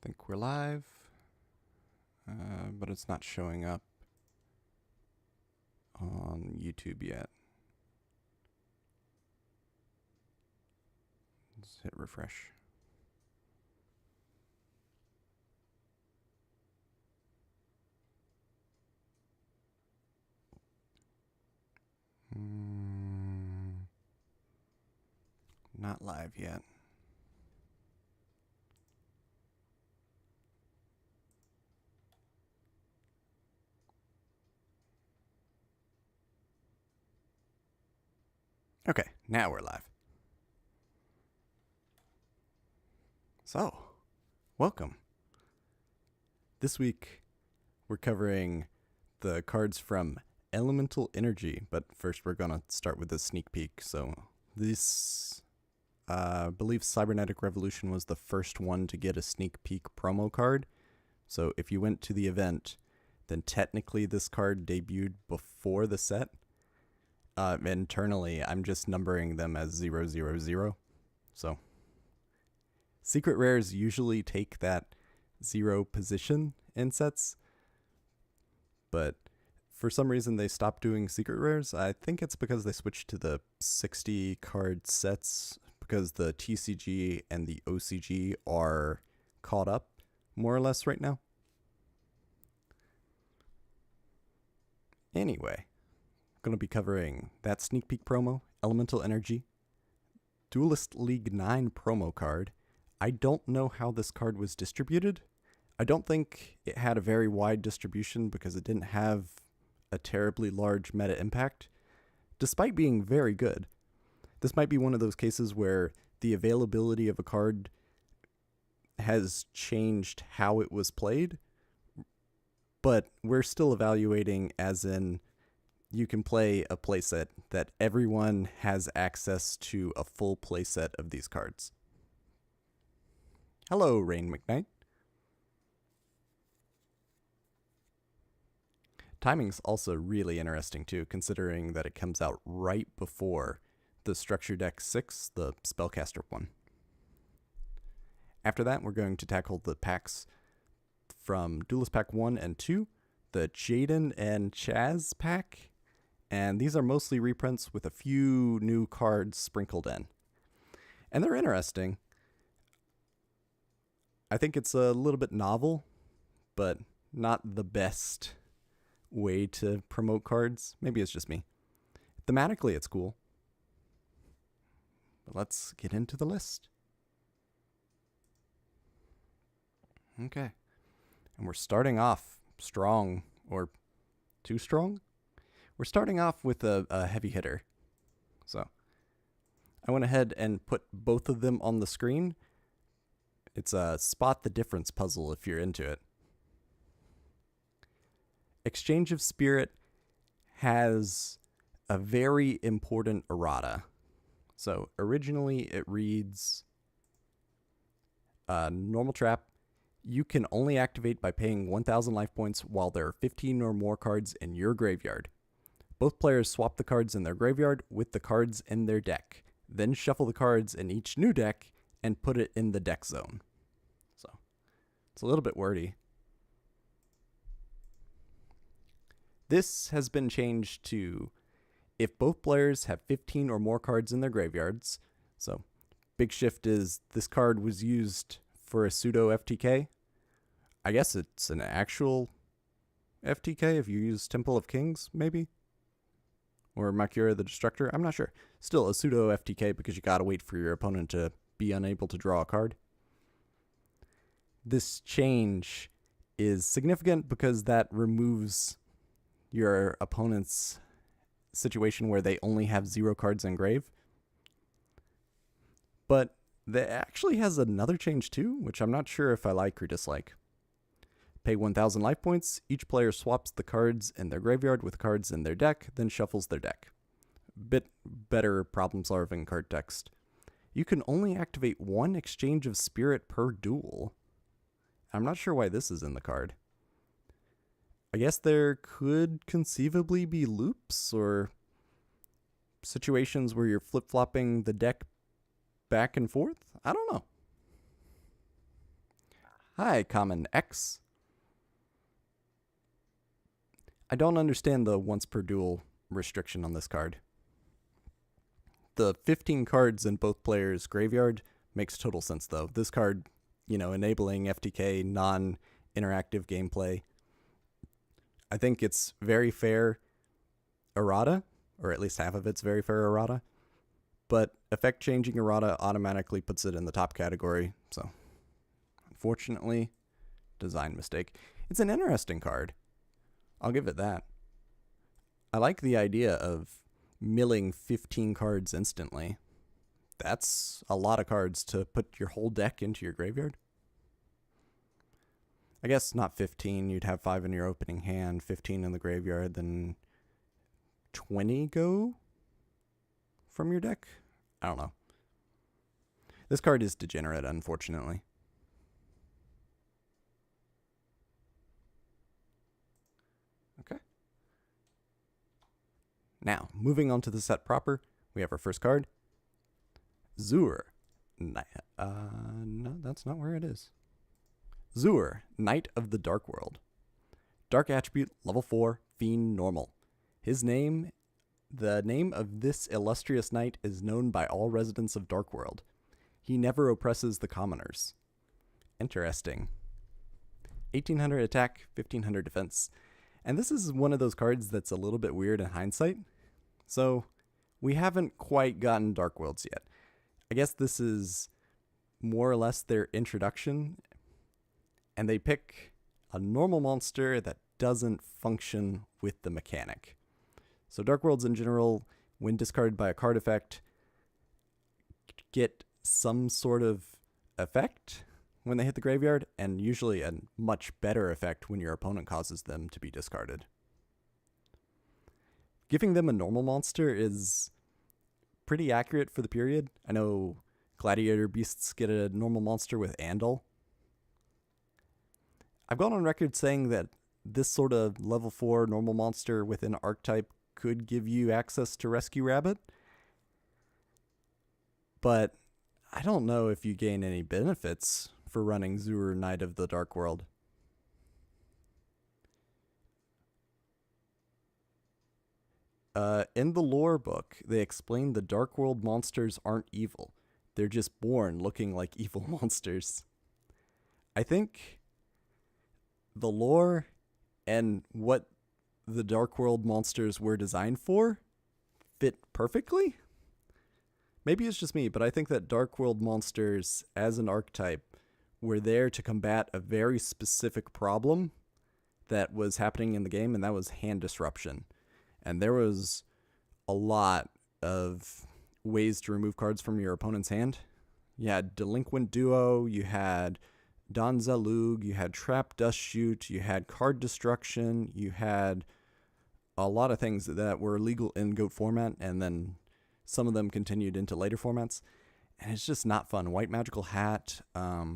think we're live, but it's not showing up on YouTube yet. Let's hit refresh. Not live yet. Okay, now we're live. So, welcome. This week, we're covering the cards from Elemental Energy, but first we're going to start with a sneak peek. So, this, I believe Cybernetic Revolution was the first one to get a sneak peek promo card. So, if you went to the event, then technically this card debuted before the set. Internally, I'm just numbering them as 000. So, secret rares usually take that 0 position in sets, but for some reason they stopped doing secret rares. I think it's because they switched to the 60 card sets because the TCG and the OCG are caught up more or less right now. Anyway, going to be covering that sneak peek promo, Elemental Energy, Duelist League 9 promo card. I don't know how this card was distributed. I don't think it had a very wide distribution because it didn't have a terribly large meta impact, despite being very good. This might be one of those cases where the availability of a card has changed how it was played, but we're still evaluating as in you can play a playset that everyone has access to a full playset of these cards. Hello, Rain McKnight. Timing's also really interesting too, considering that it comes out right before the Structure Deck 6, the Spellcaster one. After that, we're going to tackle the packs from Duelist Pack 1 and 2, the Jaden and Chaz pack, and these are mostly reprints with a few new cards sprinkled in. And they're interesting. I think it's a little bit novel, but not the best way to promote cards. Maybe it's just me. Thematically, it's cool. But let's get into the list. Okay. And we're starting off strong, or too strong? We're starting off with a heavy hitter. So I went ahead and put both of them on the screen. It's a spot the difference puzzle if you're into it. Exchange of Spirit has a very important errata. So originally it reads, normal trap, you can only activate by paying 1,000 life points while there are 15 or more cards in your graveyard. Both players swap the cards in their graveyard with the cards in their deck, then shuffle the cards in each new deck and put it in the deck zone. So it's a little bit wordy. This has been changed to if both players have 15 or more cards in their graveyards. So big shift is this card was used for a pseudo FTK. I guess it's an actual FTK if you use Temple of Kings, maybe? Or Makura the Destructor, I'm not sure. Still a pseudo FTK because you gotta wait for your opponent to be unable to draw a card. This change is significant because that removes your opponent's situation where they only have 0 cards in grave. But that actually has another change too, which I'm not sure if I like or dislike. Pay 1,000 life points, each player swaps the cards in their graveyard with cards in their deck, then shuffles their deck. Bit better problem-solving card text. You can only activate 1 Exchange of Spirit per duel. I'm not sure why this is in the card. I guess there could conceivably be loops or situations where you're flip-flopping the deck back and forth. I don't know. Hi, Common X. I don't understand the once per duel restriction on this card. The 15 cards in both players' graveyard makes total sense, though. This card, enabling FTK non-interactive gameplay. I think it's very fair errata, or at least half of it's very fair errata. But effect changing errata automatically puts it in the top category, so unfortunately, design mistake. It's an interesting card. I'll give it that. I like the idea of milling 15 cards instantly. That's a lot of cards to put your whole deck into your graveyard. I guess not 15. You'd have 5 in your opening hand, 15 in the graveyard, then 20 go from your deck? I don't know. This card is degenerate, unfortunately. Okay. Now, moving on to the set proper, we have our first card. Zur. No, that's not where it is. Zur, Knight of the Dark World. Dark attribute, level 4, Fiend normal. The name of this illustrious knight is known by all residents of Dark World. He never oppresses the commoners. Interesting. 1800 attack, 1500 defense. And this is one of those cards that's a little bit weird in hindsight. So, we haven't quite gotten Dark Worlds yet. I guess this is more or less their introduction. And they pick a normal monster that doesn't function with the mechanic. So Dark Worlds in general, when discarded by a card effect, get some sort of effect when they hit the graveyard, and usually a much better effect when your opponent causes them to be discarded. Giving them a normal monster is pretty accurate for the period. I know Gladiator Beasts get a normal monster with Andal. I've gone on record saying that this sort of level 4 normal monster within archetype could give you access to Rescue Rabbit, but I don't know if you gain any benefits for running Zur, Knight of the Dark World. In the lore book, they explain the Dark World monsters aren't evil. They're just born looking like evil monsters. I think the lore and what the Dark World monsters were designed for fit perfectly. Maybe it's just me, but I think that Dark World monsters as an archetype were there to combat a very specific problem that was happening in the game, and that was hand disruption. And there was a lot of ways to remove cards from your opponent's hand. You had Delinquent Duo, you had Don Zalug, you had Trap Dust Shoot, you had Card Destruction, you had a lot of things that were legal in GOAT format, and then some of them continued into later formats. And it's just not fun. White Magical Hat, Amazoness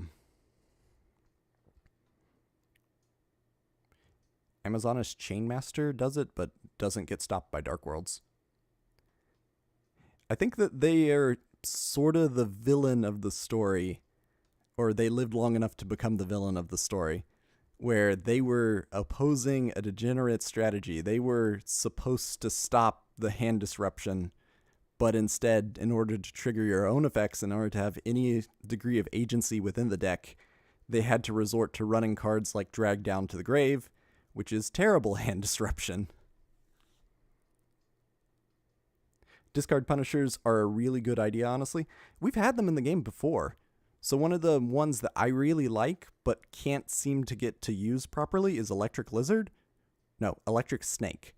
Chainmaster does it, but doesn't get stopped by Dark Worlds. I think that they are sort of the villain of the story, or they lived long enough to become the villain of the story, where they were opposing a degenerate strategy. They were supposed to stop the hand disruption, but instead, in order to trigger your own effects, in order to have any degree of agency within the deck, they had to resort to running cards like Drag Down to the Grave, which is terrible hand disruption. Discard Punishers are a really good idea, honestly. We've had them in the game before. So one of the ones that I really like, but can't seem to get to use properly is Electric Snake,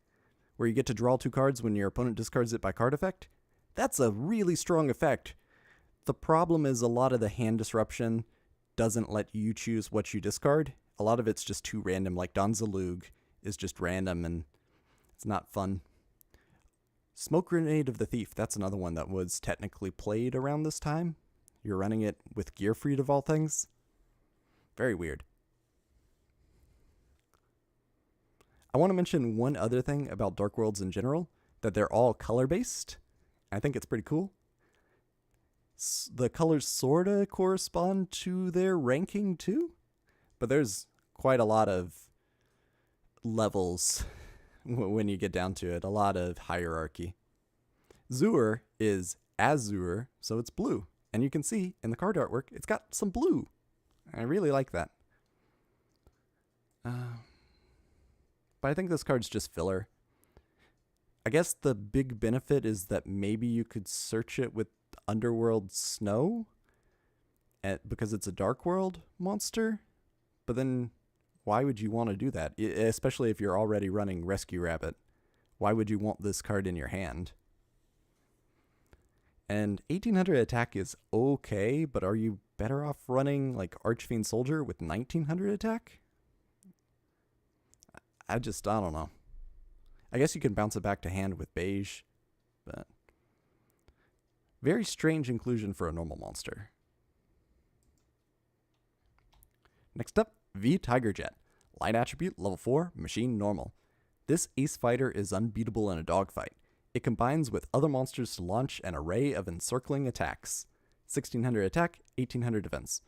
where you get to draw 2 cards when your opponent discards it by card effect. That's a really strong effect. The problem is a lot of the hand disruption doesn't let you choose what you discard. A lot of it's just too random, like Don Zalug is just random and it's not fun. Smoke Grenade of the Thief, that's another one that was technically played around this time. You're running it with Gearfried of all things. Very weird. I want to mention one other thing about Dark Worlds in general, that they're all color-based. I think it's pretty cool. The colors sort of correspond to their ranking too. But there's quite a lot of levels when you get down to it, a lot of hierarchy. Zur is azure, so it's blue. And you can see in the card artwork, it's got some blue. I really like that. But I think this card's just filler. I guess the big benefit is that maybe you could search it with Underworld Snow because it's a Dark World monster. But then why would you want to do that? Especially if you're already running Rescue Rabbit. Why would you want this card in your hand? And 1800 attack is okay, but are you better off running like Archfiend Soldier with 1900 attack? I don't know. I guess you can bounce it back to hand with beige, but very strange inclusion for a normal monster. Next up, V Tiger Jet. Light attribute, level 4, machine normal. This ace fighter is unbeatable in a dogfight. It combines with other monsters to launch an array of encircling attacks. 1600 attack, 1800 defense.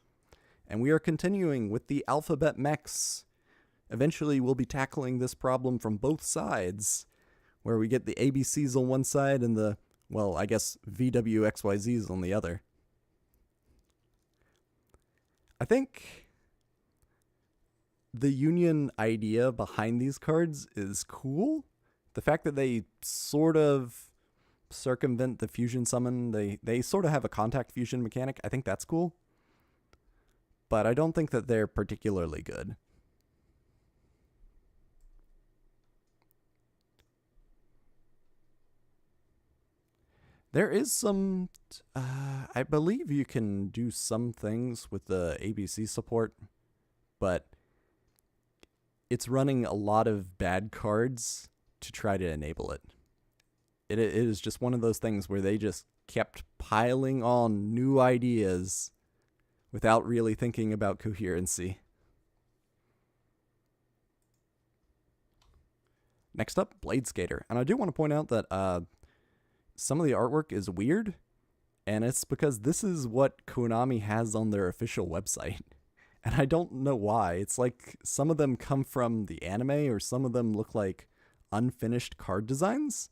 And we are continuing with the alphabet mechs. Eventually, we'll be tackling this problem from both sides, where we get the ABCs on one side and the, well, I guess VWXYZs on the other. I think the union idea behind these cards is cool. The fact that they sort of circumvent the fusion summon, they sort of have a contact fusion mechanic, I think that's cool. But I don't think that they're particularly good. There is some, I believe you can do some things with the ABC support, but it's running a lot of bad cards to try to enable it. It is just one of those things where they just kept piling on new ideas without really thinking about coherency. Next up, Blade Skater. And I do want to point out that some of the artwork is weird, and it's because this is what Konami has on their official website. And I don't know why. It's like some of them come from the anime, or some of them look like unfinished card designs.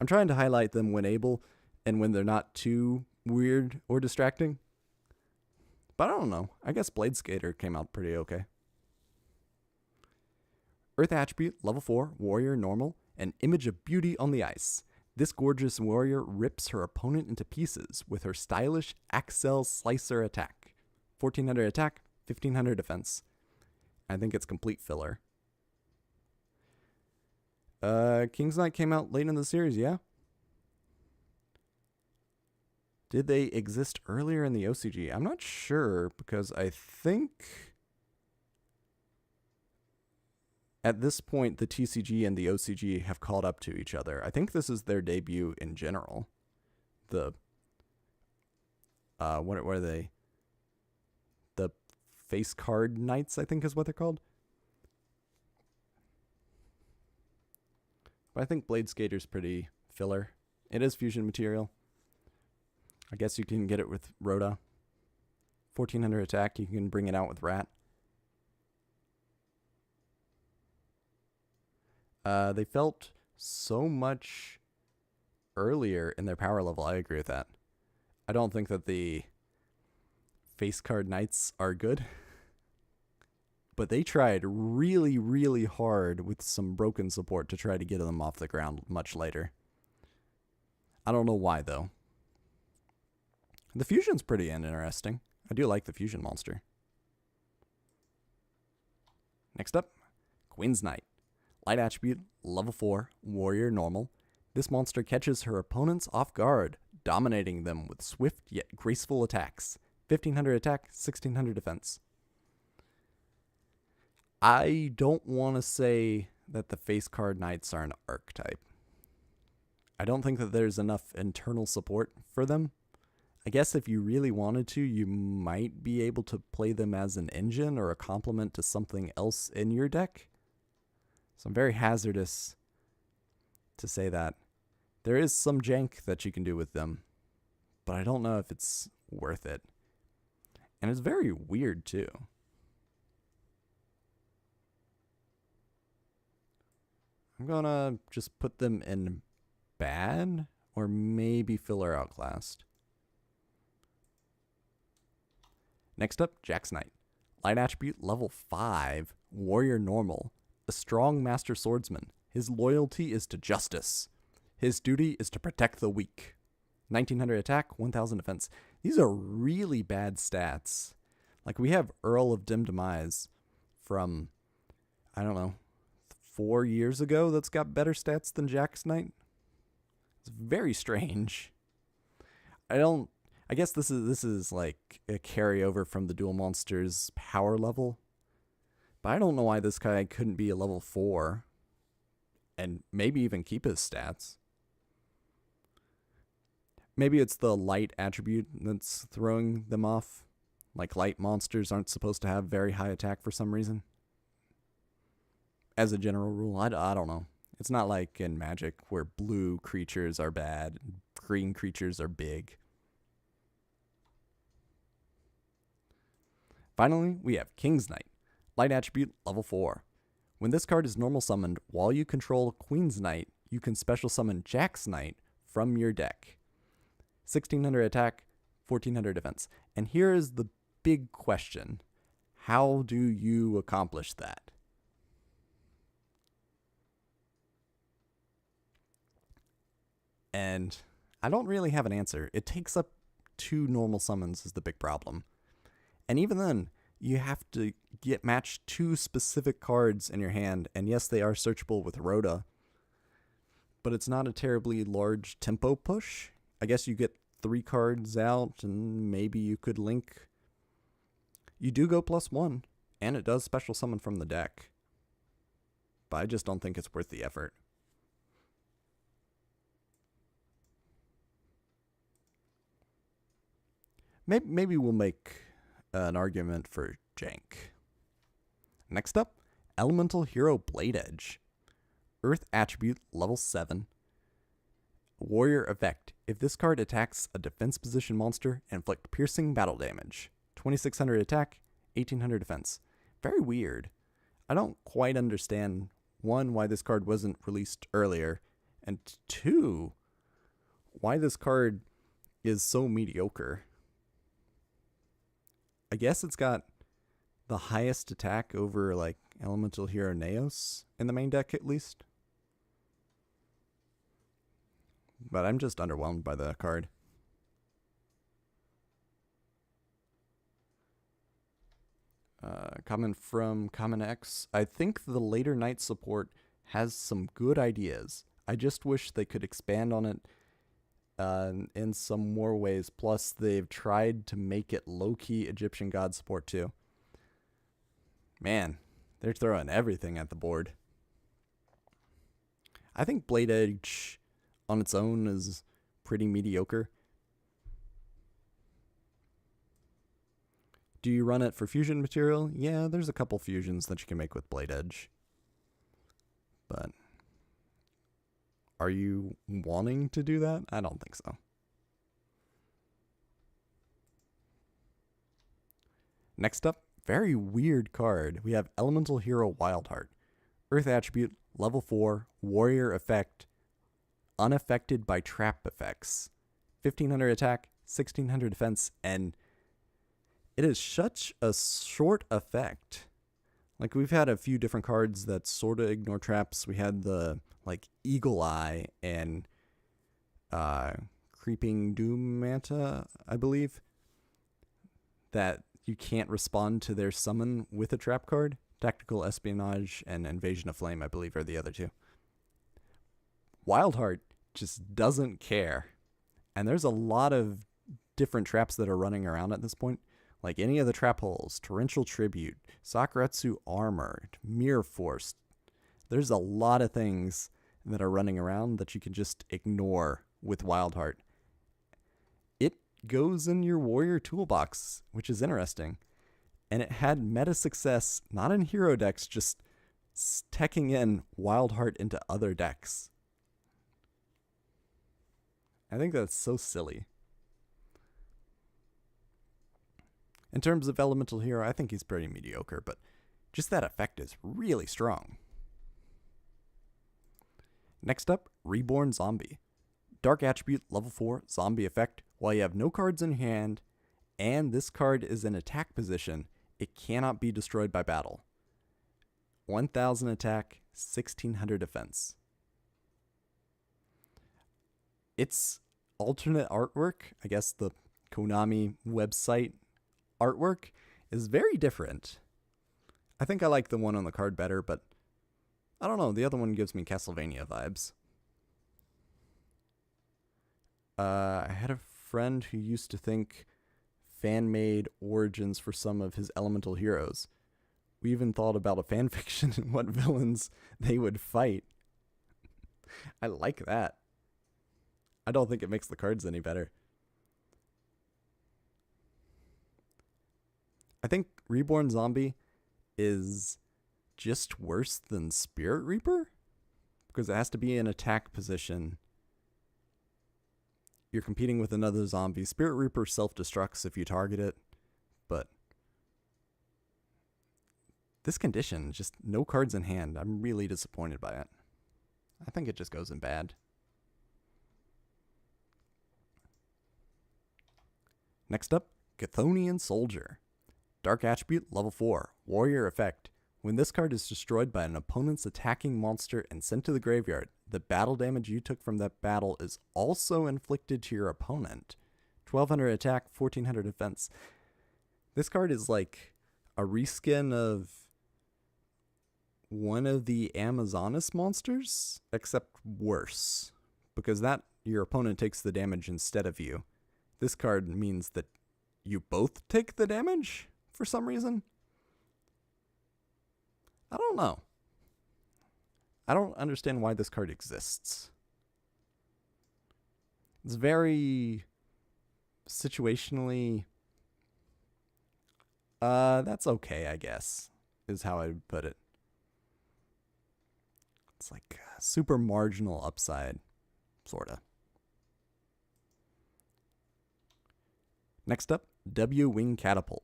I'm trying to highlight them when able, and when they're not too weird or distracting. But I don't know. I guess Blade Skater came out pretty okay. Earth attribute, level 4, warrior normal, an image of beauty on the ice. This gorgeous warrior rips her opponent into pieces with her stylish Axel Slicer attack. 1400 attack, 1500 defense. I think it's complete filler. King's Knight came out late in the series, yeah? Did they exist earlier in the OCG? I'm not sure, because I think at this point, the TCG and the OCG have caught up to each other. I think this is their debut in general. The, what are they? The Face Card Knights, I think is what they're called. But I think Blade Skater's pretty filler. It is fusion material. I guess you can get it with Rhoda. 1400 attack, you can bring it out with Rat. They felt so much earlier in their power level. I agree with that. I don't think that the Face Card Knights are good. But they tried really, really hard with some broken support to try to get them off the ground much later. I don't know why, though. The fusion's pretty interesting. I do like the fusion monster. Next up, Queen's Knight. Light attribute, level 4, warrior normal. This monster catches her opponents off guard, dominating them with swift yet graceful attacks. 1500 attack, 1600 defense. I don't want to say that the Face Card Knights are an archetype. I don't think that there's enough internal support for them. I guess if you really wanted to, you might be able to play them as an engine or a complement to something else in your deck. So I'm very hazardous to say that. There is some jank that you can do with them, but I don't know if it's worth it. And it's very weird too. I'm gonna just put them in bad, or maybe filler outclassed. Next up, Jack's Knight. Light attribute level 5, warrior normal, a strong master swordsman. His loyalty is to justice. His duty is to protect the weak. 1900 attack, 1000 defense. These are really bad stats. Like, we have Earl of Dim Demise from, I don't know, 4 years ago that's got better stats than Jack's Knight. It's very strange. I guess this is like a carryover from the Duel Monsters power level. But I don't know why this guy couldn't be a level 4 and maybe even keep his stats. Maybe it's the light attribute that's throwing them off. Like, light monsters aren't supposed to have very high attack for some reason. As a general rule, I don't know. It's not like in Magic where blue creatures are bad and green creatures are big. Finally, we have King's Knight. Light attribute level 4. When this card is normal summoned while you control Queen's Knight, you can special summon Jack's Knight from your deck. 1600 attack, 1400 defense. And here is the big question. How do you accomplish that? And I don't really have an answer. It takes up 2 normal summons is the big problem. And even then, you have to get matched 2 specific cards in your hand. And yes, they are searchable with errata, but it's not a terribly large tempo push. I guess you get 3 cards out and maybe you could link. You do go +1, and it does special summon from the deck. But I just don't think it's worth the effort. Maybe we'll make an argument for jank. Next up, Elemental Hero Blade Edge. Earth attribute level 7. Warrior effect. If this card attacks a defense position monster, inflict piercing battle damage. 2600 attack, 1800 defense. Very weird. I don't quite understand, 1, why this card wasn't released earlier, and 2, why this card is so mediocre. I guess it's got the highest attack over, like, Elemental Hero Neos in the main deck, at least. But I'm just underwhelmed by the card. Comment from Common X. I think the later night support has some good ideas. I just wish they could expand on it in some more ways. Plus, they've tried to make it low-key Egyptian god support too. Man, they're throwing everything at the board. I think Blade Edge on its own is pretty mediocre. Do you run it for fusion material? Yeah, there's a couple fusions that you can make with Blade Edge. But are you wanting to do that? I don't think so. Next up, very weird card. We have Elemental Hero Wildheart. Earth attribute, level 4, warrior effect, unaffected by trap effects. 1500 attack, 1600 defense, and it is such a short effect. Like, we've had a few different cards that sort of ignore traps. We had the, like, Eagle Eye and Creeping Doom Manta, I believe, that you can't respond to their summon with a trap card. Tactical Espionage and Invasion of Flame, I believe, are the other 2. Wildheart just doesn't care. And there's a lot of different traps that are running around at this point. Like any of the trap holes, Torrential Tribute, Sakuretsu Armor, Mirror Force. There's a lot of things that are running around that you can just ignore with Wildheart. It goes in your warrior toolbox, which is interesting. And it had meta success, not in hero decks, just teching in Wildheart into other decks. I think that's so silly. In terms of Elemental Hero, I think he's pretty mediocre, but just that effect is really strong. Next up, Reborn Zombie. Dark attribute, level 4, zombie effect. While you have no cards in hand, and this card is in attack position, it cannot be destroyed by battle. 1000 attack, 1600 defense. Its alternate artwork, I guess the Konami website artwork, is very different. I think I like the one on the card better, but I don't know, the other one gives me Castlevania vibes. I had a friend who used to think fan-made origins for some of his elemental heroes. We even thought about a fanfiction and what villains they would fight. I like that. I don't think it makes the cards any better. I think Reborn Zombie is just worse than Spirit Reaper, because it has to be in attack position. You're competing with another zombie. Spirit Reaper self-destructs if you target it, but this condition, just no cards in hand, I'm really disappointed by it. I think it just goes in bad. Next up, Chthonian Soldier. Dark attribute, level 4, warrior effect. When this card is destroyed by an opponent's attacking monster and sent to the graveyard, the battle damage you took from that battle is also inflicted to your opponent. 1200 attack, 1400 defense. This card is like a reskin of one of the Amazonas monsters, except worse, because that your opponent takes the damage instead of you. This card means that you both take the damage for some reason. I don't know. I don't understand why this card exists. It's very situationally... that's okay, I guess, is how I would put it. It's like super marginal upside, sorta. Next up, W-Wing Catapult.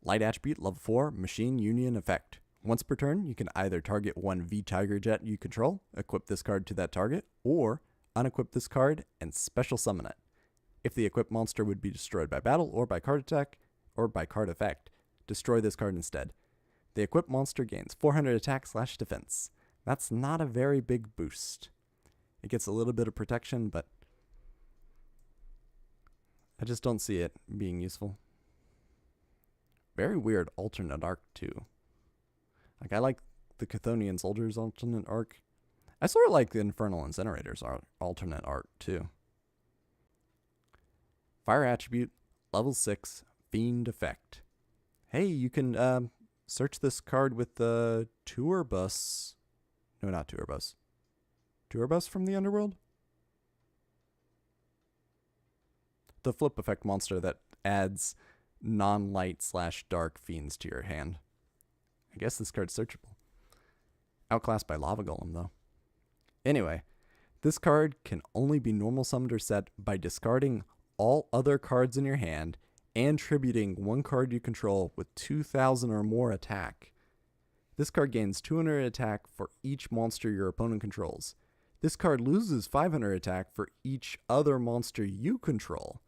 Light attribute, level 4, machine union effect. Once per turn, you can either target one V-Tiger Jet you control, equip this card to that target, or unequip this card and special summon it. If the equipped monster would be destroyed by battle or by card attack, or by card effect, destroy this card instead. The equipped monster gains 400 attack / defense. That's not a very big boost. It gets a little bit of protection, but I just don't see it being useful. Very weird alternate arc, too. Like, I like the Chthonian Soldier's alternate arc. I sort of like the Infernal Incinerator's alternate arc, too. Fire attribute, level 6, Fiend effect. Hey, you can search this card with the Tour Bus. No, not Tour Bus. Tour Bus from the Underworld? The flip effect monster that adds non-light / dark fiends to your hand. I guess this card's searchable. Outclassed by Lava Golem, though. Anyway, this card can only be normal summoned or set by discarding all other cards in your hand and tributing one card you control with 2000 or more attack. This card gains 200 attack for each monster your opponent controls. This card loses 500 attack for each other monster you control.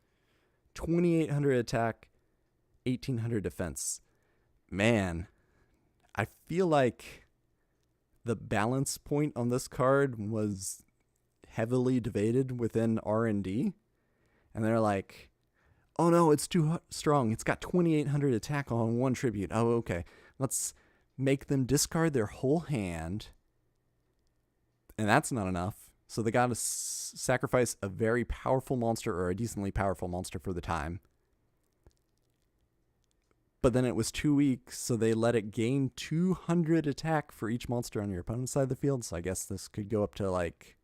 2800 attack, 1800 defense. Man, I feel like the balance point on this card was heavily debated within R&D. And they're like, oh no, it's too strong. It's got 2800 attack on one tribute. Oh, okay. Let's make them discard their whole hand. And that's not enough. So they got to sacrifice a very powerful monster or a decently powerful monster for the time. But then it was too weak, so they let it gain 200 attack for each monster on your opponent's side of the field. So I guess this could go up to like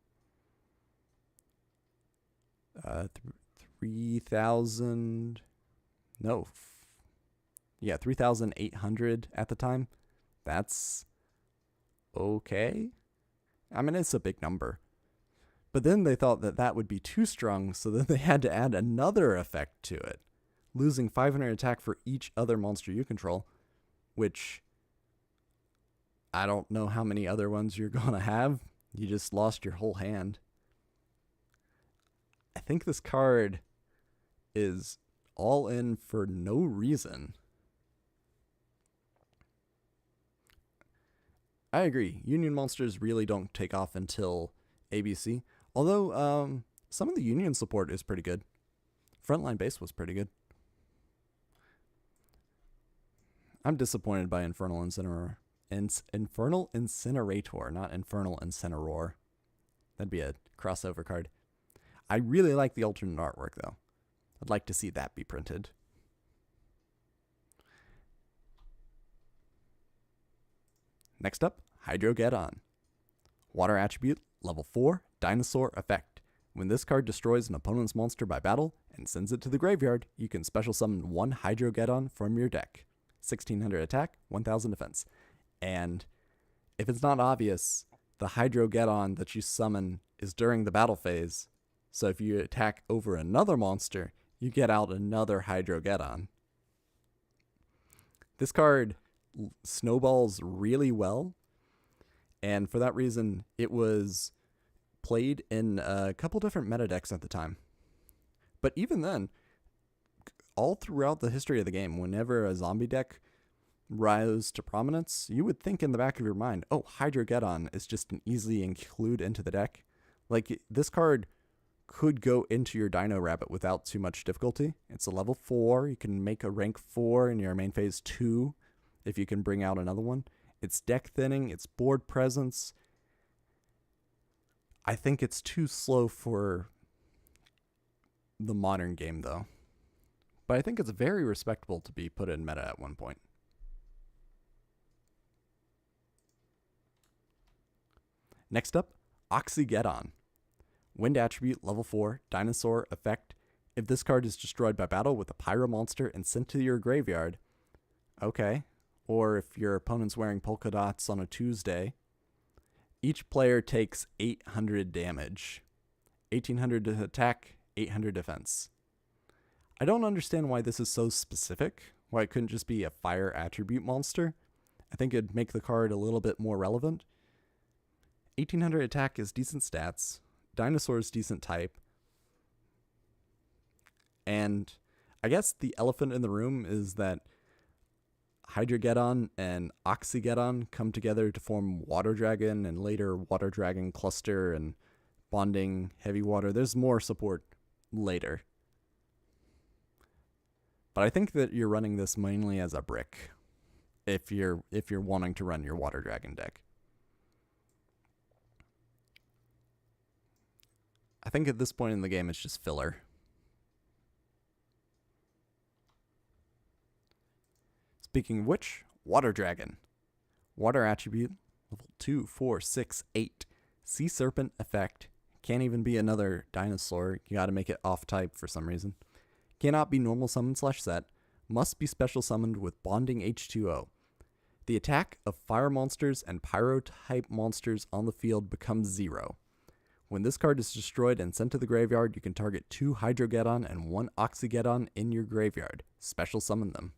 3,000. No. Yeah, 3,800 at the time. That's okay. I mean, it's a big number. But then they thought that that would be too strong, so then they had to add another effect to it, losing 500 attack for each other monster you control, which I don't know how many other ones you're going to have. You just lost your whole hand. I think this card is all in for no reason. I agree. Union monsters really don't take off until ABC. Although some of the Union support is pretty good. Frontline base was pretty good. I'm disappointed by Infernal Incinerator. Infernal Incinerator, not Infernal Incineroar. That'd be a crossover card. I really like the alternate artwork, though. I'd like to see that be printed. Next up, Hydrogeddon. Water attribute, level 4, Dinosaur effect. When this card destroys an opponent's monster by battle and sends it to the graveyard, you can special summon one Hydrogeddon from your deck. 1600 attack, 1000 defense. And if it's not obvious, the Hydrogeddon that you summon is during the battle phase. So if you attack over another monster, you get out another Hydrogeddon. This card snowballs really well, and for that reason, it was played in a couple different meta decks at the time. But even then, all throughout the history of the game, whenever a zombie deck rose to prominence, you would think in the back of your mind, oh, Hydrogeddon is just an easily include into the deck. Like, this card could go into your Dino Rabbit without too much difficulty. It's a level 4. You can make a rank 4 in your main phase 2 if you can bring out another one. It's deck thinning. It's board presence. I think it's too slow for the modern game, though. But I think it's very respectable to be put in meta at one point. Next up, Oxygeddon. Wind attribute, level 4, Dinosaur effect. If this card is destroyed by battle with a Pyro monster and sent to your graveyard, okay. Or if your opponent's wearing polka dots on a Tuesday, each player takes 800 damage. 1800 to attack, 800 defense. I don't understand why this is so specific, why it couldn't just be a fire attribute monster. I think it'd make the card a little bit more relevant. 1800 attack is decent stats. Dinosaur's decent type. And I guess the elephant in the room is that Hydrogeddon and Oxygeddon come together to form Water Dragon and later Water Dragon Cluster and Bonding Heavy Water. There's more support later. But I think that you're running this mainly as a brick if you're wanting to run your Water Dragon deck. I think at this point in the game, it's just filler. Speaking of which, Water Dragon. Water attribute, level 2, 4, 6, 8. Sea Serpent effect. Can't even be another dinosaur. You gotta make it off-type for some reason. Cannot be normal summon / set. Must be special summoned with Bonding H2O. The attack of fire monsters and pyro-type monsters on the field becomes 0. When this card is destroyed and sent to the graveyard, you can target 2 Hydrogeddon and 1 Oxygeddon in your graveyard. Special summon them.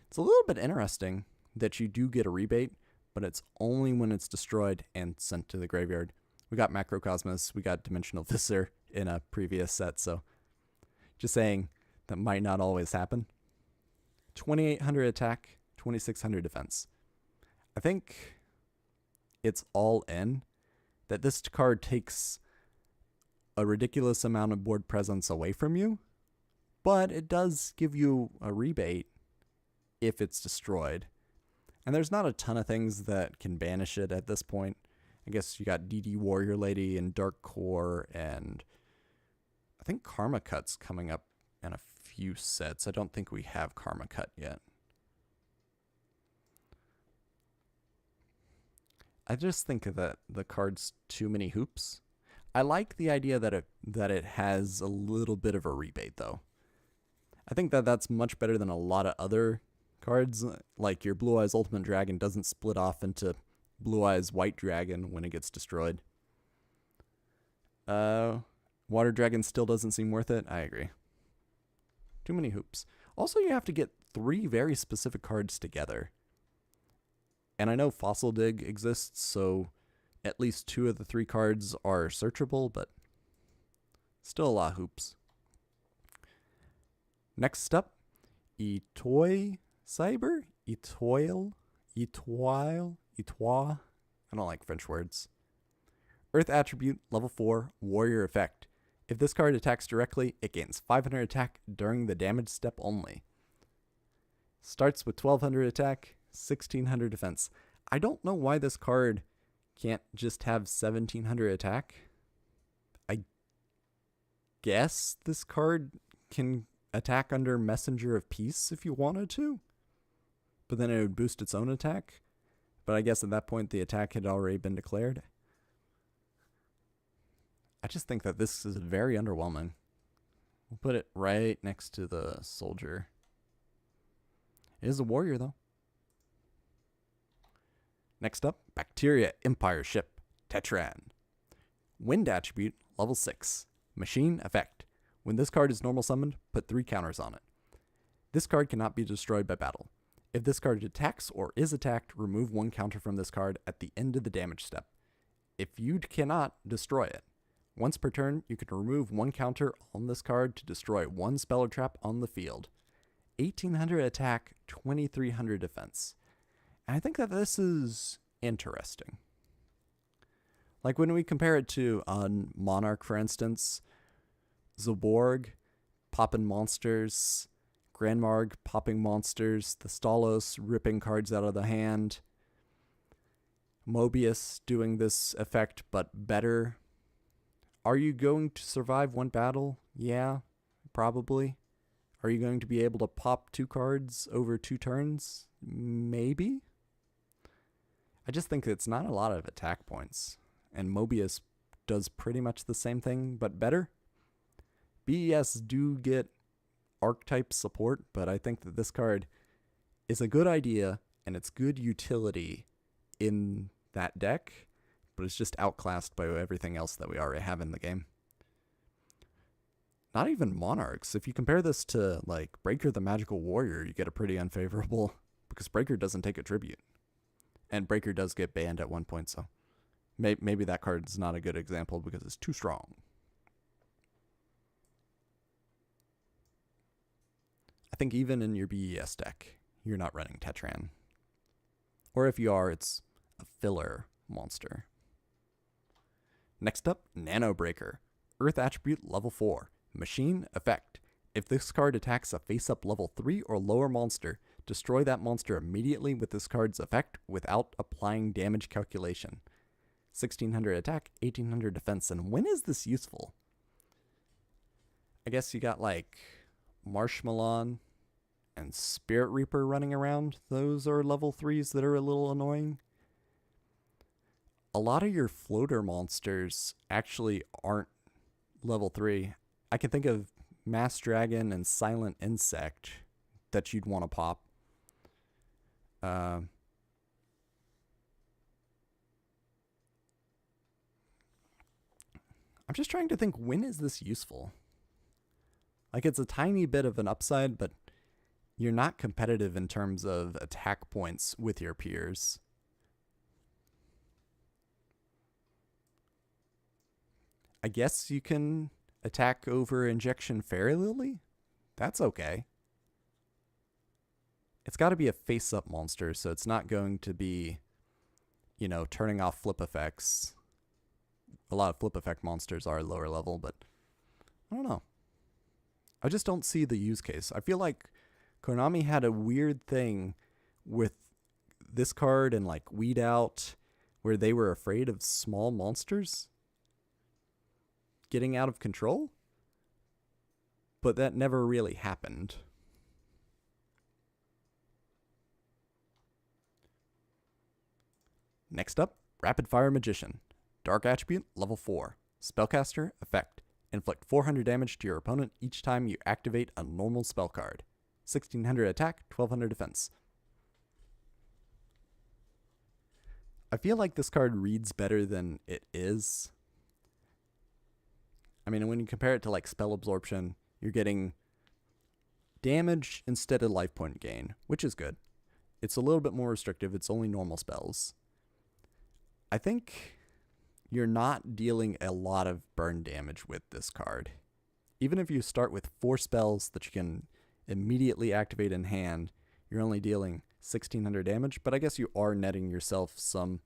It's a little bit interesting that you do get a rebate, but it's only when it's destroyed and sent to the graveyard. We got Macrocosmos, we got Dimensional Viscer in a previous set, so just saying that might not always happen. 2800 attack, 2600 defense. I think it's all in that this card takes a ridiculous amount of board presence away from you, but it does give you a rebate if it's destroyed. And there's not a ton of things that can banish it at this point. I guess you got DD Warrior Lady and Dark Core, and I think Karma Cut's coming up in a few sets. I don't think we have Karma Cut yet. I just think that the card's too many hoops. I like the idea that it has a little bit of a rebate, though. I think that that's much better than a lot of other cards. Like your Blue Eyes Ultimate Dragon doesn't split off into Blue Eyes White Dragon when it gets destroyed. Water Dragon still doesn't seem worth it. I agree. Too many hoops. Also, you have to get 3 very specific cards together. And I know Fossil Dig exists, so At least 2 of the 3 cards are searchable, but still a lot of hoops. Next up, Etoile Cyber? Etoile? Etoile? Etoile? I don't like French words. Earth attribute, level 4, warrior effect. If this card attacks directly, it gains 500 attack during the damage step only. Starts with 1200 attack, 1600 defense. I don't know why this card can't just have 1700 attack. I guess this card can attack under Messenger of Peace if you wanted to, but then it would boost its own attack. But I guess at that point the attack had already been declared. I just think that this is very underwhelming. We'll put it right next to the soldier. It is a warrior, though. Next up, Bacteria Empire Ship, Tetran. Wind attribute, level 6. Machine effect. When this card is normal summoned, put 3 counters on it. This card cannot be destroyed by battle. If this card attacks or is attacked, remove 1 counter from this card at the end of the damage step. If you cannot, destroy it. Once per turn, you can remove 1 counter on this card to destroy 1 spell or trap on the field. 1800 attack, 2300 defense. And I think that this is interesting. Like when we compare it to Monarch, for instance, Zaborg popping monsters, Grandmarg popping monsters, the Stalos ripping cards out of the hand, Mobius doing this effect but better. Are you going to survive 1 battle? Yeah, probably. Are you going to be able to pop 2 cards over 2 turns? Maybe. I just think it's not a lot of attack points. And Mobius does pretty much the same thing, but better. BES do get archetype support, but I think that this card is a good idea, and it's good utility in that deck, but it's just outclassed by everything else that we already have in the game. Not even Monarchs. If you compare this to, like, Breaker the Magical Warrior, you get a pretty unfavorable, because Breaker doesn't take a tribute. And Breaker does get banned at one point, so maybe that card's not a good example because it's too strong. I think even in your BES deck, you're not running Tetran. Or if you are, it's a filler monster. Next up, Nano Breaker. Earth attribute level 4. Machine effect. If this card attacks a face-up level 3 or lower monster, destroy that monster immediately with this card's effect without applying damage calculation. 1600 attack, 1800 defense. And when is this useful? I guess you got like Marshmallow and Spirit Reaper running around. Those are level 3s that are a little annoying. A lot of your floater monsters actually aren't level 3. I can think of Mass Dragon and Silent Insect that you'd want to pop. I'm just trying to think, when is this useful? Like, it's a tiny bit of an upside, but you're not competitive in terms of attack points with your peers. I guess you can attack over Injection Fairy Lily? That's okay. It's got to be a face-up monster, so it's not going to be, you know, turning off flip effects. A lot of flip effect monsters are lower level, but I don't know. I just don't see the use case. I feel like Konami had a weird thing with this card and like Weed Out, where they were afraid of small monsters getting out of control, but that never really happened. Next up, Rapid Fire Magician. Dark attribute, level 4. Spellcaster, effect. Inflict 400 damage to your opponent each time you activate a normal spell card. 1600 attack, 1200 defense. I feel like this card reads better than it is. I mean, when you compare it to like Spell Absorption, you're getting damage instead of life point gain, which is good. It's a little bit more restrictive. It's only normal spells. I think you're not dealing a lot of burn damage with this card. Even if you start with 4 spells that you can immediately activate in hand, you're only dealing 1600 damage, but I guess you are netting yourself some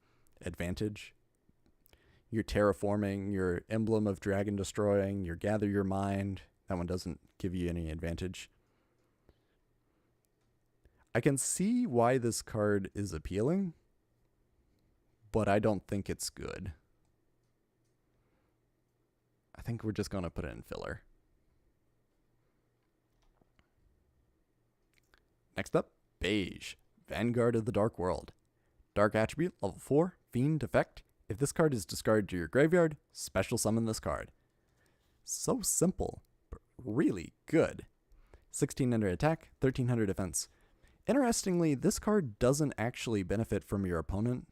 advantage. You're terraforming, your Emblem of Dragon Destroying, your Gather Your Mind. That one doesn't give you any advantage. I can see why this card is appealing, but I don't think it's good. I think we're just going to put it in filler. Next up, Beige, Vanguard of the Dark World. Dark Attribute, level 4, Fiend effect. If this card is discarded to your graveyard, special summon this card. So simple, but really good. 1600 attack, 1300 defense. Interestingly, this card doesn't actually benefit from your opponent.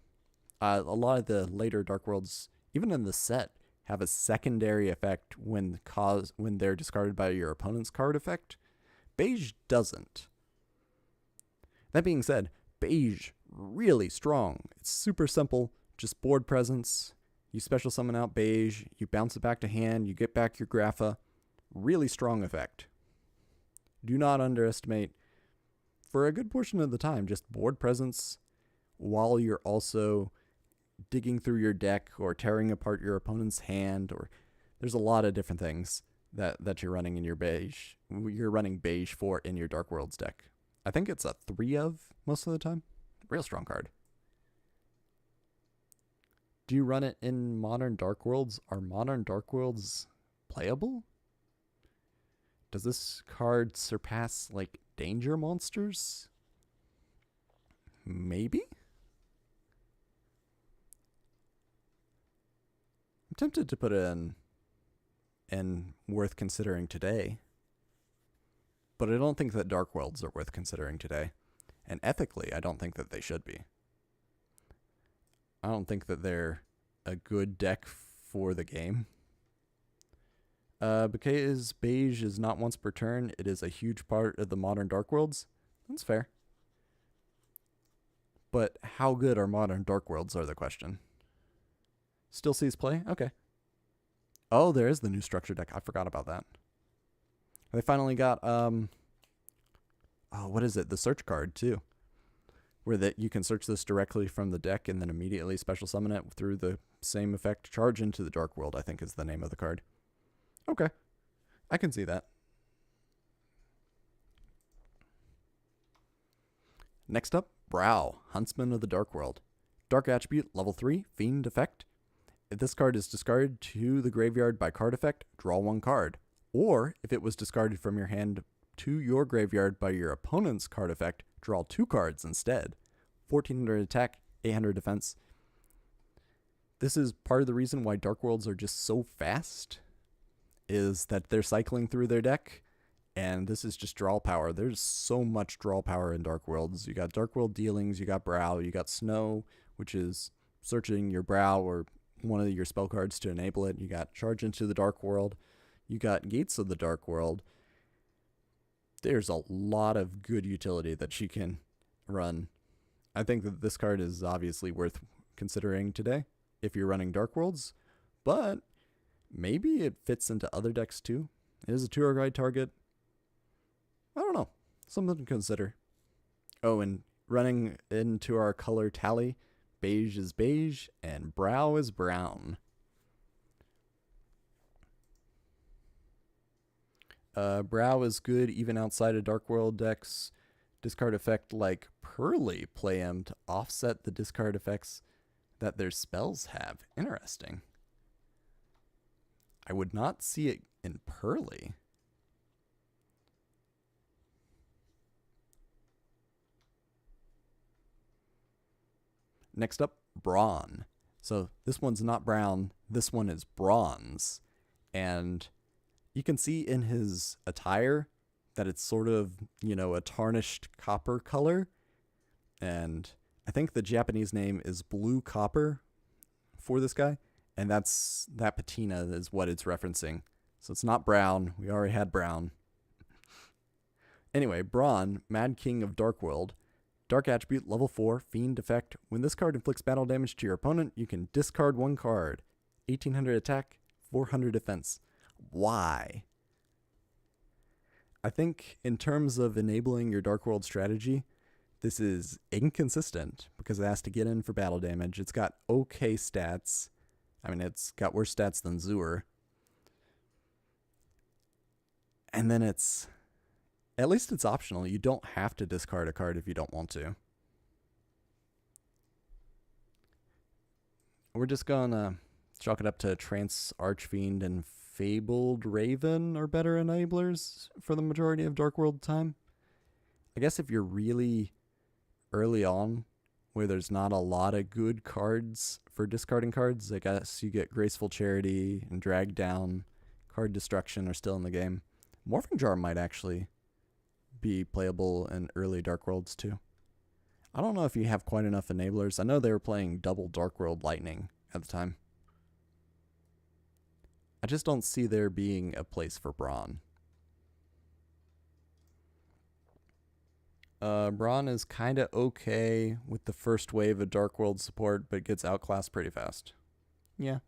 A lot of the later Dark Worlds, even in the set, have a secondary effect when they're discarded by your opponent's card effect. Beige doesn't. That being said, Beige, really strong. It's super simple, just board presence. You special summon out Beige, you bounce it back to hand, you get back your Grapha. Really strong effect. Do not underestimate, for a good portion of the time, just board presence while you're also digging through your deck or tearing apart your opponent's hand, or there's a lot of different things that you're running in your Beige. You're running Beige for in your Dark Worlds deck. I think it's a 3 of most of the time. Real strong card. Do you run it in Modern Dark Worlds? Are Modern Dark Worlds playable? Does this card surpass, like, Danger Monsters? Maybe? I'm tempted to put it in worth considering today. But I don't think that Dark Worlds are worth considering today. And ethically, I don't think that they should be. I don't think that they're a good deck for the game. Because Beige is not once per turn, it is a huge part of the Modern Dark Worlds. That's fair. But how good are Modern Dark Worlds are the question. Still sees play? Okay. Oh, there is the new structure deck. I forgot about that. They finally got, what is it? The search card, too. Where that you can search this directly from the deck and then immediately special summon it through the same effect. Charge into the Dark World, I think is the name of the card. Okay. I can see that. Next up, Brow, Huntsman of the Dark World. Dark Attribute, level 3, Fiend effect. If this card is discarded to the graveyard by card effect, draw 1 card. Or, if it was discarded from your hand to your graveyard by your opponent's card effect, draw 2 cards instead. 1400 attack, 800 defense. This is part of the reason why Dark Worlds are just so fast, is that they're cycling through their deck, and this is just draw power. There's so much draw power in Dark Worlds. You got Dark World Dealings, you got Brow, you got Snow, which is searching your Brow or one of your spell cards to enable it. You got Charge into the Dark World. You got Gates of the Dark World. There's a lot of good utility that she can run. I think that this card is obviously worth considering today if you're running Dark Worlds, but maybe it fits into other decks too. It is a 2 guide target. I don't know. Something to consider. Oh, and running into our color tally, Beige is beige and Brow is brown. Brow is good even outside of Dark World decks. Discard effect like Pearly play him to offset the discard effects that their spells have. Interesting. I would not see it in Pearly. Next up, Brawn. So this one's not brown. This one is bronze. And you can see in his attire that it's sort of, a tarnished copper color. And I think the Japanese name is blue copper for this guy. And that patina is what it's referencing. So it's not brown. We already had brown. Anyway, Brawn, Mad King of Dark World. Dark Attribute, level 4, Fiend effect. When this card inflicts battle damage to your opponent, you can discard 1 card. 1800 attack, 400 defense. Why? I think in terms of enabling your Dark World strategy, this is inconsistent because it has to get in for battle damage. It's got okay stats. I mean, it's got worse stats than Zur. And then at least it's optional. You don't have to discard a card if you don't want to. We're just gonna chalk it up to Trance Archfiend and Fabled Raven are better enablers for the majority of Dark World time. I guess if you're really early on, where there's not a lot of good cards for discarding cards, I guess you get Graceful Charity and Drag Down, Card Destruction are still in the game. Morphing Jar might actually be playable in early Dark Worlds too. I don't know if you have quite enough enablers. I know they were playing double Dark World Lightning at the time. I just don't see there being a place for Brawn. Brawn is kind of okay with the first wave of Dark World support, but gets outclassed pretty fast. Yeah.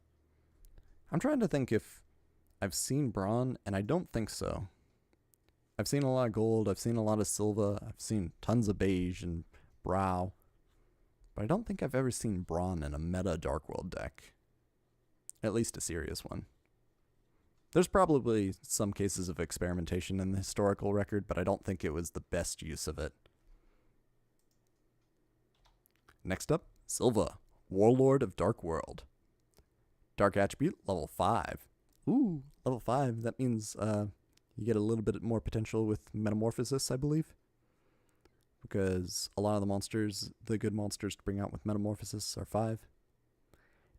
I'm trying to think if I've seen Brawn, and I don't think so. I've seen a lot of gold, I've seen a lot of silver, I've seen tons of beige and brow, but I don't think I've ever seen Brawn in a meta Dark World deck. At least a serious one. There's probably some cases of experimentation in the historical record, but I don't think it was the best use of it. Next up, Silva, Warlord of Dark World. Dark Attribute, level 5. Ooh, level 5. That means you get a little bit more potential with Metamorphosis, I believe. Because a lot of the monsters, the good monsters to bring out with Metamorphosis are 5.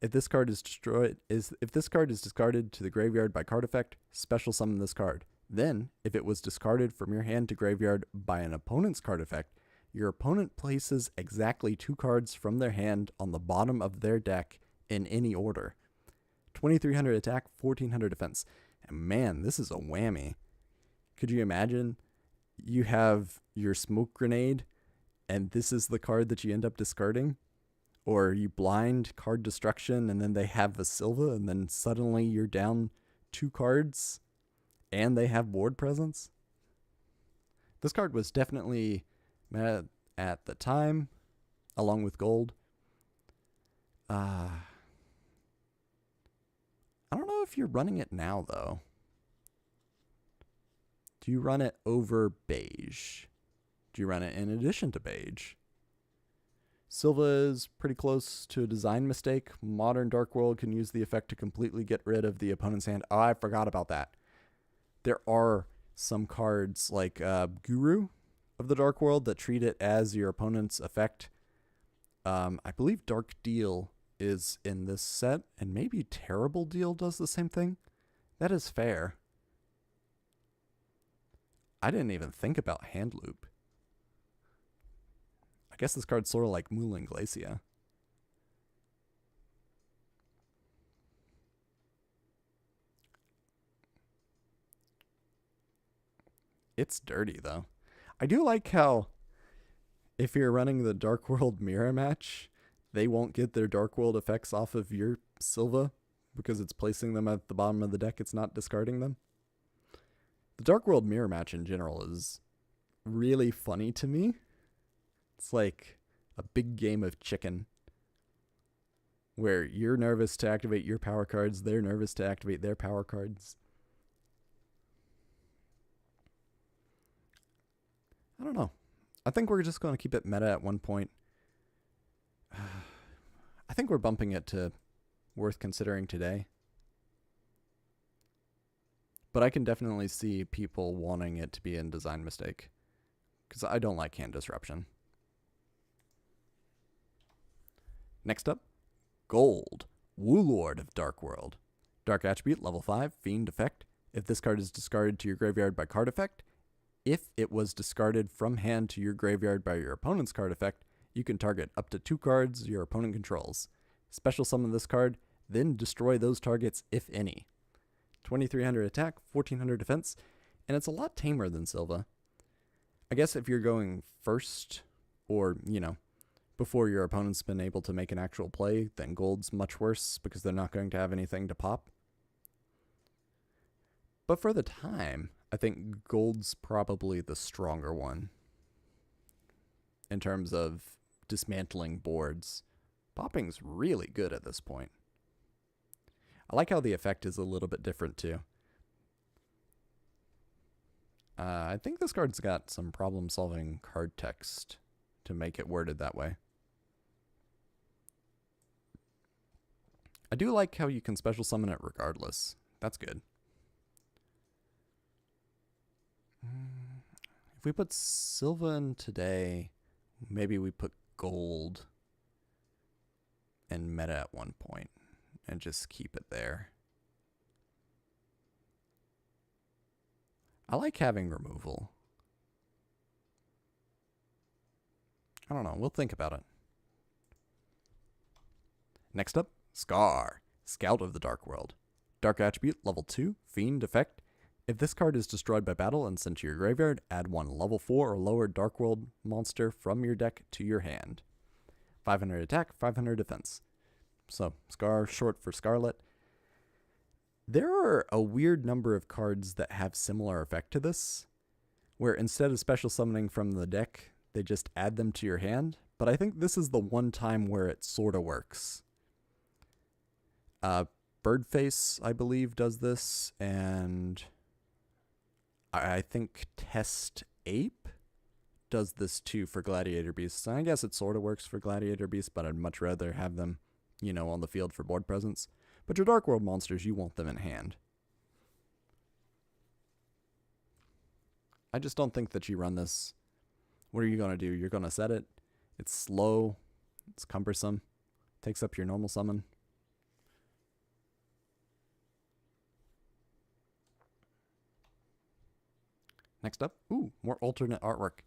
If this card is discarded to the graveyard by card effect, special summon this card. Then, if it was discarded from your hand to graveyard by an opponent's card effect, your opponent places exactly 2 cards from their hand on the bottom of their deck in any order. 2300 attack, 1400 defense. And man, this is a whammy. Could you imagine you have your smoke grenade and this is the card that you end up discarding? Or you blind Card Destruction and then they have Vasilva and then suddenly you're down 2 cards and they have board presence? This card was definitely meta at the time, along with gold. I don't know if you're running it now, though. Do you run it over beige? Do you run it in addition to beige? Silva is pretty close to a design mistake. Modern Dark World can use the effect to completely get rid of the opponent's hand. Oh, I forgot about that. There are some cards like Guru of the Dark World that treat it as your opponent's effect. I believe Dark Deal is in this set, and maybe Terrible Deal does the same thing. That is fair. I didn't even think about Hand Loop. I guess this card's sort of like Moulin Glacia. It's dirty, though. I do like how if you're running the Dark World mirror match, they won't get their Dark World effects off of your Silva because it's placing them at the bottom of the deck. It's not discarding them. The Dark World mirror match in general is really funny to me. It's like a big game of chicken where you're nervous to activate your power cards, they're nervous to activate their power cards. I don't know. I think we're just going to keep it meta at one point. I think we're bumping it to worth considering today. But I can definitely see people wanting it to be in design mistake because I don't like hand disruption. Next up, Gold, Warlord of Dark World. Dark Attribute, level 5, Fiend effect. If this card is discarded to your graveyard by card effect, if it was discarded from hand to your graveyard by your opponent's card effect, you can target up to 2 cards your opponent controls. Special summon this card, then destroy those targets if any. 2300 attack, 1400 defense, and it's a lot tamer than Silva. I guess if you're going first, or, before your opponent's been able to make an actual play, then gold's much worse because they're not going to have anything to pop. But for the time, I think gold's probably the stronger one in terms of dismantling boards. Popping's really good at this point. I like how the effect is a little bit different too. I think this card's got some problem-solving card text to make it worded that way. I do like how you can special summon it regardless. That's good. If we put Silva in today, maybe we put gold and meta at one point and just keep it there. I like having removal. I don't know. We'll think about it. Next up, Scar, Scout of the Dark World. Dark attribute, level 2, Fiend effect. If this card is destroyed by battle and sent to your graveyard, add one level 4 or lower Dark World monster from your deck to your hand. 500 attack, 500 defense. So, Scar, short for Scarlet. There are a weird number of cards that have similar effect to this, where instead of special summoning from the deck, they just add them to your hand. But I think this is the one time where it sort of works. Birdface, I believe, does this, and I think Test Ape does this too for Gladiator Beasts. I guess it sort of works for Gladiator Beasts, but I'd much rather have them, you know, on the field for board presence. But your Dark World monsters, you want them in hand. I just don't think that you run this. What are you going to do? You're going to set it. It's slow. It's cumbersome. Takes up your normal summon. Next up, more alternate artwork.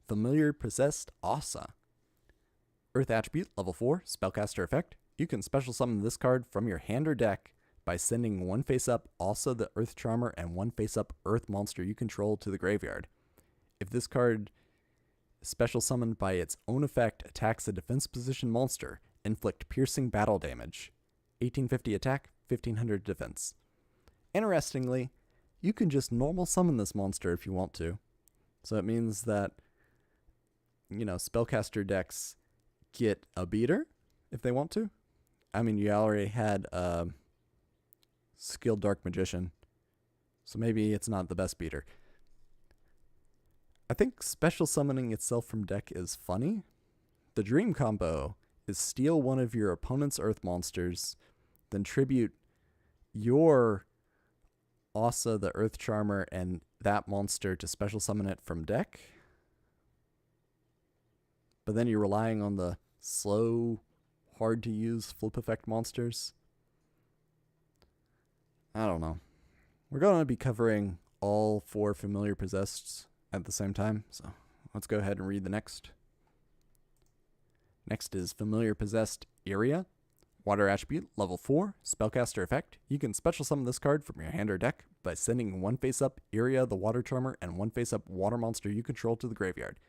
Familiar Possessed Asa. Earth attribute, level 4, Spellcaster effect. You can special summon this card from your hand or deck by sending one face-up Asa the Earth Charmer and one face-up Earth monster you control to the graveyard. If this card special summoned by its own effect attacks a defense position monster, inflict piercing battle damage. 1850 attack, 1500 defense. Interestingly, you can just normal summon this monster if you want to. So it means that, you know, Spellcaster decks get a beater if they want to. I mean, you already had a Skilled Dark Magician, so maybe it's not the best beater. I think special summoning itself from deck is funny. The dream combo is steal one of your opponent's earth monsters, then tribute your Asa the Earth Charmer and that monster to special summon it from deck. But then you're relying on the slow, hard to use flip effect monsters. I don't know. We're going to be covering all 4 familiar possessed at the same time, so let's go ahead and read the next. Next is Familiar Possessed Area. Water attribute, level 4, Spellcaster effect. You can special summon this card from your hand or deck by sending one face-up Area the Water Charmer and one face-up water monster you control to the graveyard.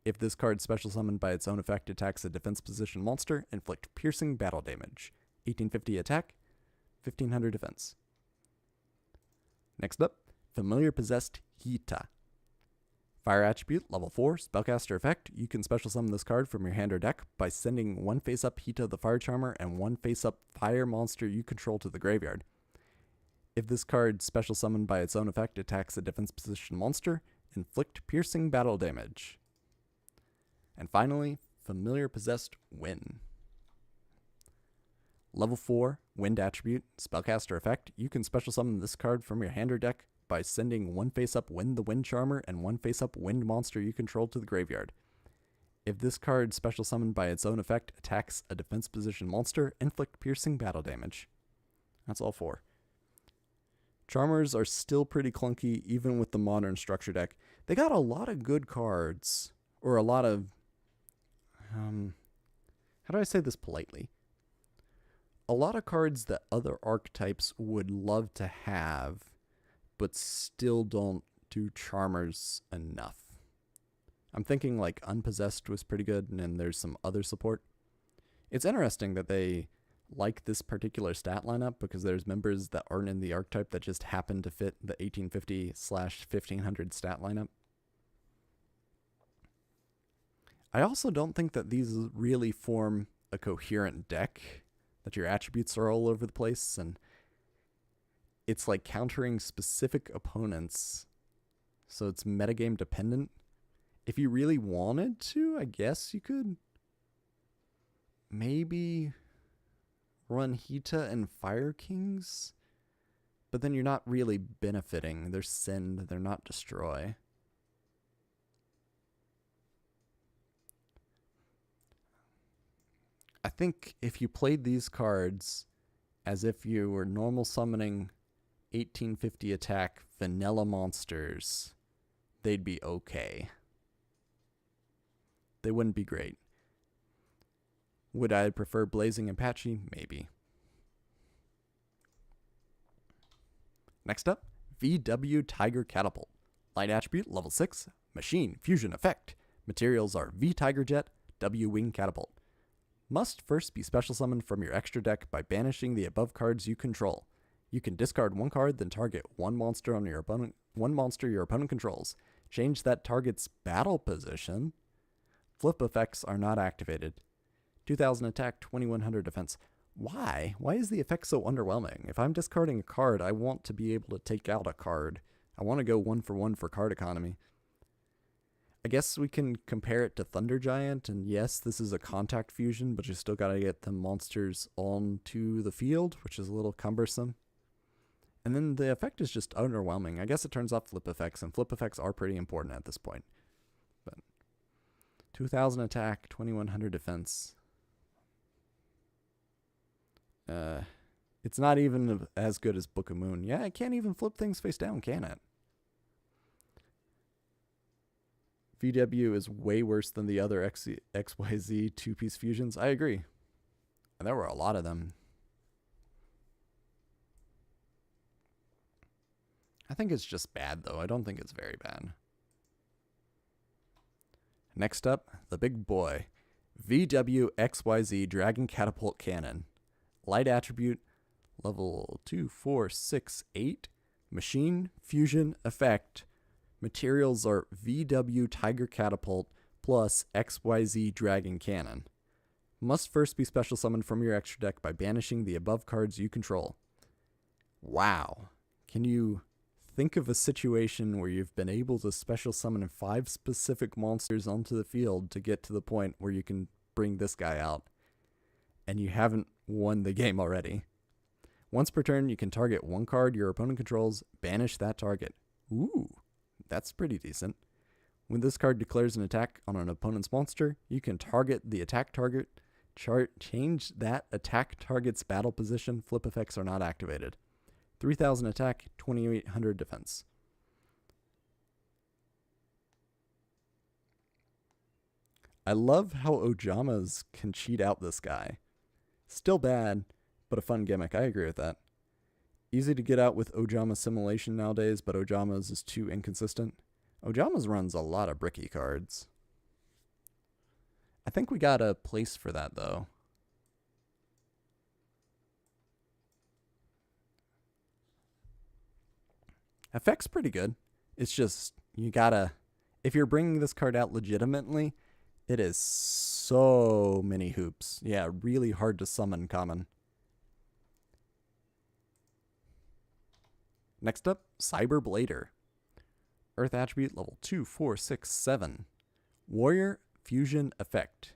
If this card special summoned by its own effect attacks a defense position monster, inflict piercing battle damage. 1850 attack, 1500 defense. Next up, Familiar Possessed Hita. Fire attribute, level 4, Spellcaster effect. You can special summon this card from your hand or deck by sending one face-up Hita the Fire Charmer and one face-up fire monster you control to the graveyard. If this card special summoned by its own effect attacks a defense position monster, inflict piercing battle damage. And finally, Familiar Possessed Wind. Level 4, Wind attribute, Spellcaster effect. You can special summon this card from your hand or deck by sending one face-up Wind the Wind Charmer and one face-up Wind monster you control to the graveyard. If this card special summoned by its own effect attacks a defense position monster, inflict piercing battle damage. That's all 4. Charmers are still pretty clunky even with the modern structure deck. They got a lot of good cards, or a lot of, how do I say this politely? A lot of cards that other archetypes would love to have, but still don't do Charmers enough. I'm thinking like Unpossessed was pretty good, and then there's some other support. It's interesting that they like this particular stat lineup because there's members that aren't in the archetype that just happen to fit the 1850/1500 stat lineup. I also don't think that these really form a coherent deck, that your attributes are all over the place, and it's like countering specific opponents, so it's metagame dependent. If you really wanted to, I guess you could maybe run Hita and Fire Kings, but then you're not really benefiting. They're Send, they're not Destroy. I think if you played these cards as if you were normal summoning 1850 attack vanilla monsters, they'd be okay. They wouldn't be great. Would I prefer Blazing Apache? Maybe. Next up, VW Tiger Catapult. Light attribute, level 6. Machine, fusion effect. Materials are V Tiger Jet, W Wing Catapult. Must first be special summoned from your extra deck by banishing the above cards you control. You can discard one card, then target one monster your opponent controls. Change that target's battle position. Flip effects are not activated. 2000 attack, 2100 defense. Why? Why is the effect so underwhelming? If I'm discarding a card, I want to be able to take out a card. I want to go 1-for-1 for card economy. I guess we can compare it to Thunder Giant, and yes, this is a contact fusion, but you still gotta get the monsters onto the field, which is a little cumbersome. And then the effect is just underwhelming. I guess it turns off flip effects, and flip effects are pretty important at this point. But 2000 attack, 2100 defense. It's not even as good as Book of Moon. Yeah, it can't even flip things face down, can it? VW is way worse than the other XYZ two-piece fusions. I agree. And there were a lot of them. I think it's just bad, though. I don't think it's very bad. Next up, the big boy. VW XYZ Dragon Catapult Cannon. Light attribute, level 2, 4, 6, 8. Machine, fusion, effect. Materials are VW Tiger Catapult plus XYZ Dragon Cannon. Must first be special summoned from your extra deck by banishing the above cards you control. Wow. Can you think of a situation where you've been able to special summon 5 specific monsters onto the field to get to the point where you can bring this guy out, and you haven't won the game already? Once per turn, you can target one card your opponent controls, banish that target. Ooh. That's pretty decent. When this card declares an attack on an opponent's monster, you can target the attack target, change that attack target's battle position. Flip effects are not activated. 3000 attack, 2800 defense. I love how Ojamas can cheat out this guy. Still bad, but a fun gimmick. I agree with that. Easy to get out with Ojama Simulation nowadays, but Ojamas is too inconsistent. Ojamas runs a lot of bricky cards. I think we got a place for that, though. Effect's pretty good. It's just, you gotta... If you're bringing this card out legitimately, it is so many hoops. Yeah, really hard to summon common. Next up, Cyber Blader. Earth attribute level 2, 4, 6, 7. Warrior fusion effect.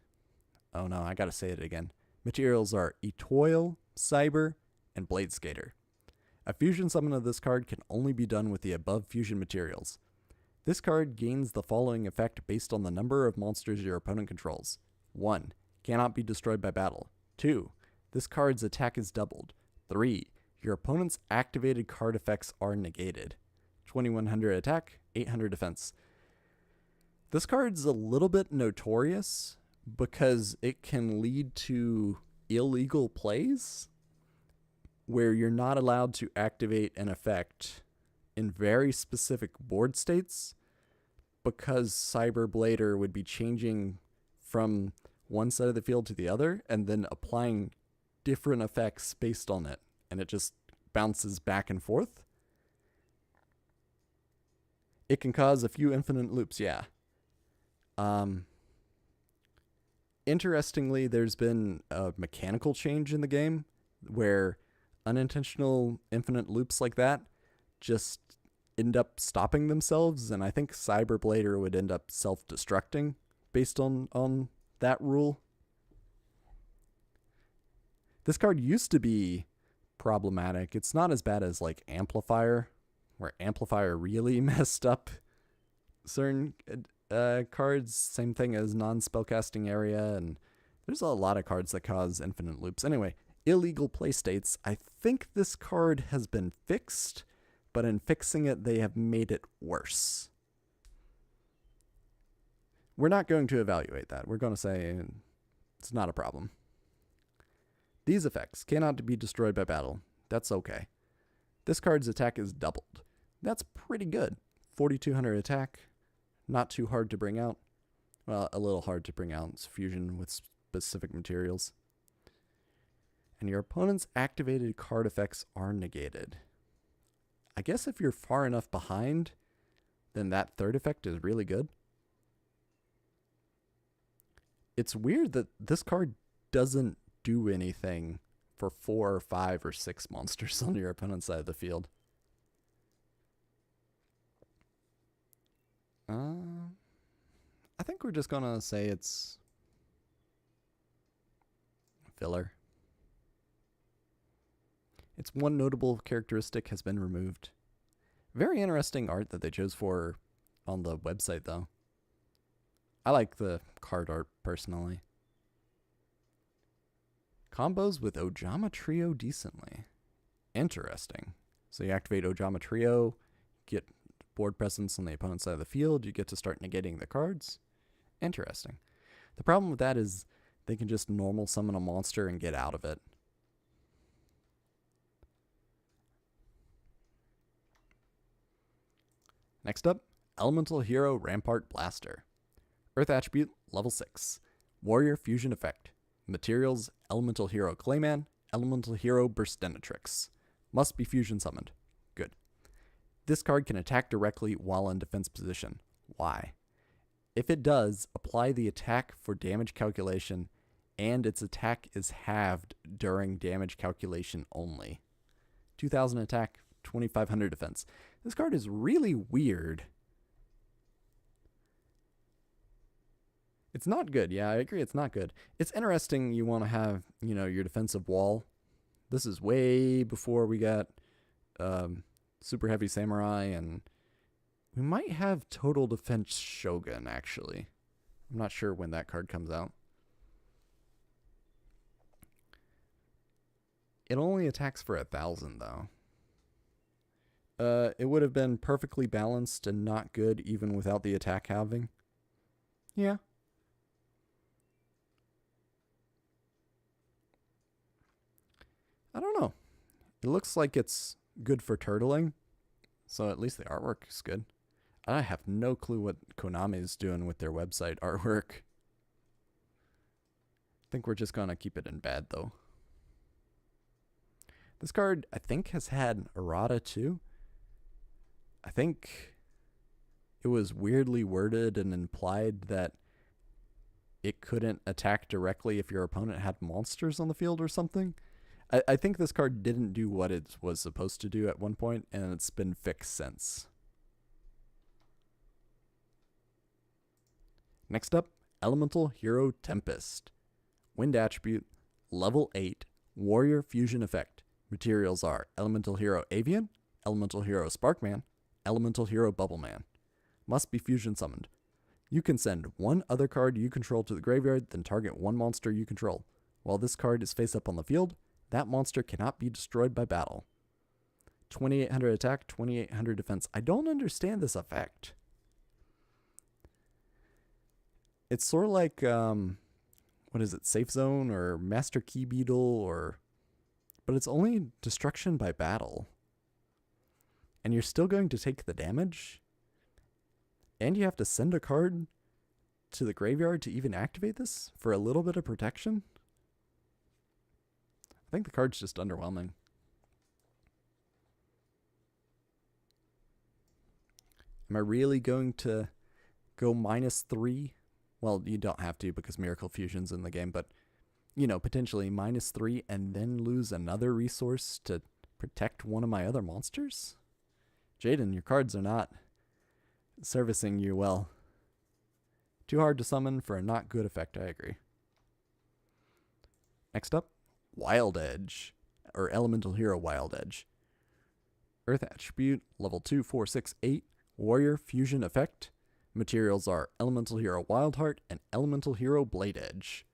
Oh no, I gotta say it again. Materials are Etoile, Cyber, and Blade Skater. A fusion summon of this card can only be done with the above fusion materials. This card gains the following effect based on the number of monsters your opponent controls. 1. Cannot be destroyed by battle. 2. This card's attack is doubled. 3. Your opponent's activated card effects are negated. 2100 attack, 800 defense. This card's a little bit notorious because it can lead to illegal plays where you're not allowed to activate an effect in very specific board states because Cyber Blader would be changing from one side of the field to the other and then applying different effects based on it, and it just bounces back and forth. It can cause a few infinite loops, yeah. Interestingly, there's been a mechanical change in the game where unintentional infinite loops like that just end up stopping themselves, and I think Cyber Blader would end up self-destructing based on that rule. This card used to be problematic. It's not as bad as like Amplifier, where Amplifier really messed up certain cards. Same thing as non-spellcasting area, and there's a lot of cards that cause infinite loops. Anyway, illegal play states. I think this card has been fixed, but in fixing it, they have made it worse. We're not going to evaluate that. We're going to say it's not a problem. These effects cannot be destroyed by battle. That's okay. This card's attack is doubled. That's pretty good. 4,200 attack. Not too hard to bring out. Well, a little hard to bring out. It's fusion with specific materials. And your opponent's activated card effects are negated. I guess if you're far enough behind, then that third effect is really good. It's weird that this card doesn't do anything for 4 or 5 or 6 monsters on your opponent's side of the field. I think we're just gonna say it's filler. Its one notable characteristic has been removed. Very interesting art that they chose for on the website, though. I like the card art personally. Combos with Ojama Trio decently. Interesting. So you activate Ojama Trio, get board presence on the opponent's side of the field, you get to start negating the cards. Interesting. The problem with that is they can just normal summon a monster and get out of it. Next up, Elemental Hero Rampart Blaster. Earth Attribute, level 6. Warrior Fusion Effect. Materials, Elemental Hero Clayman, Elemental Hero Burstenatrix. Must be fusion summoned. Good. This card can attack directly while in defense position. Why? If it does, apply the attack for damage calculation, and its attack is halved during damage calculation only. 2,000 attack, 2,500 defense. This card is really weird. It's not good. Yeah, I agree. It's not good. It's interesting you want to have, your defensive wall. This is way before we got Super Heavy Samurai, and we might have Total Defense Shogun, actually. I'm not sure when that card comes out. It only attacks for 1,000, though. It would have been perfectly balanced and not good even without the attack halving. Yeah. I don't know. It looks like it's good for turtling, so at least the artwork is good. I have no clue what Konami is doing with their website artwork. I think we're just going to keep it in bad, though. This card, I think, has had errata, too. I think it was weirdly worded and implied that it couldn't attack directly if your opponent had monsters on the field or something. I think this card didn't do what it was supposed to do at one point, and it's been fixed since. Next up, Elemental Hero Tempest. Wind Attribute, level 8, Warrior Fusion Effect. Materials are Elemental Hero Avian, Elemental Hero Sparkman, Elemental Hero Bubbleman. Must be fusion summoned. You can send one other card you control to the graveyard, then target one monster you control. While this card is face up on the field, that monster cannot be destroyed by battle. 2,800 attack, 2,800 defense. I don't understand this effect. It's sort of like, what is it, Safe Zone or Master Key Beetle, but it's only destruction by battle. And you're still going to take the damage? And you have to send a card to the graveyard to even activate this for a little bit of protection? I think the card's just underwhelming. Am I really going to go -3? Well, you don't have to because Miracle Fusion's in the game, but, you know, potentially -3 and then lose another resource to protect one of my other monsters? Jaden, your cards are not servicing you well. Too hard to summon for a not good effect, I agree. Next up, Wild Edge, or Elemental Hero Wild Edge. Earth Attribute, level 2, 4, 6, 8, Warrior Fusion Effect. Materials are Elemental Hero Wildheart and Elemental Hero Blade Edge.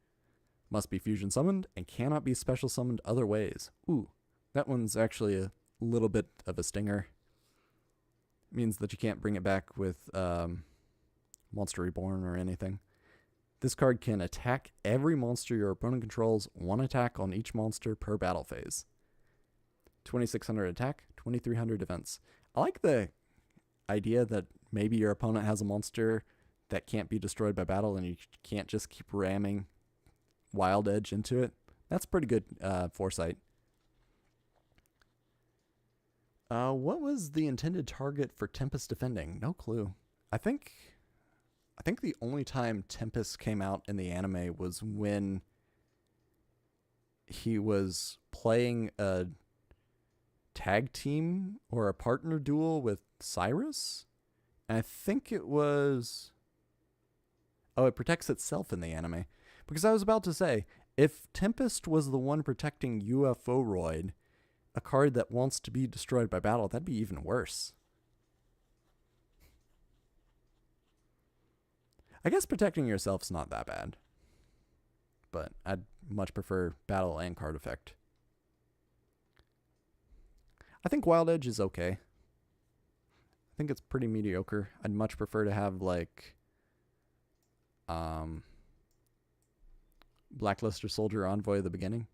Must be fusion summoned and cannot be special summoned other ways. Ooh, that one's actually a little bit of a stinger. Means that you can't bring it back with Monster Reborn or anything. This card can attack every monster your opponent controls, one attack on each monster per battle phase. 2600 attack, 2300 defense. I like the idea that maybe your opponent has a monster that can't be destroyed by battle and you can't just keep ramming Wild Edge into it. That's pretty good foresight. What was the intended target for Tempest defending? No clue. I think the only time Tempest came out in the anime was when he was playing a tag team or a partner duel with Cyrus. And I think it was... Oh, it protects itself in the anime. Because I was about to say, if Tempest was the one protecting UFO-Roid, a card that wants to be destroyed by battle, that'd be even worse. I guess protecting yourself's not that bad. But I'd much prefer battle and card effect. I think Wild Edge is okay. I think it's pretty mediocre. I'd much prefer to have, like, Blackluster Soldier Envoy at the beginning.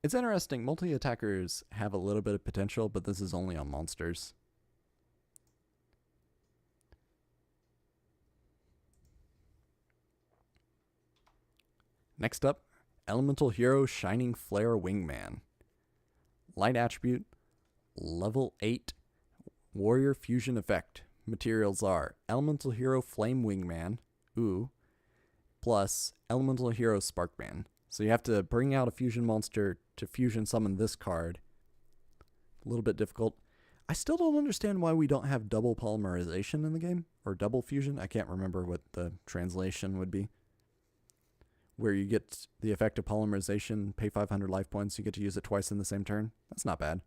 It's interesting. Multi-attackers have a little bit of potential, but this is only on monsters. Next up, Elemental Hero Shining Flare Wingman. Light Attribute, level 8, Warrior Fusion Effect. Materials are Elemental Hero Flame Wingman, plus Elemental Hero Sparkman. So you have to bring out a fusion monster to fusion summon this card. A little bit difficult. I still don't understand why we don't have double polymerization in the game, or double fusion. I can't remember what the translation would be. Where you get the effect of polymerization, pay 500 life points, you get to use it twice in the same turn. That's not bad.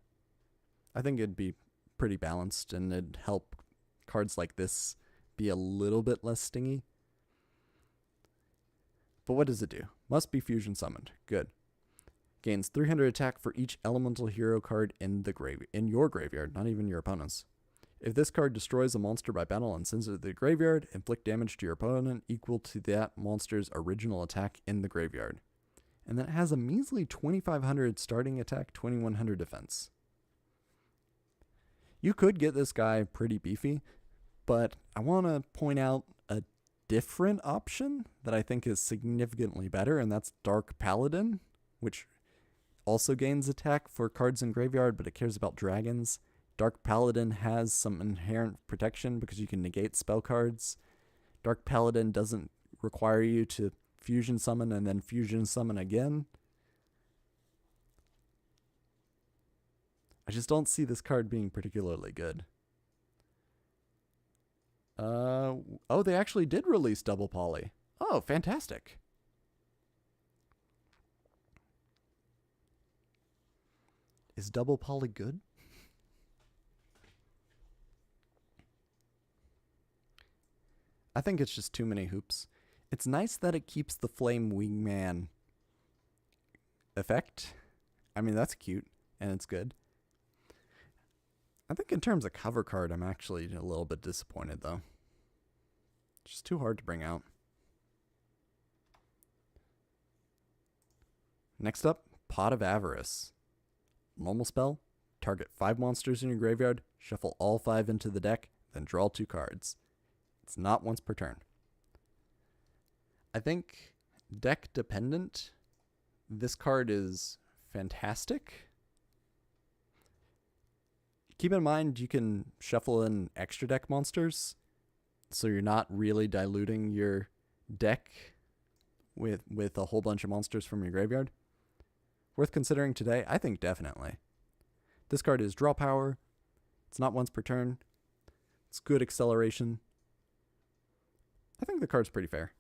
I think it'd be pretty balanced, and it'd help cards like this be a little bit less stingy. But what does it do? Must be fusion summoned. Good. Gains 300 attack for each elemental hero card in your graveyard, not even your opponent's. If this card destroys a monster by battle and sends it to the graveyard, inflict damage to your opponent equal to that monster's original attack in the graveyard. And that has a measly 2500 starting attack, 2100 defense. You could get this guy pretty beefy, but I want to point out a different option that I think is significantly better, and that's Dark Paladin, which also gains attack for cards in graveyard, but it cares about dragons. Dark Paladin has some inherent protection because you can negate spell cards. Dark Paladin doesn't require you to fusion summon and then fusion summon again. I just don't see this card being particularly good. Oh, they actually did release double poly. Oh, fantastic. Is double poly good? I think it's just too many hoops. It's nice that it keeps the Flame Wingman effect. I mean, that's cute, and it's good. I think in terms of cover card, I'm actually a little bit disappointed, though. It's just too hard to bring out. Next up, Pot of Avarice. Normal spell. Target 5 monsters in your graveyard. Shuffle all 5 into the deck. then draw 2 cards. It's not once per turn. I think deck dependent, this card is fantastic. Keep in mind you can shuffle in extra deck monsters, so you're not really diluting your deck with a whole bunch of monsters from your graveyard. Worth considering today? I think definitely. This card is draw power. It's not once per turn. It's good acceleration. I think the card's pretty fair.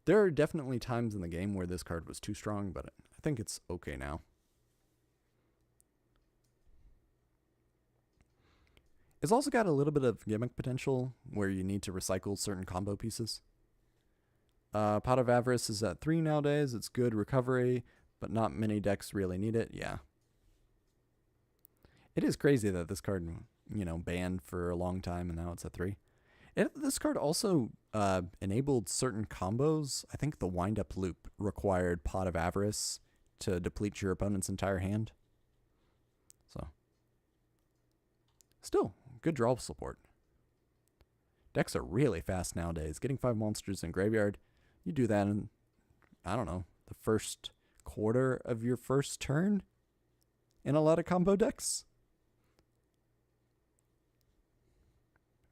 There are definitely times in the game where this card was too strong, but I think it's okay now. It's also got a little bit of gimmick potential where you need to recycle certain combo pieces. Pot of Avarice is at 3 nowadays. It's good recovery, but not many decks really need it. Yeah. It is crazy that this card, banned for a long time and now it's at 3. This card also enabled certain combos. I think the wind-up loop required Pot of Avarice to deplete your opponent's entire hand. So, still, good draw support. Decks are really fast nowadays. Getting 5 monsters in graveyard, you do that in, I don't know, the first quarter of your first turn in a lot of combo decks.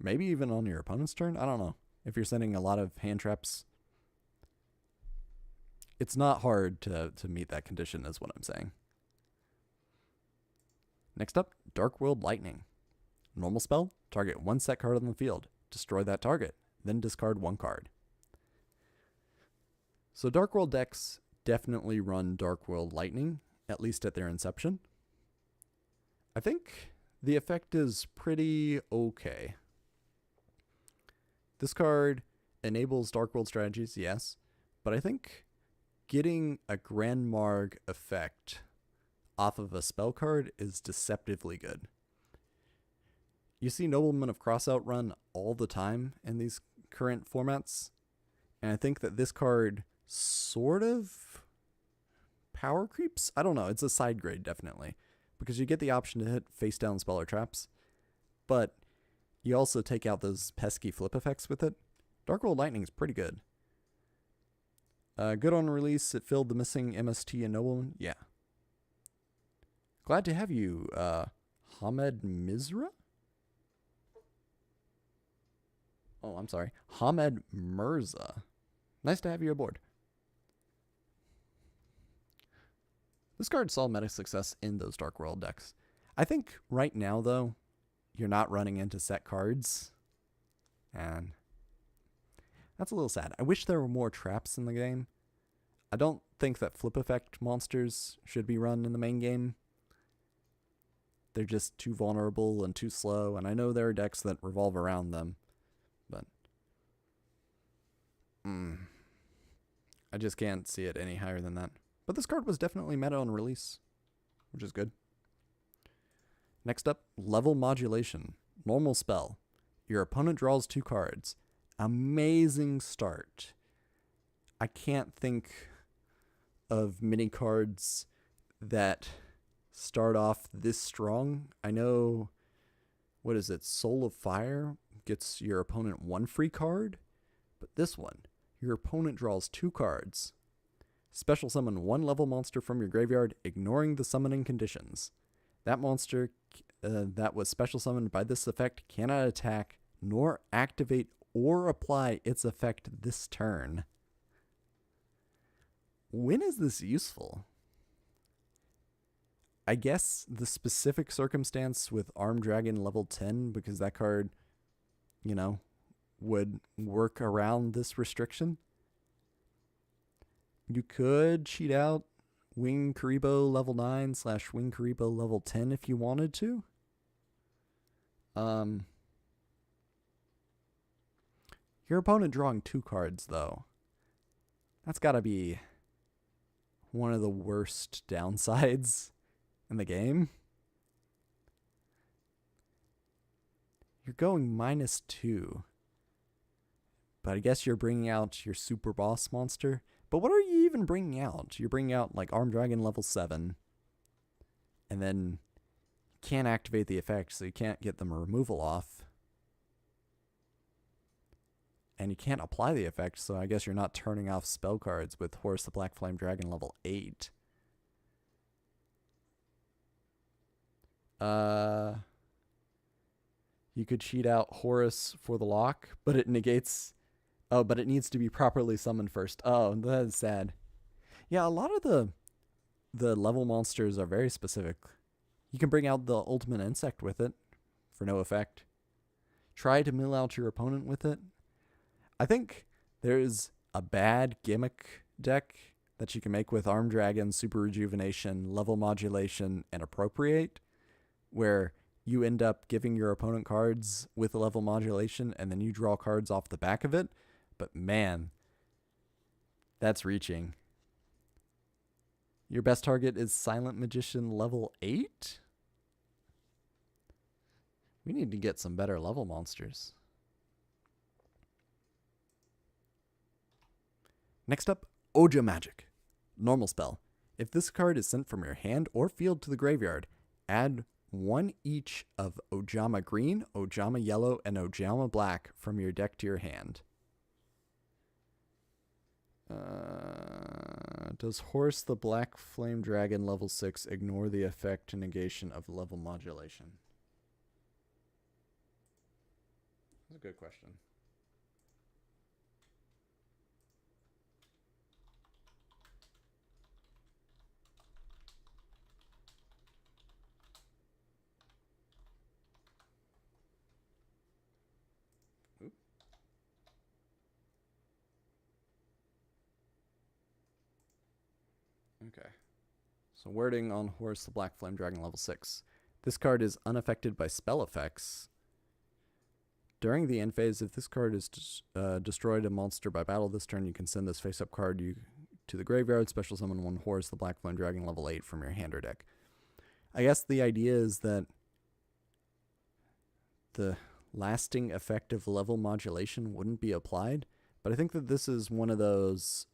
Maybe even on your opponent's turn. I don't know. If you're sending a lot of hand traps, it's not hard to meet that condition, is what I'm saying. Next up, Dark World Lightning. Normal spell, target 1 set card on the field. Destroy that target, then discard 1 card. So Dark World decks definitely run Dark World Lightning, at least at their inception. I think the effect is pretty okay. This card enables Dark World strategies, yes, but I think getting a Grand Marg effect off of a spell card is deceptively good. You see Nobleman of Crossout run all the time in these current formats, and I think that this card sort of power creeps. I don't know, it's a side grade definitely, because you get the option to hit face down spell or traps, but you also take out those pesky flip effects with it. Dark World Lightning is pretty good. Good on release. It filled the missing MST and Nobleman. Yeah. Glad to have you, Hamed Mizra? Oh, I'm sorry. Hamed Mirza. Nice to have you aboard. This card saw meta success in those Dark World decks. I think right now, though, you're not running into set cards, and that's a little sad. I wish there were more traps in the game. I don't think that flip effect monsters should be run in the main game. They're just too vulnerable and too slow, and I know there are decks that revolve around them, but I just can't see it any higher than that. But this card was definitely meta on release, which is good. Next up, Level Modulation. Normal spell. Your opponent draws 2 cards. Amazing start. I can't think of many cards that start off this strong. I know, what is it? Soul of Fire gets your opponent 1 free card. But this one, your opponent draws 2 cards. Special summon 1 level monster from your graveyard, ignoring the summoning conditions. That monster that was special summoned by this effect cannot attack, nor activate or apply its effect this turn. When is this useful? I guess the specific circumstance with Armed Dragon level 10, because that card, would work around this restriction. You could cheat out Wing Karibo level 9 / Wing Karibo level 10 if you wanted to. Your opponent drawing 2 cards, though. That's gotta be one of the worst downsides in the game. You're going -2. But I guess you're bringing out your super boss monster. But what are you even bringing out? You're bringing out like Armed Dragon level 7. And then can't activate the effect, so you can't get the removal off. And you can't apply the effect, so I guess you're not turning off spell cards with Horus the Black Flame Dragon level 8. You could cheat out Horus for the lock, but it negates... Oh, but it needs to be properly summoned first. Oh, that is sad. Yeah, a lot of the level monsters are very specific. You can bring out the ultimate insect with it for no effect. Try to mill out your opponent with it. I think there's a bad gimmick deck that you can make with Arm Dragon, Super Rejuvenation, Level Modulation, and Appropriate, where you end up giving your opponent cards with Level Modulation, and then you draw cards off the back of it. But man, that's reaching. Your best target is Silent Magician level 8? We need to get some better level monsters. Next up, Oja Magic. Normal spell. If this card is sent from your hand or field to the graveyard, add one each of Ojama Green, Ojama Yellow, and Ojama Black from your deck to your hand. Does Horus the Black Flame Dragon level 6 ignore the effect and negation of level modulation? That's a good question. Okay. So wording on Horus the Black Flame Dragon level 6. This card is unaffected by spell effects. During the end phase, if this card is destroyed a monster by battle this turn, you can send this face-up card to the graveyard, special summon one Horus the Black Flame Dragon level 8 from your hand or deck. I guess the idea is that the lasting effect of level modulation wouldn't be applied, but I think that this is one of those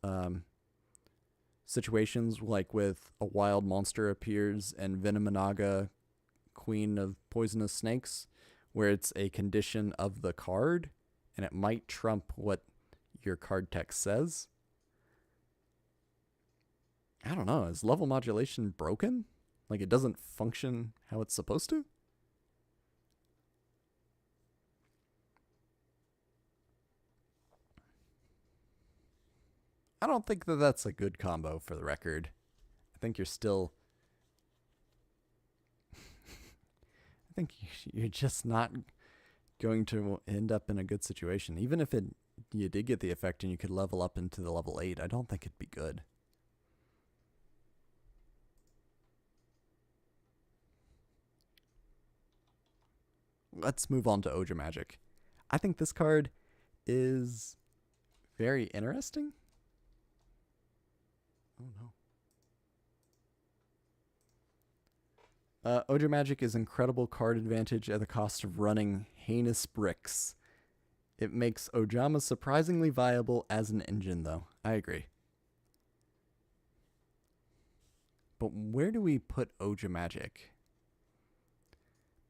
situations like with a wild monster appears and Venomanaga, Queen of Poisonous Snakes, where it's a condition of the card and it might trump what your card text says. I don't know, is level modulation broken? Like it doesn't function how it's supposed to? I don't think that that's a good combo for the record. I think you're still... I think you're just not going to end up in a good situation. Even if you did get the effect and you could level up into the level 8, I don't think it'd be good. Let's move on to Oja Magic. I think this card is very interesting. Oh no. Oja Magic is incredible card advantage at the cost of running heinous bricks. It makes Ojama surprisingly viable as an engine, though. I agree. But where do we put Oja Magic?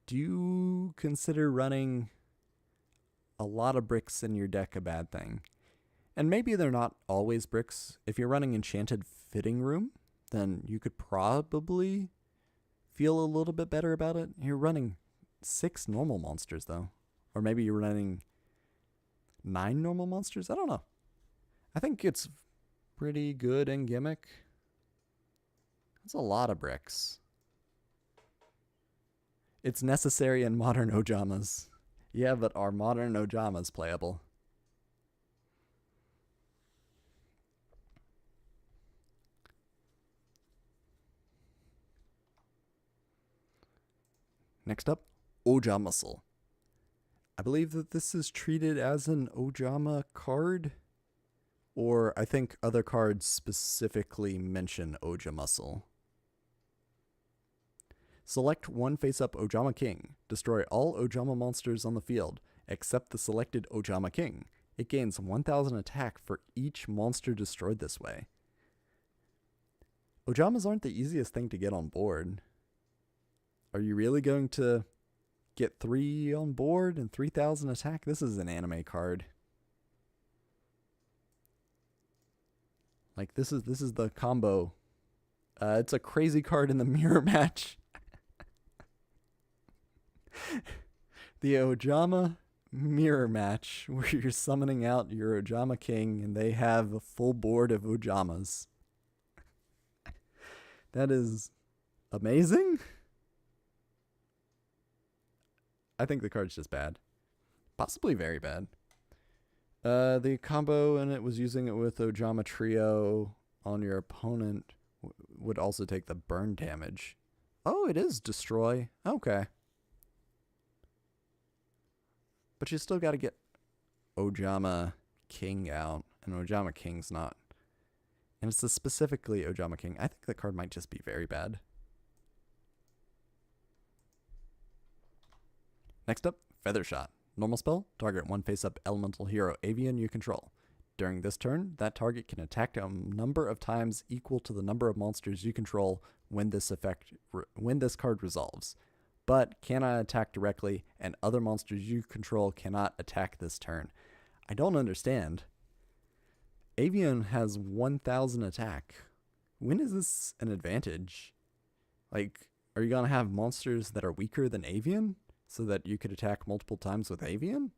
Do you consider running a lot of bricks in your deck a bad thing? And maybe they're not always bricks. If you're running Enchanted Fitting Room, then you could probably feel a little bit better about it. You're running 6 normal monsters, though. Or maybe you're running 9 normal monsters? I don't know. I think it's pretty good in Gimmick. That's a lot of bricks. It's necessary in modern Ojamas. Yeah, but are modern Ojamas playable? Next up, Oja Muscle. I believe that this is treated as an Ojama card, or I think other cards specifically mention Oja Muscle. Select one face-up Ojama King. Destroy all Ojama monsters on the field, except the selected Ojama King. It gains 1000 attack for each monster destroyed this way. Ojamas aren't the easiest thing to get on board. Are you really going to get 3 on board and 3,000 attack? This is an anime card. Like this is the combo. It's a crazy card in the mirror match. The Ojama mirror match, where you're summoning out your Ojama King and they have a full board of Ojamas. That is amazing. I think the card's just bad. Possibly very bad. The combo and it was using it with Ojama Trio on your opponent would also take the burn damage. Oh, it is destroy. Okay. But you still got to get Ojama King out. And Ojama King's not. And it's specifically Ojama King. I think the card might just be very bad. Next up, Feather Shot. Normal spell, target one face-up elemental hero avian you control. During this turn, that target can attack a number of times equal to the number of monsters you control when this card resolves, but cannot attack directly, and other monsters you control cannot attack this turn. I don't understand. Avian has 1,000 attack. When is this an advantage? Like, are you going to have monsters that are weaker than Avian so that you could attack multiple times with Avian?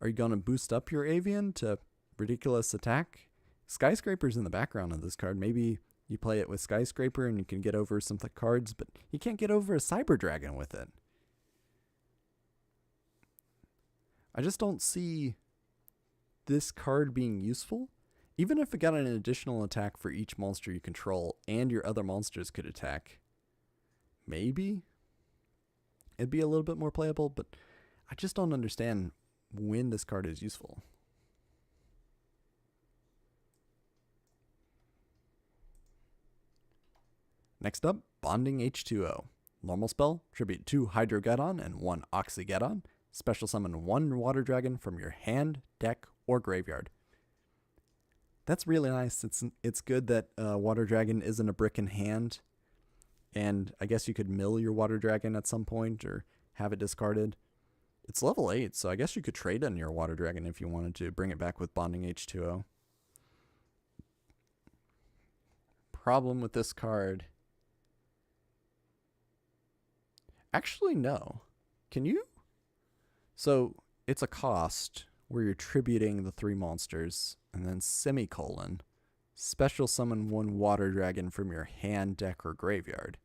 Are you going to boost up your Avian to ridiculous attack? Skyscraper's in the background of this card. Maybe you play it with Skyscraper and you can get over some cards, but you can't get over a Cyber Dragon with it. I just don't see this card being useful. Even if it got an additional attack for each monster you control and your other monsters could attack, maybe it'd be a little bit more playable, but I just don't understand when this card is useful. Next up, Bonding H2O. Normal spell, tribute 2 Hydrogeddon and 1 Oxygeddon. Special summon 1 Water Dragon from your hand, deck, or graveyard. That's really nice. It's good that Water Dragon isn't a brick in hand. And I guess you could mill your Water Dragon at some point or have it discarded. It's level 8, so I guess you could trade in your Water Dragon if you wanted to bring it back with Bonding H2O. Problem with this card. Actually, no. Can you? So it's a cost where you're tributing the 3 monsters and then semicolon. Special summon 1 Water Dragon from your hand, deck, or graveyard.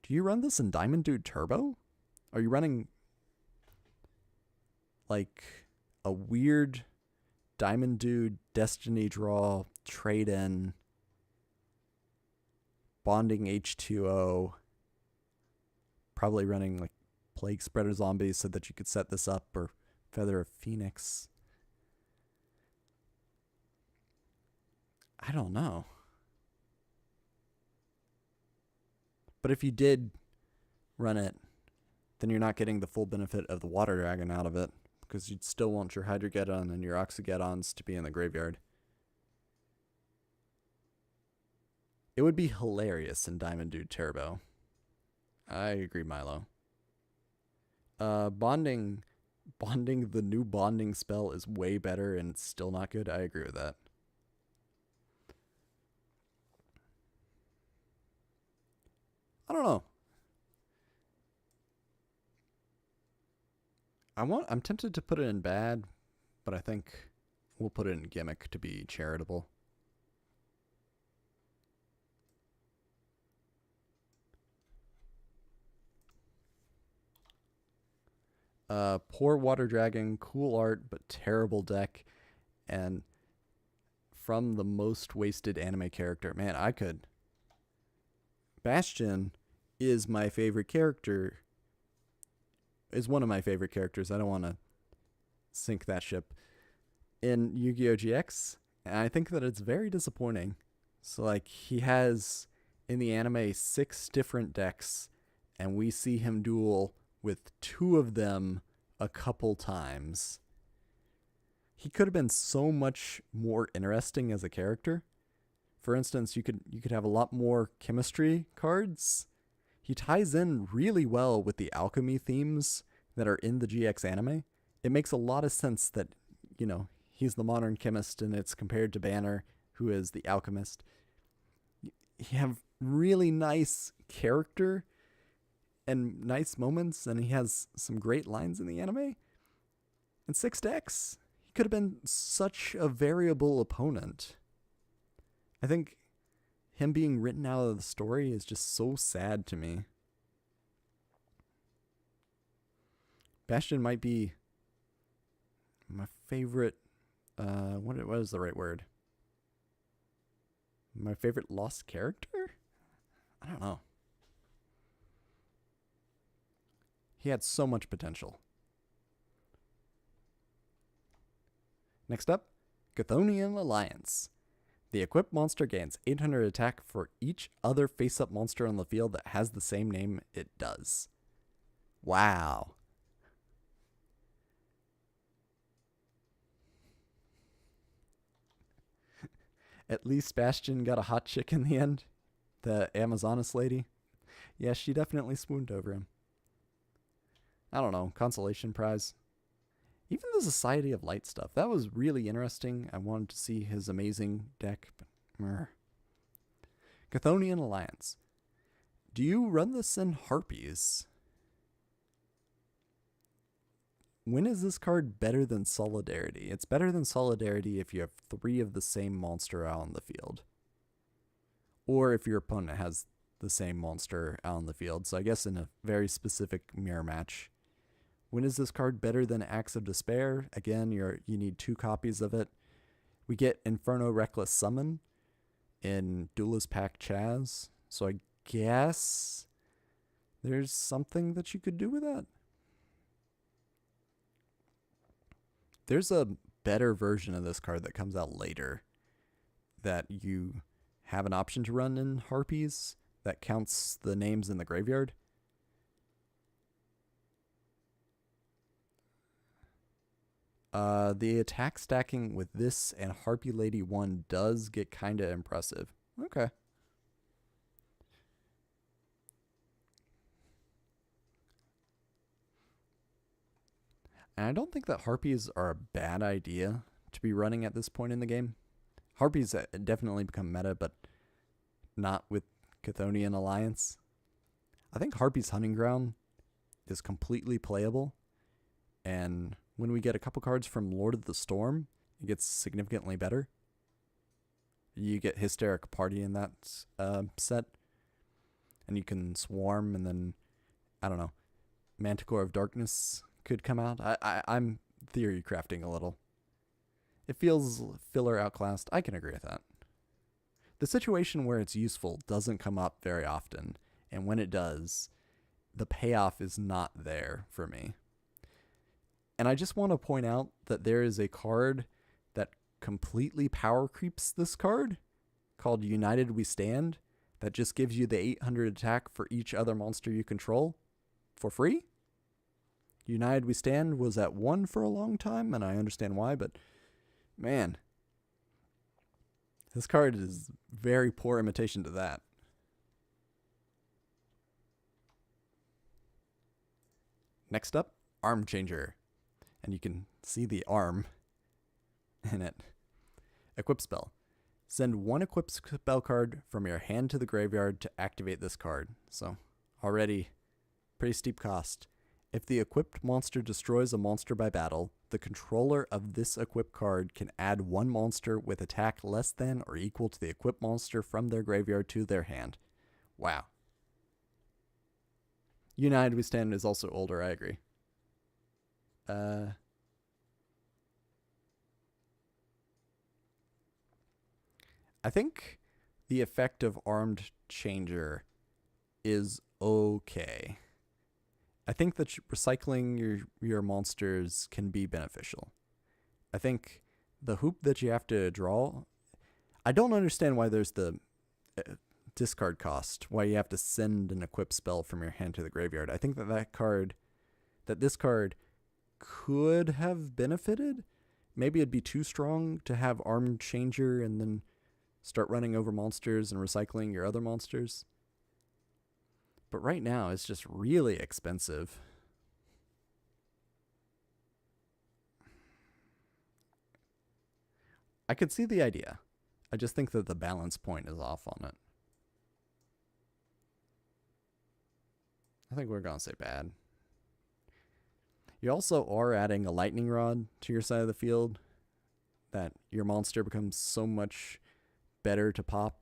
Do you run this in Diamond Dude Turbo? Are you running like a weird Diamond Dude Destiny Draw trade-in Bonding H2O? Probably running like Plague Spreader Zombies so that you could set this up, or Feather of Phoenix. I don't know. But if you did run it, then you're not getting the full benefit of the Water Dragon out of it, because you'd still want your Hydrogeddon and your Oxygeddons to be in the graveyard. It would be hilarious in Diamond Dude Turbo. I agree, Milo. Bonding, the new bonding spell is way better and it's still not good. I agree with that. I don't know. I'm tempted to put it in bad, but I think we'll put it in gimmick to be charitable. Poor Water Dragon, cool art, but terrible deck. And from the most wasted anime character. Man, I could. Bastion is my favorite character. Is one of my favorite characters. I don't want to sink that ship. In Yu-Gi-Oh! GX, and I think that it's very disappointing. So, like, he has, in the anime, 6 different decks, and we see him duel with 2 of them a couple times. He could have been so much more interesting as a character. For instance, you could have a lot more chemistry cards. he ties in really well with the alchemy themes that are in the GX anime. It makes a lot of sense that, he's the modern chemist and it's compared to Banner, who is the alchemist. You have really nice character and nice moments, and he has some great lines in the anime. And 6X, he could have been such a variable opponent. I think him being written out of the story is just so sad to me. Bastion might be my favorite, what is the right word? My favorite lost character? I don't know. He had so much potential. Next up, Chthonian Alliance. The equipped monster gains 800 attack for each other face-up monster on the field that has the same name it does. Wow. At least Bastion got a hot chick in the end. The Amazoness lady. Yeah, she definitely swooned over him. I don't know, consolation prize. Even the Society of Light stuff, that was really interesting. I wanted to see his amazing deck, but Chthonian Alliance. Do you run this in Harpies? When is this card better than Solidarity? It's better than Solidarity if you have 3 of the same monster out on the field. Or if your opponent has the same monster out on the field. So I guess in a very specific mirror match. When is this card better than Axe of Despair? Again, you need 2 copies of it. We get Inferno Reckless Summon in Duelist Pack Chaz. So I guess there's something that you could do with that. There's a better version of this card that comes out later that you have an option to run in Harpies that counts the names in the graveyard. The attack stacking with this and Harpy Lady 1 does get kind of impressive. Okay. And I don't think that Harpies are a bad idea to be running at this point in the game. Harpies definitely become meta, but not with Chthonian Alliance. I think Harpy's Hunting Ground is completely playable, and when we get a couple cards from Lord of the Storm, it gets significantly better. You get Hysteric Party in that set, and you can Swarm, and then, I don't know, Manticore of Darkness could come out. I'm theory crafting a little. It feels filler outclassed. I can agree with that. The situation where it's useful doesn't come up very often, and when it does, the payoff is not there for me. And I just want to point out that there is a card that completely power creeps this card called United We Stand that just gives you the 800 attack for each other monster you control for free. United We Stand was at 1 for a long time, and I understand why, but man, this card is very poor imitation to that. Next up, Arm Changer. And you can see the arm in it. Equip spell. Send 1 equip spell card from your hand to the graveyard to activate this card. So already pretty steep cost. If the equipped monster destroys a monster by battle, the controller of this equipped card can add 1 monster with attack less than or equal to the equipped monster from their graveyard to their hand. Wow. United We Stand is also older, I agree. I think the effect of Armed Changer is okay. I think that recycling your monsters can be beneficial. I think the hoop that you have to draw, I don't understand why there's the discard cost, why you have to send an equip spell from your hand to the graveyard. I think that this card could have benefited. Maybe it'd be too strong to have Armed Changer and then start running over monsters and recycling your other monsters. But right now, it's just really expensive. I could see the idea. I just think that the balance point is off on it. I think we're going to say bad. You also are adding a lightning rod to your side of the field that your monster becomes so much better to pop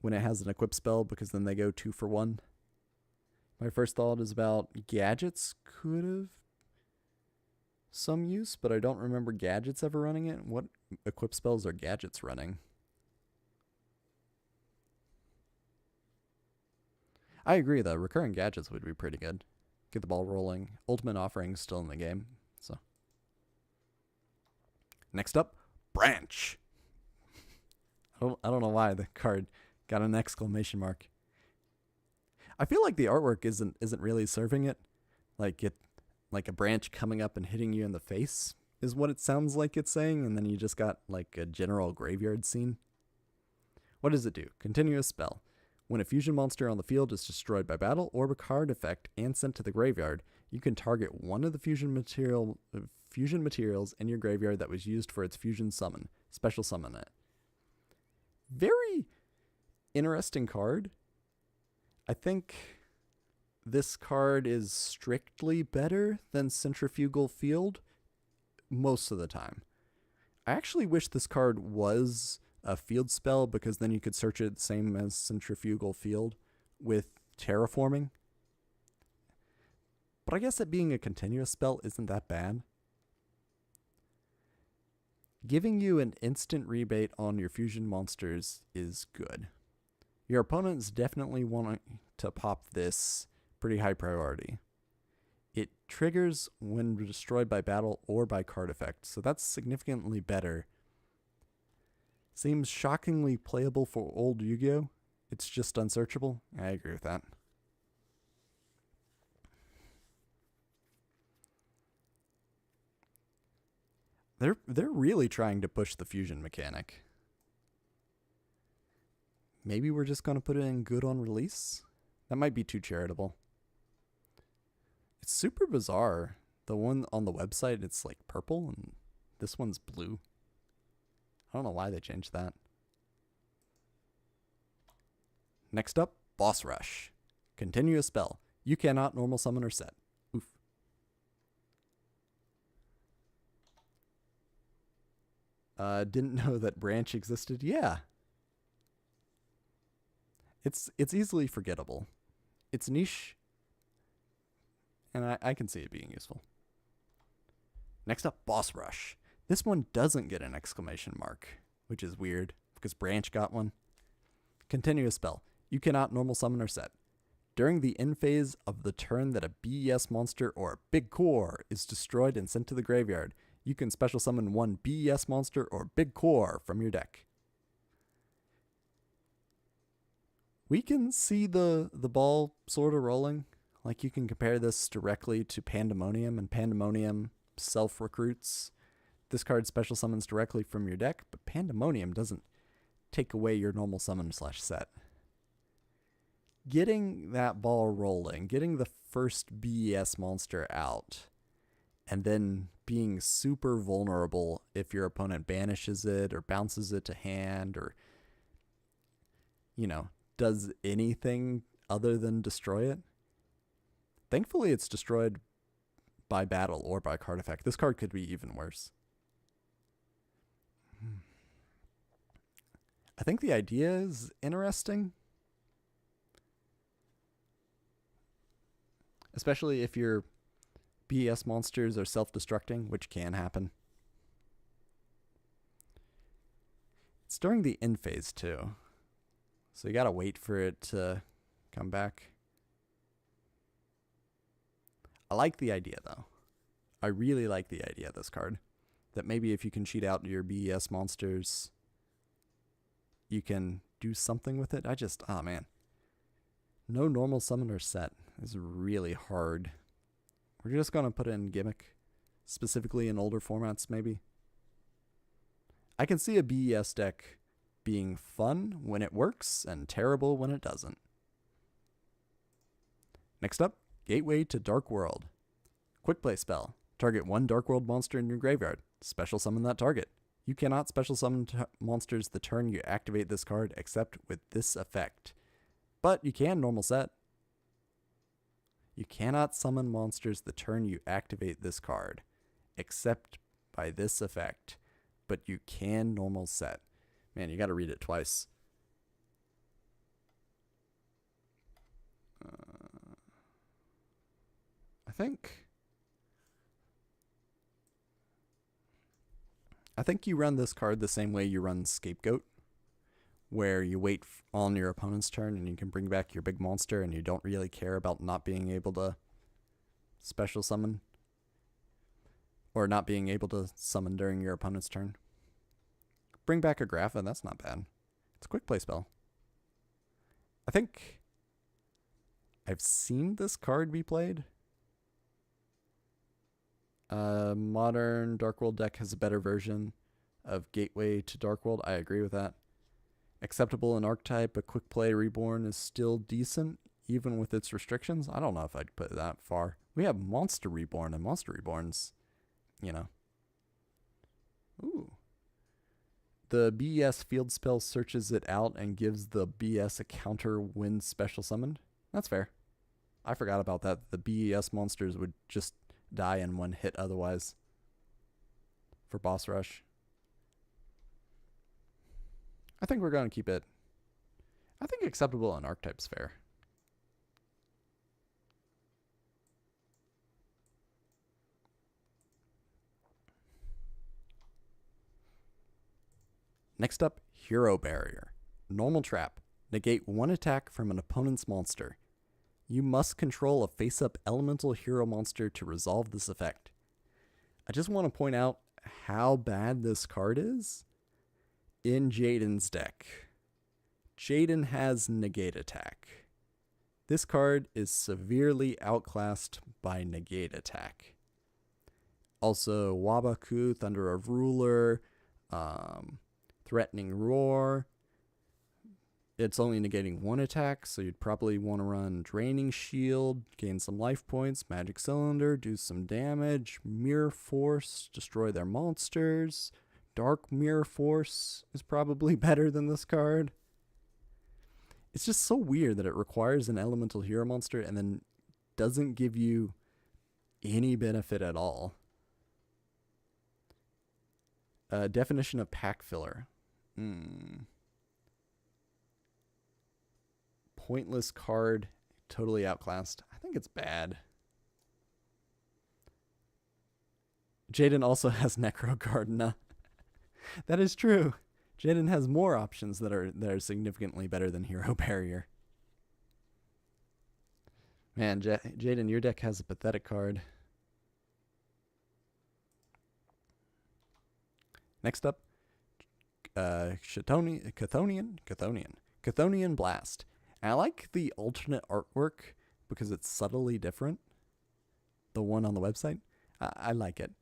when it has an equip spell because then they go 2 for 1. My first thought is about gadgets could have some use, but I don't remember gadgets ever running it. What equip spells are gadgets running? I agree though, recurring gadgets would be pretty good. Get the ball rolling. Ultimate Offering still in the game. So next up, Branch. I don't know why the card got an exclamation mark. I feel like the artwork isn't really serving it. Like a branch coming up and hitting you in the face is what it sounds like it's saying, and then you just got like a general graveyard scene. What does it do? Continuous spell. When a fusion monster on the field is destroyed by battle or a card effect and sent to the graveyard, you can target one of the fusion materials in your graveyard that was used for its fusion summon. Special summon it. Very interesting card. I think this card is strictly better than Centrifugal Field most of the time. I actually wish this card was a field spell because then you could search it same as Centrifugal Field with terraforming. But I guess it being a continuous spell isn't that bad. Giving you an instant rebate on your fusion monsters is good. Your opponents definitely want to pop this pretty high priority. It triggers when destroyed by battle or by card effect, so that's significantly better. Seems shockingly playable for old Yu-Gi-Oh! It's just unsearchable. I agree with that. They're really trying to push the fusion mechanic. Maybe we're just going to put it in good on release? That might be too charitable. It's super bizarre. The one on the website, it's like purple, and this one's blue. I don't know why they changed that. Next up, Boss Rush. Continuous spell. You cannot normal summon or set. Oof. Didn't know that Branch existed. Yeah. It's easily forgettable. It's niche, and I can see it being useful. Next up, Boss Rush. This one doesn't get an exclamation mark, which is weird, because Branch got one. Continuous spell. You cannot normal summon or set. During the end phase of the turn that a BES monster or big core is destroyed and sent to the graveyard, you can special summon one BES monster or big core from your deck. We can see the ball sort of rolling. Like you can compare this directly to Pandemonium, and Pandemonium self-recruits. This card special summons directly from your deck, but Pandemonium doesn't take away your normal summon / set. Getting that ball rolling, getting the first BES monster out, and then being super vulnerable if your opponent banishes it or bounces it to hand or, does anything other than destroy it. Thankfully, it's destroyed by battle or by card effect. This card could be even worse. I think the idea is interesting. Especially if your BES monsters are self-destructing, which can happen. It's during the end phase, too. So you gotta wait for it to come back. I like the idea, though. I really like the idea of this card. That maybe if you can cheat out your BES monsters, you can do something with it. Oh man. No normal summoner set is really hard. We're just going to put it in Gimmick, specifically in older formats, maybe. I can see a BES deck being fun when it works and terrible when it doesn't. Next up, Gateway to Dark World. Quick play spell. Target one Dark World monster in your graveyard. Special summon that target. You cannot special summon monsters the turn you activate this card except with this effect. But you can normal set. You cannot summon monsters the turn you activate this card except by this effect. But you can normal set. Man, you got to read it twice. I think you run this card the same way you run Scapegoat, where you wait on your opponent's turn and you can bring back your big monster and you don't really care about not being able to special summon or not being able to summon during your opponent's turn. Bring back a Grapha, that's not bad. It's a quick play spell. I think I've seen this card be played. Modern Dark World deck has a better version of Gateway to Dark World. I agree with that. Acceptable in archetype, but quick play Reborn is still decent, even with its restrictions. I don't know if I'd put it that far. We have Monster Reborn, and Monster Reborn's, you know. Ooh. The BES field spell searches it out and gives the BS a counter when special summoned. That's fair. I forgot about that. The BES monsters would just die in one hit otherwise for boss rush. I think we're going to keep it. I think acceptable on archetype's fair. Next up, Hero Barrier. Normal trap. Negate one attack from an opponent's monster. You must control a face-up elemental hero monster to resolve this effect. I just want to point out how bad this card is in Jaden's deck. Jaden has negate attack. This card is severely outclassed by negate attack. Also, Wabaku, Thunder of Ruler, Threatening Roar. It's only negating one attack, so you'd probably want to run Draining Shield, gain some life points, Magic Cylinder, do some damage, Mirror Force, destroy their monsters. Dark Mirror Force is probably better than this card. It's just so weird that it requires an elemental hero monster and then doesn't give you any benefit at all. Definition of pack filler. Pointless card, totally outclassed. I think it's bad. Jaden also has Necro Gardener. That is true. Jaden has more options that are significantly better than Hero Barrier. Man, Jaden, your deck has a pathetic card. Next up, Chthonian Blast. And I like the alternate artwork because it's subtly different. The one on the website, I like it.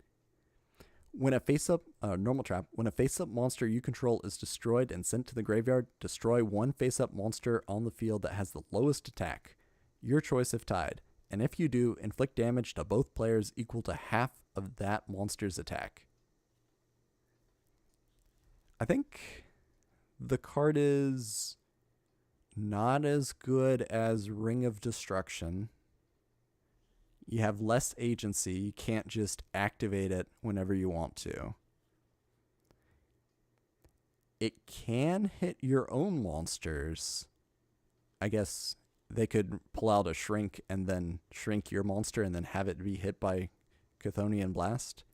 When a face-up, normal trap, when a face-up monster you control is destroyed and sent to the graveyard, destroy one face-up monster on the field that has the lowest attack. Your choice if tied. And if you do, inflict damage to both players equal to half of that monster's attack. I think the card is not as good as Ring of Destruction. You have less agency. You can't just activate it whenever you want to. It can hit your own monsters. I guess they could pull out a shrink and then shrink your monster and then have it be hit by Chthonian Blast.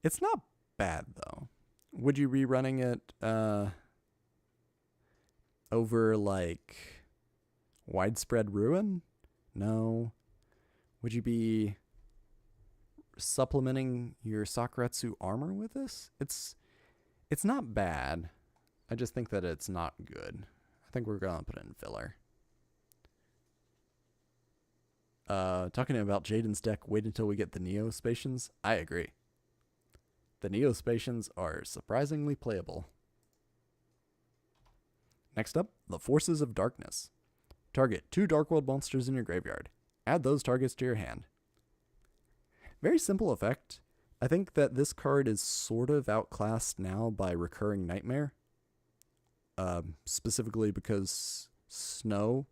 It's not bad, though. Would you be running it over, like, Widespread Ruin? No. Would you be supplementing your Sakuretsu armor with this? It's not bad. I just think that it's not good. I think we're going to put it in filler. Talking about Jaden's deck, wait until we get the Neospacians. I agree. The Neospacians are surprisingly playable. Next up, the Forces of Darkness. Target 2 Dark World monsters in your graveyard. Add those targets to your hand. Very simple effect. I think that this card is sort of outclassed now by Recurring Nightmare. Specifically because Snow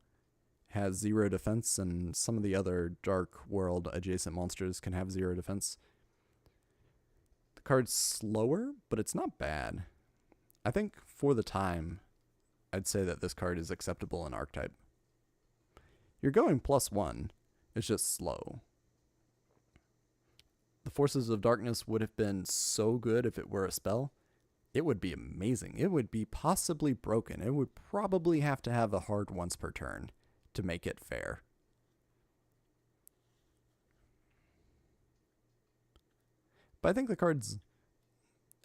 has 0 defense and some of the other Dark World adjacent monsters can have 0 defense. The card's slower, but it's not bad. I think for the time, I'd say that this card is acceptable in Archetype. You're going +1. It's just slow. The Forces of Darkness would have been so good if it were a spell. It would be amazing. It would be possibly broken. It would probably have to have a hard once per turn to make it fair. But I think the card's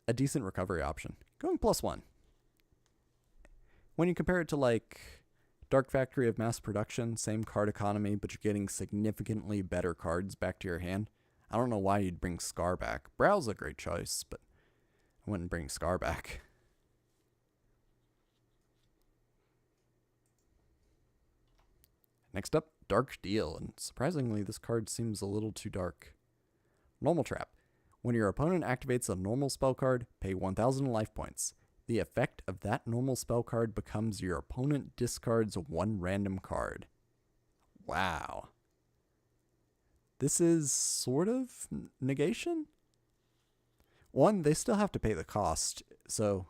a decent recovery option. Going +1. When you compare it to like Dark Factory of Mass Production, same card economy, but you're getting significantly better cards back to your hand. I don't know why you'd bring Scar back. Brow's a great choice, but I wouldn't bring Scar back. Next up, Dark Deal, and surprisingly this card seems a little too dark. Normal Trap. When your opponent activates a normal spell card, pay 1,000 life points. The effect of that normal spell card becomes your opponent discards 1 random card. Wow. This is sort of negation? One, they still have to pay the cost, so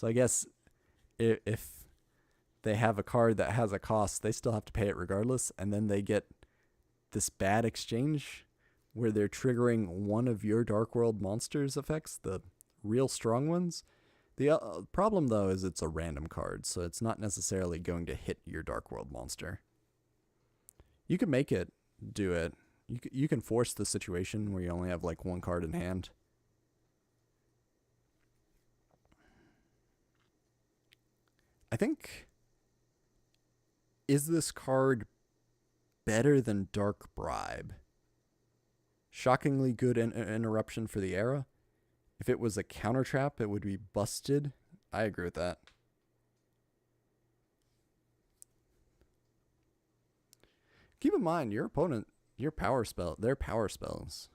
I guess if they have a card that has a cost, they still have to pay it regardless, and then they get this bad exchange where they're triggering one of your Dark World monsters effects, the real strong ones. The problem, though, is it's a random card, so it's not necessarily going to hit your Dark World monster. You can make it do it. You can force the situation where you only have like 1 card in hand. I think, is this card better than Dark Bribe? Shockingly good interruption for the era. If it was a counter trap, it would be busted. I agree with that. Keep in mind, your opponent, their power spells.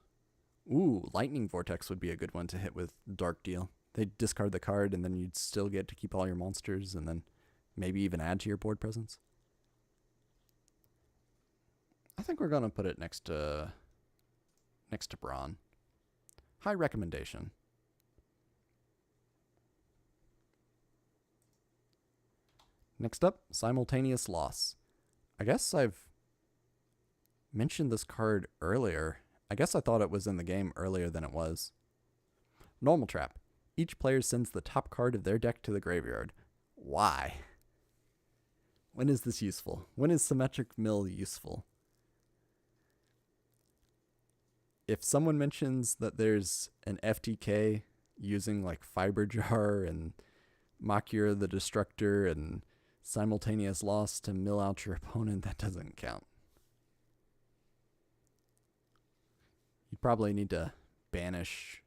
Ooh, Lightning Vortex would be a good one to hit with Dark Deal. They'd discard the card, and then you'd still get to keep all your monsters, and then maybe even add to your board presence. I think we're going to put it next to Brawn. High recommendation. Next up, Simultaneous Loss. I guess I've mentioned this card earlier. I guess I thought it was in the game earlier than it was. Normal Trap. Each player sends the top card of their deck to the graveyard. Why? When is this useful? When is Symmetric Mill useful? If someone mentions that there's an FTK using like Fiber Jar and Makir the Destructor and Simultaneous Loss to mill out your opponent, that doesn't count. You probably need to banish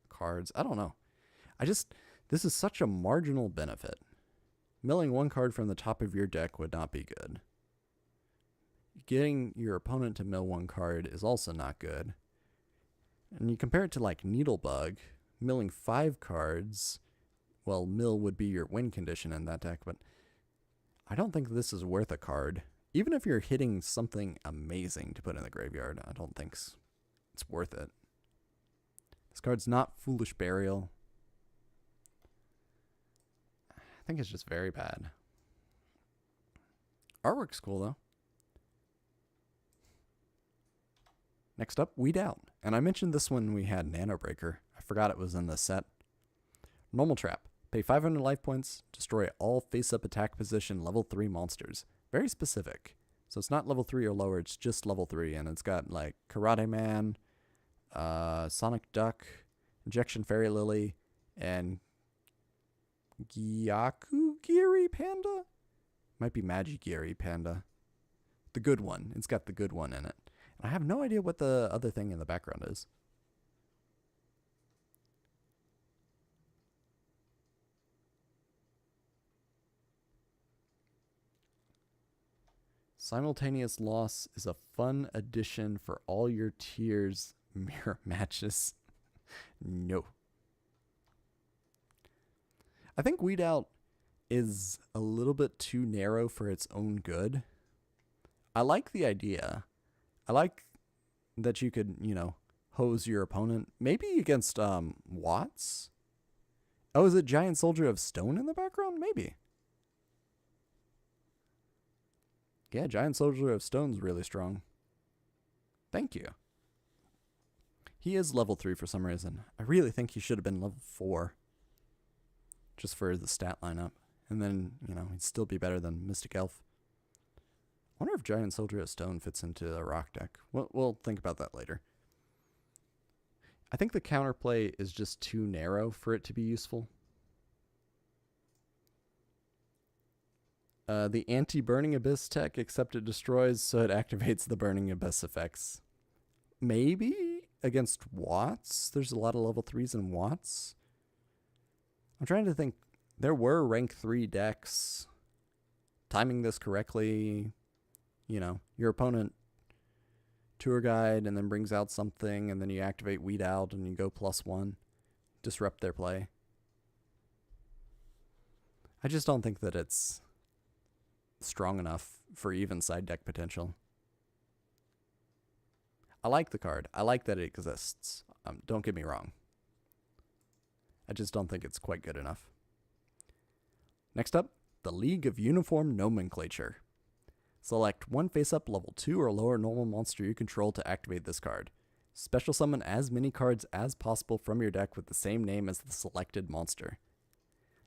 cards. I don't know. This is such a marginal benefit. Milling 1 card from the top of your deck would not be good. Getting your opponent to mill 1 card is also not good. And you compare it to like Needlebug, milling 5 cards. Well, mill would be your win condition in that deck, but I don't think this is worth a card. Even if you're hitting something amazing to put in the graveyard, I don't think it's worth it. This card's not Foolish Burial. I think it's just very bad. Artwork's cool, though. Next up, Weed Out. And I mentioned this when we had Nano Breaker. I forgot it was in the set. Normal Trap. Pay 500 life points. Destroy all face-up attack position level 3 monsters. Very specific. So it's not level 3 or lower, it's just level 3. And it's got like Karate Man, Sonic Duck, Injection Fairy Lily, and Gyakugiri Panda? Might be Magigiri Panda. The good one. It's got the good one in it. And I have no idea what the other thing in the background is. Simultaneous loss is a fun addition for all your tiers mirror matches. No. I think Weed Out is a little bit too narrow for its own good. I like the idea. I like that you could, hose your opponent. Maybe against Watts? Oh, is it Giant Soldier of Stone in the background? Maybe. Yeah, Giant Soldier of Stone's really strong. Thank you. He is level 3 for some reason. I really think he should have been level 4. Just for the stat lineup. And then, he'd still be better than Mystic Elf. I wonder if Giant Soldier of Stone fits into a rock deck. We'll think about that later. I think the counterplay is just too narrow for it to be useful. The anti-Burning Abyss tech, except it destroys, so it activates the Burning Abyss effects. Maybe against Watts? There's a lot of level 3s in Watts. I'm trying to think. There were rank 3 decks. Timing this correctly, your opponent tour guide and then brings out something, and then you activate Weed Out and you go +1. Disrupt their play. I just don't think that it's strong enough for even side deck potential. I like the card. I like that it exists. Don't get me wrong. I just don't think it's quite good enough. Next up, the League of Uniform Nomenclature. Select one face-up level 2 or lower normal monster you control to activate this card. Special summon as many cards as possible from your deck with the same name as the selected monster.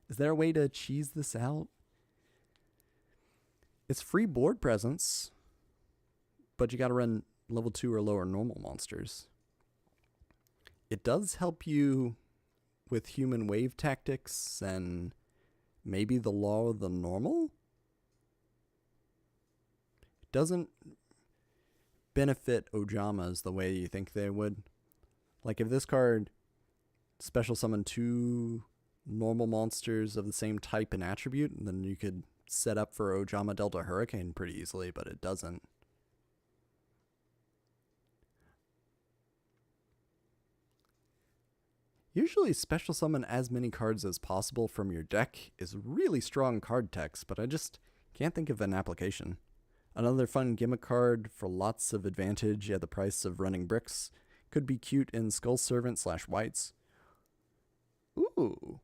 Is there a way to cheese this out? It's free board presence, but you gotta run level 2 or lower normal monsters. It does help you with human wave tactics and maybe the law of the normal? It doesn't benefit Ojamas the way you think they would. Like if this card special summon 2 normal monsters of the same type and attribute, then you could set up for Ojama Delta Hurricane pretty easily, but it doesn't. Usually special summon as many cards as possible from your deck is really strong card text, but I just can't think of an application. Another fun gimmick card for lots of advantage at the price of running bricks could be cute in Skull Servant / Whites. Ooh.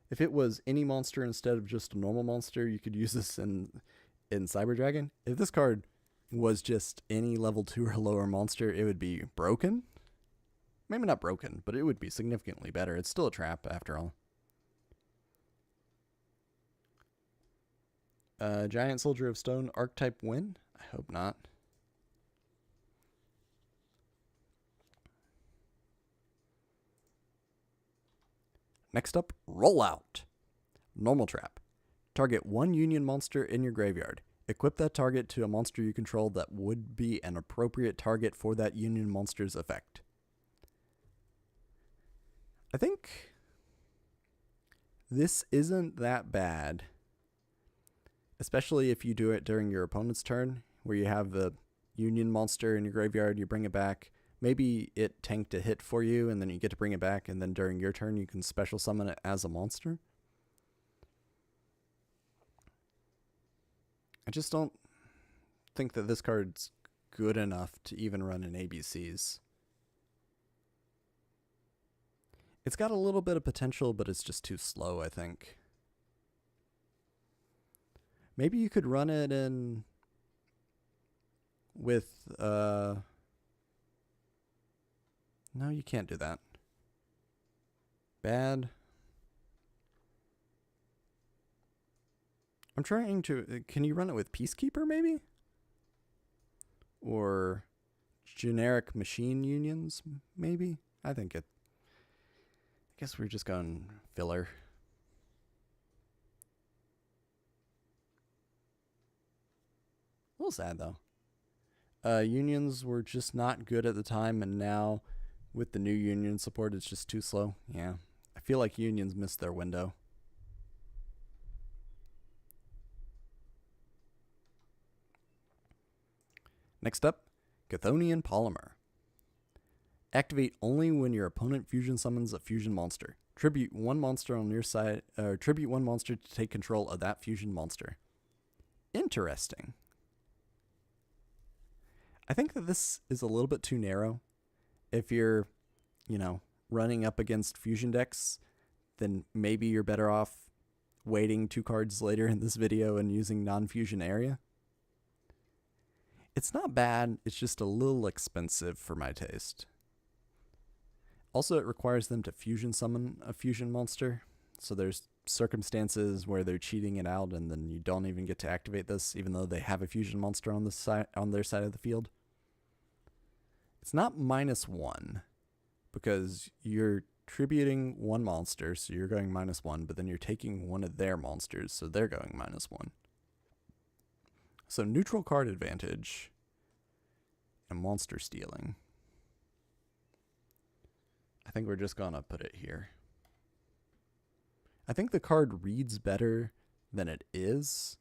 If it was any monster instead of just a normal monster, you could use this in Cyber Dragon. If this card was just any level 2 or lower monster, it would be broken. Maybe not broken, but it would be significantly better. It's still a trap, after all. Giant Soldier of Stone archetype win? I hope not. Next up, Rollout. Normal trap. Target one Union monster in your graveyard. Equip that target to a monster you control that would be an appropriate target for that Union monster's effect. I think this isn't that bad, especially if you do it during your opponent's turn, where you have the Union monster in your graveyard, you bring it back. Maybe it tanked a hit for you, and then you get to bring it back, and then during your turn, you can special summon it as a monster. I just don't think that this card's good enough to even run in ABCs. It's got a little bit of potential, but it's just too slow, I think. Maybe you could run it in with, no, you can't do that. Bad. I'm trying to, can you run it with Peacekeeper, maybe? Or generic machine unions, maybe? I guess we're just going filler. A little sad, though. Unions were just not good at the time, and now with the new union support, it's just too slow. Yeah, I feel like unions missed their window. Next up, Chthonian Polymer. Activate only when your opponent fusion summons a fusion monster. Tribute one monster on your side, or tribute one monster to take control of that fusion monster. Interesting. I think that this is a little bit too narrow. If you're, running up against fusion decks, then maybe you're better off waiting 2 cards later in this video and using non-fusion area. It's not bad, it's just a little expensive for my taste. Also, it requires them to fusion summon a fusion monster, so there's circumstances where they're cheating it out and then you don't even get to activate this even though they have a fusion monster on their side of the field. It's not -1 because you're tributing one monster, so you're going -1, but then you're taking one of their monsters, so they're going -1. So neutral card advantage and monster stealing. I think we're just gonna put it here. I think the card reads better than it is,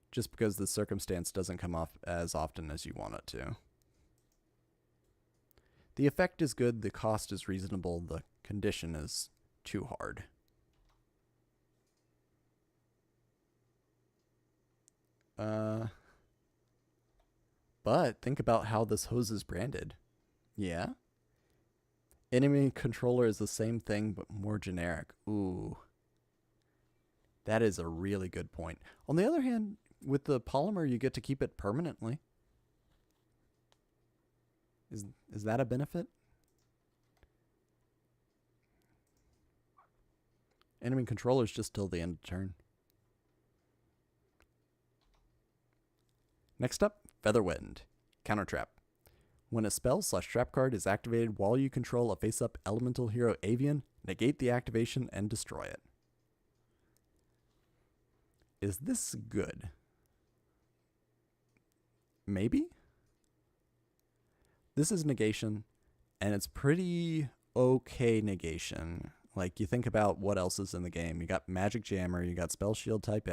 just because the circumstance doesn't come off as often as you want it to. The effect is good, the cost is reasonable, the condition is too hard. But think about how this hose is branded. Yeah? Enemy controller is the same thing, but more generic. Ooh. That is a really good point. On the other hand, with the polymer, you get to keep it permanently. Is that a benefit? Enemy controllers just till the end of turn. Next up, Featherwind. Counter trap. When a spell/trap card is activated while you control a face-up elemental hero avian, negate the activation and destroy it. Is this good? Maybe? This is negation, and it's pretty okay negation. Like, you think about what else is in the game. You got Magic Jammer, you got Spell Shield type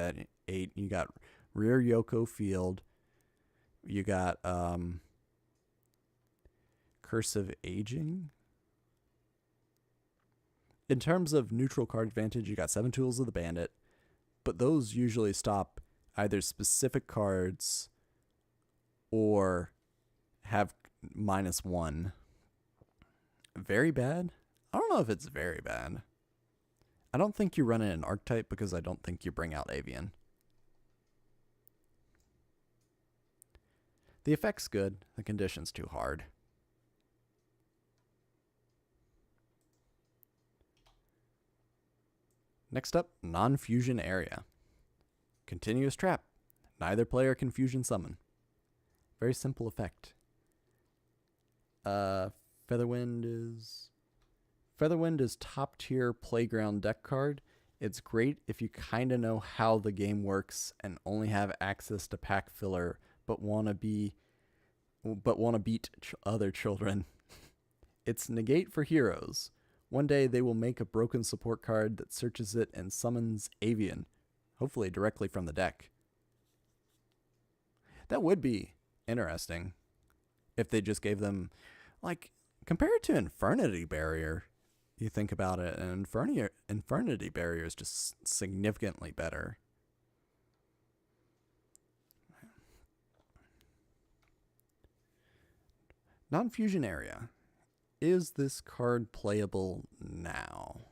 8, you got Rear Yoko Field, you got Curse of Aging. In terms of neutral card advantage, you got 7 Tools of the Bandit, but those usually stop either specific cards or have -1. Very bad? I don't know if it's very bad. I don't think you run it in Archetype because I don't think you bring out Avian. The effect's good, the condition's too hard. Next up, non-fusion area. Continuous trap. Neither player can fusion summon. Very simple effect. Featherwind is top tier playground deck card. It's great if you kind of know how the game works and only have access to pack filler, but want to beat other children. It's negate for heroes. One day they will make a broken support card that searches it and summons Avian, hopefully directly from the deck. That would be interesting if they just gave them, like, compared to Infernity Barrier, you think about it, and Infernity Barrier is just significantly better. Non-fusion area. Is this card playable now?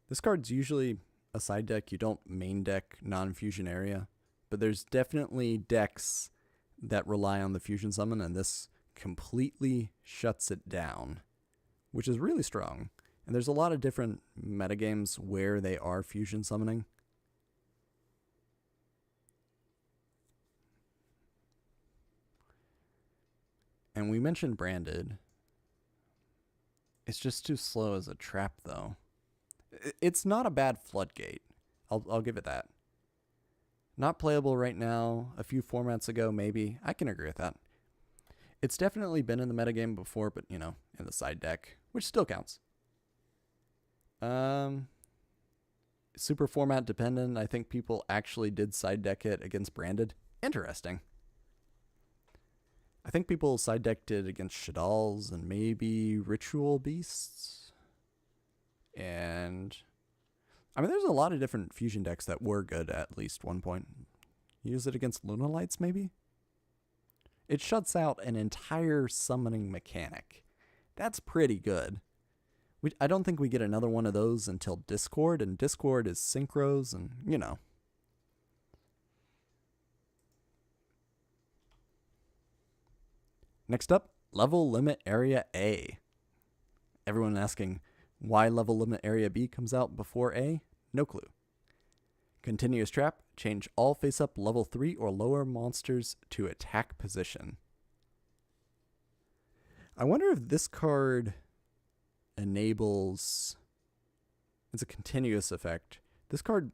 This card's usually a side deck. You don't main deck non-fusion area, but there's definitely decks that rely on the fusion summon, and this completely shuts it down, which is really strong. And there's a lot of different metagames where they are fusion summoning. And we mentioned branded. It's just too slow as a trap, though. It's not a bad floodgate. I'll give it that. Not playable right now. A few formats ago, maybe. I can agree with that. It's definitely been in the metagame before, but, in the side deck, which still counts. Super format dependent. I think people actually did side deck it against branded. Interesting. I think people side decked it against Shaddolls and maybe Ritual Beasts. And I mean, there's a lot of different fusion decks that were good at least one point. Use it against Lunalights, maybe? It shuts out an entire summoning mechanic. That's pretty good. I don't think we get another one of those until Discord, and Discord is synchros, and you know. Next up, level limit area A. Everyone asking why level limit area B comes out before A? No clue. Continuous trap, change all face-up level 3 or lower monsters to attack position. I wonder if this card enables... It's a continuous effect. This card...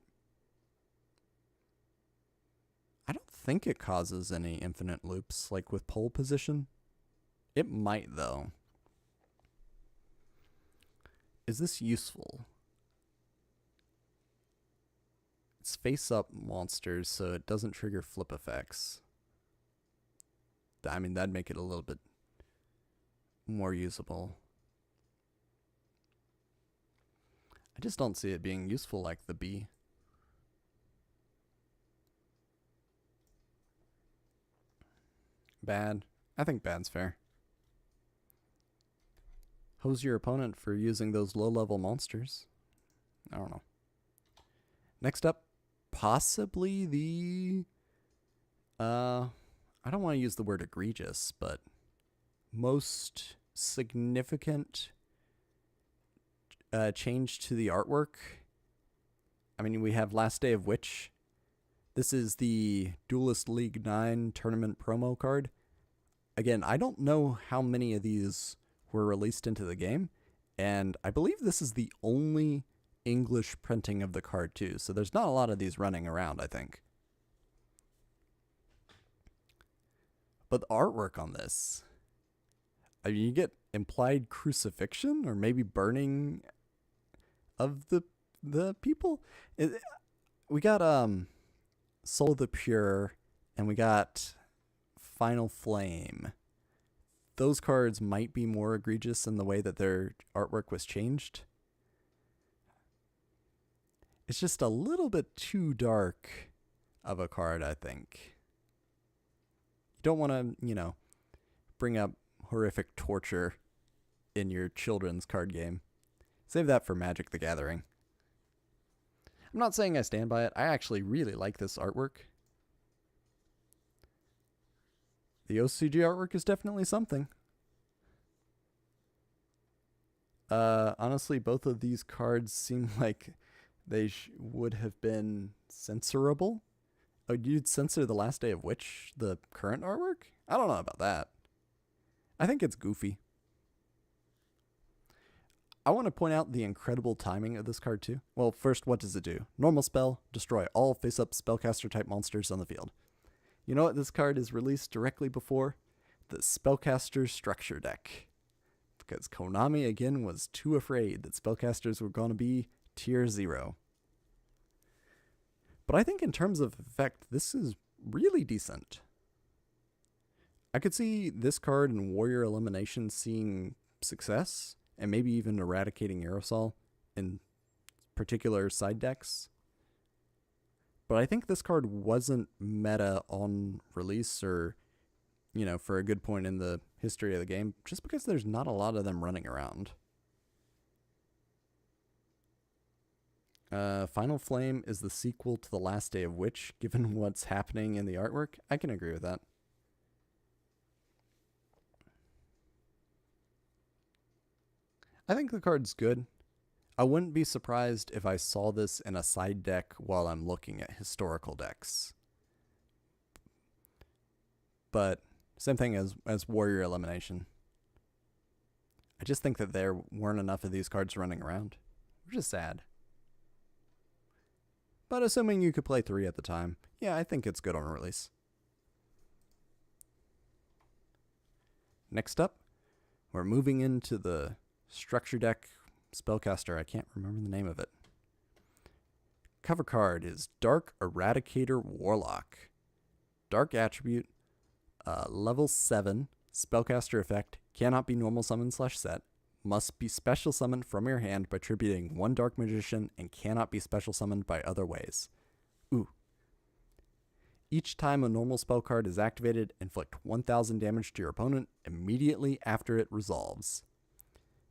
I don't think it causes any infinite loops, like with pole position. It might, though. Is this useful? It's face-up monsters, so it doesn't trigger flip effects. I mean, that'd make it a little bit more usable. I just don't see it being useful like the B. Bad. I think bad's fair. Hose your opponent for using those low-level monsters. I don't know. Next up, possibly the... I don't want to use the word egregious, but most significant change to the artwork. I mean, we have Last Day of Witch. This is the Duelist League 9 tournament promo card. Again, I don't know how many of these were released into the game, and I believe this is the only English printing of the card too, so there's not a lot of these running around, I think. But the artwork on this, I mean, you get implied crucifixion or maybe burning of the people. We got Soul of the Pure and we got Final Flame. Those cards might be more egregious in the way that their artwork was changed. It's just a little bit too dark of a card, I think. You don't want to, you know, bring up horrific torture in your children's card game. Save that for Magic the Gathering. I'm not saying I stand by it. I actually really like this artwork. The OCG artwork is definitely something. Honestly, both of these cards seem like they would have been censorable. Oh, you'd censor the Last Day of Witch, the current artwork? I don't know about that. I think it's goofy. I want to point out the incredible timing of this card too. Well, first, what does it do? Normal spell, destroy all face-up Spellcaster type monsters on the field. You know what this card is released directly before? The Spellcaster Structure Deck. Because Konami, again, was too afraid that Spellcasters were going to be tier 0. But I think in terms of effect, this is really decent. I could see this card in Warrior Elimination seeing success, and maybe even eradicating Aerosol in particular side decks. But I think this card wasn't meta on release or, you know, for a good point in the history of the game, just because there's not a lot of them running around. Final Flame is the sequel to The Last Day of Witch, given what's happening in the artwork. I can agree with that. I think the card's good. I wouldn't be surprised if I saw this in a side deck while I'm looking at historical decks. But same thing as Warrior Elimination. I just think that there weren't enough of these cards running around, which is sad. But assuming you could play 3 at the time, yeah, I think it's good on release. Next up, we're moving into the Structure Deck Spellcaster. I can't remember the name of it. cover card is Dark Eradicator Warlock. Dark attribute, level 7, Spellcaster effect, cannot be normal summon / set, must be special summoned from your hand by tributing 1 Dark Magician, and cannot be special summoned by other ways. Ooh. Each time a normal spell card is activated, inflict 1000 damage to your opponent immediately after it resolves.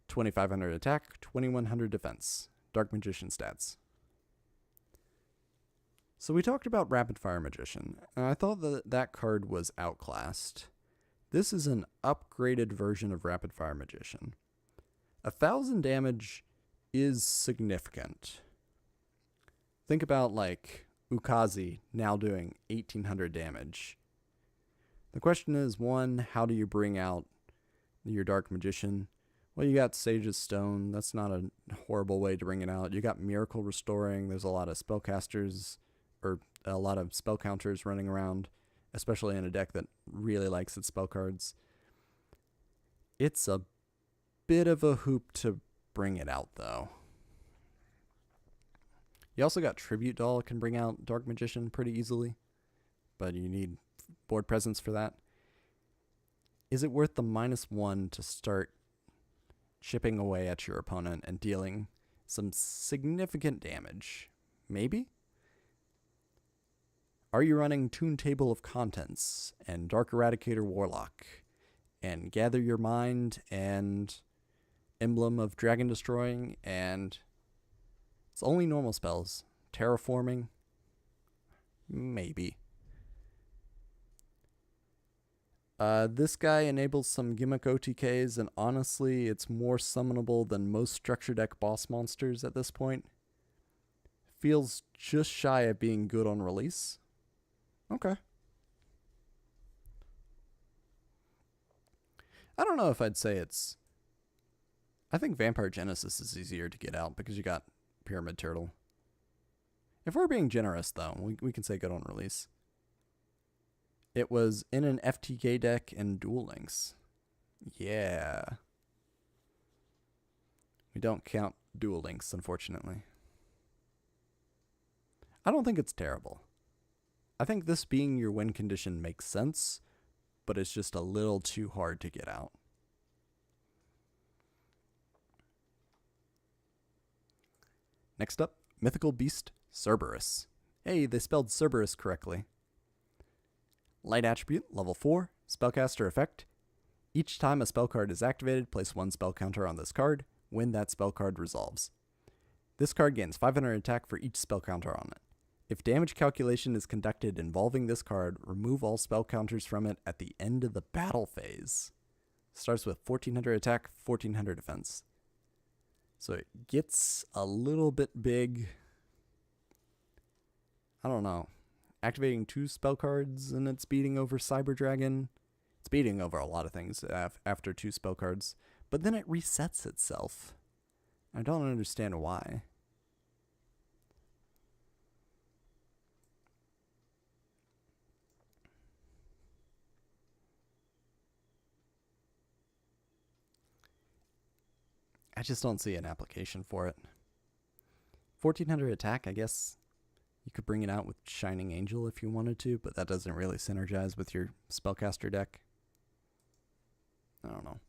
2500 attack, 2100 defense. Dark Magician stats. So we talked about Rapid Fire Magician, and I thought that card was outclassed. This is an upgraded version of Rapid Fire Magician. 1000 damage is significant. Think about like Ukazi now doing 1800 damage. The question is, 1, how do you bring out your Dark Magician? Well, you got Sage's Stone. That's not a horrible way to bring it out. You got Miracle Restoring. There's a lot of spellcasters, or a lot of spell counters running around, especially in a deck that really likes its spell cards. It's a bit of a hoop to bring it out, though. You also got Tribute Doll can bring out Dark Magician pretty easily, but you need board presence for that. Is it worth the -1 to start chipping away at your opponent and dealing some significant damage? Maybe? Are you running Toon Table of Contents and Dark Eradicator Warlock and Gather Your Mind and Emblem of Dragon Destroying, and it's only normal spells? Terraforming? Maybe. This guy enables some gimmick OTKs, and honestly, it's more summonable than most structure deck boss monsters at this point. Feels just shy of being good on release. Okay. I don't know if I'd say it's... I think Vampire Genesis is easier to get out because you got Pyramid Turtle. If we're being generous, though, we can say good on release. It was in an FTK deck and Duel Links. Yeah. We don't count Duel Links, unfortunately. I don't think it's terrible. I think this being your win condition makes sense, but it's just a little too hard to get out. Next up, Mythical Beast Cerberus. Hey, they spelled Cerberus correctly. Light attribute, level 4, Spellcaster effect. Each time a spell card is activated, place 1 spell counter on this card when that spell card resolves. This card gains 500 attack for each spell counter on it. If damage calculation is conducted involving this card, remove all spell counters from it at the end of the battle phase. Starts with 1400 attack, 1400 defense. So it gets a little bit big. I don't know. Activating 2 spell cards and it's beating over Cyber Dragon. It's beating over a lot of things after 2 spell cards. But then it resets itself. I don't understand why. I just don't see an application for it. 1400 attack, I guess you could bring it out with Shining Angel if you wanted to, but that doesn't really synergize with your Spellcaster deck. I don't know.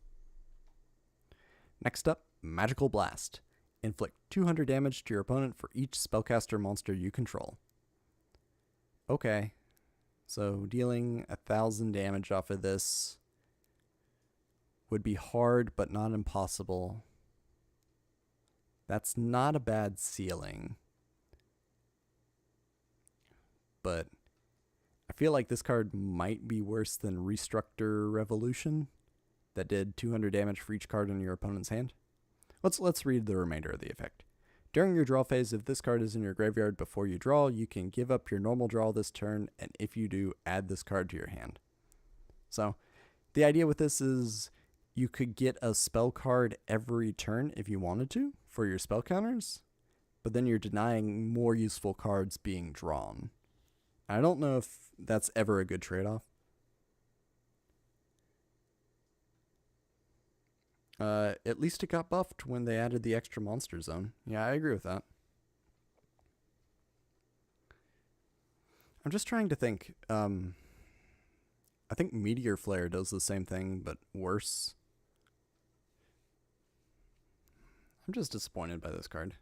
Next up, Magical Blast. Inflict 200 damage to your opponent for each Spellcaster monster you control. Okay, so dealing 1000 damage off of this would be hard, but not impossible. That's not a bad ceiling. But I feel like this card might be worse than Restructure Revolution that did 200 damage for each card in your opponent's hand. Let's read the remainder of the effect. During your draw phase, if this card is in your graveyard before you draw, you can give up your normal draw this turn, and if you do, add this card to your hand. So the idea with this is you could get a spell card every turn if you wanted to for your spell counters, but then you're denying more useful cards being drawn. I don't know if that's ever a good trade-off. At least it got buffed when they added the extra monster zone. Yeah, I agree with that. I'm just trying to think. I think Meteor Flare does the same thing, but worse. I'm just disappointed by this card.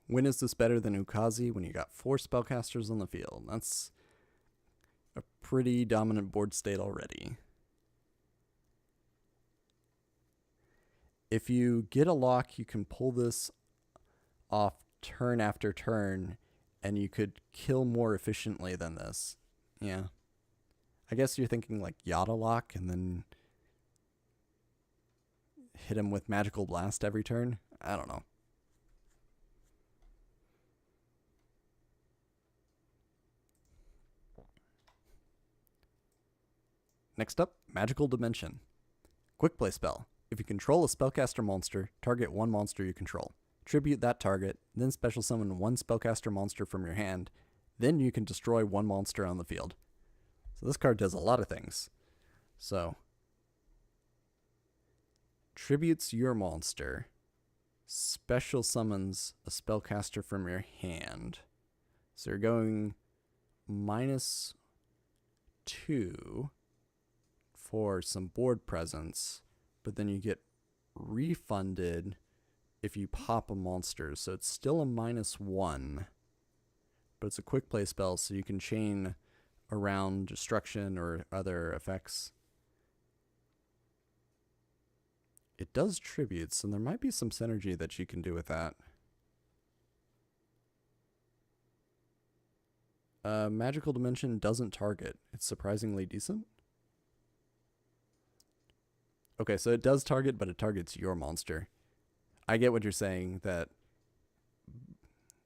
When is this better than Ukazi? When you got 4 spellcasters on the field. That's a pretty dominant board state already. If you get a lock, you can pull this off turn after turn, and you could kill more efficiently than this. Yeah. I guess you're thinking like Yada Lock and then hit him with Magical Blast every turn? I don't know. Next up, Magical Dimension. Quick play spell. If you control a spellcaster monster, target one monster you control. Tribute that target, then special summon one spellcaster monster from your hand. Then you can destroy one monster on the field. So this card does a lot of things. So, tributes your monster. Special summons a spellcaster from your hand. So you're going -2 for some board presence, but then you get refunded if you pop a monster. So it's still a -1, but it's a quick play spell, so you can chain around destruction or other effects. It does tributes, and there might be some synergy that you can do with that. Magical Dimension doesn't target. It's surprisingly decent. Okay, so it does target, but it targets your monster. I get what you're saying, that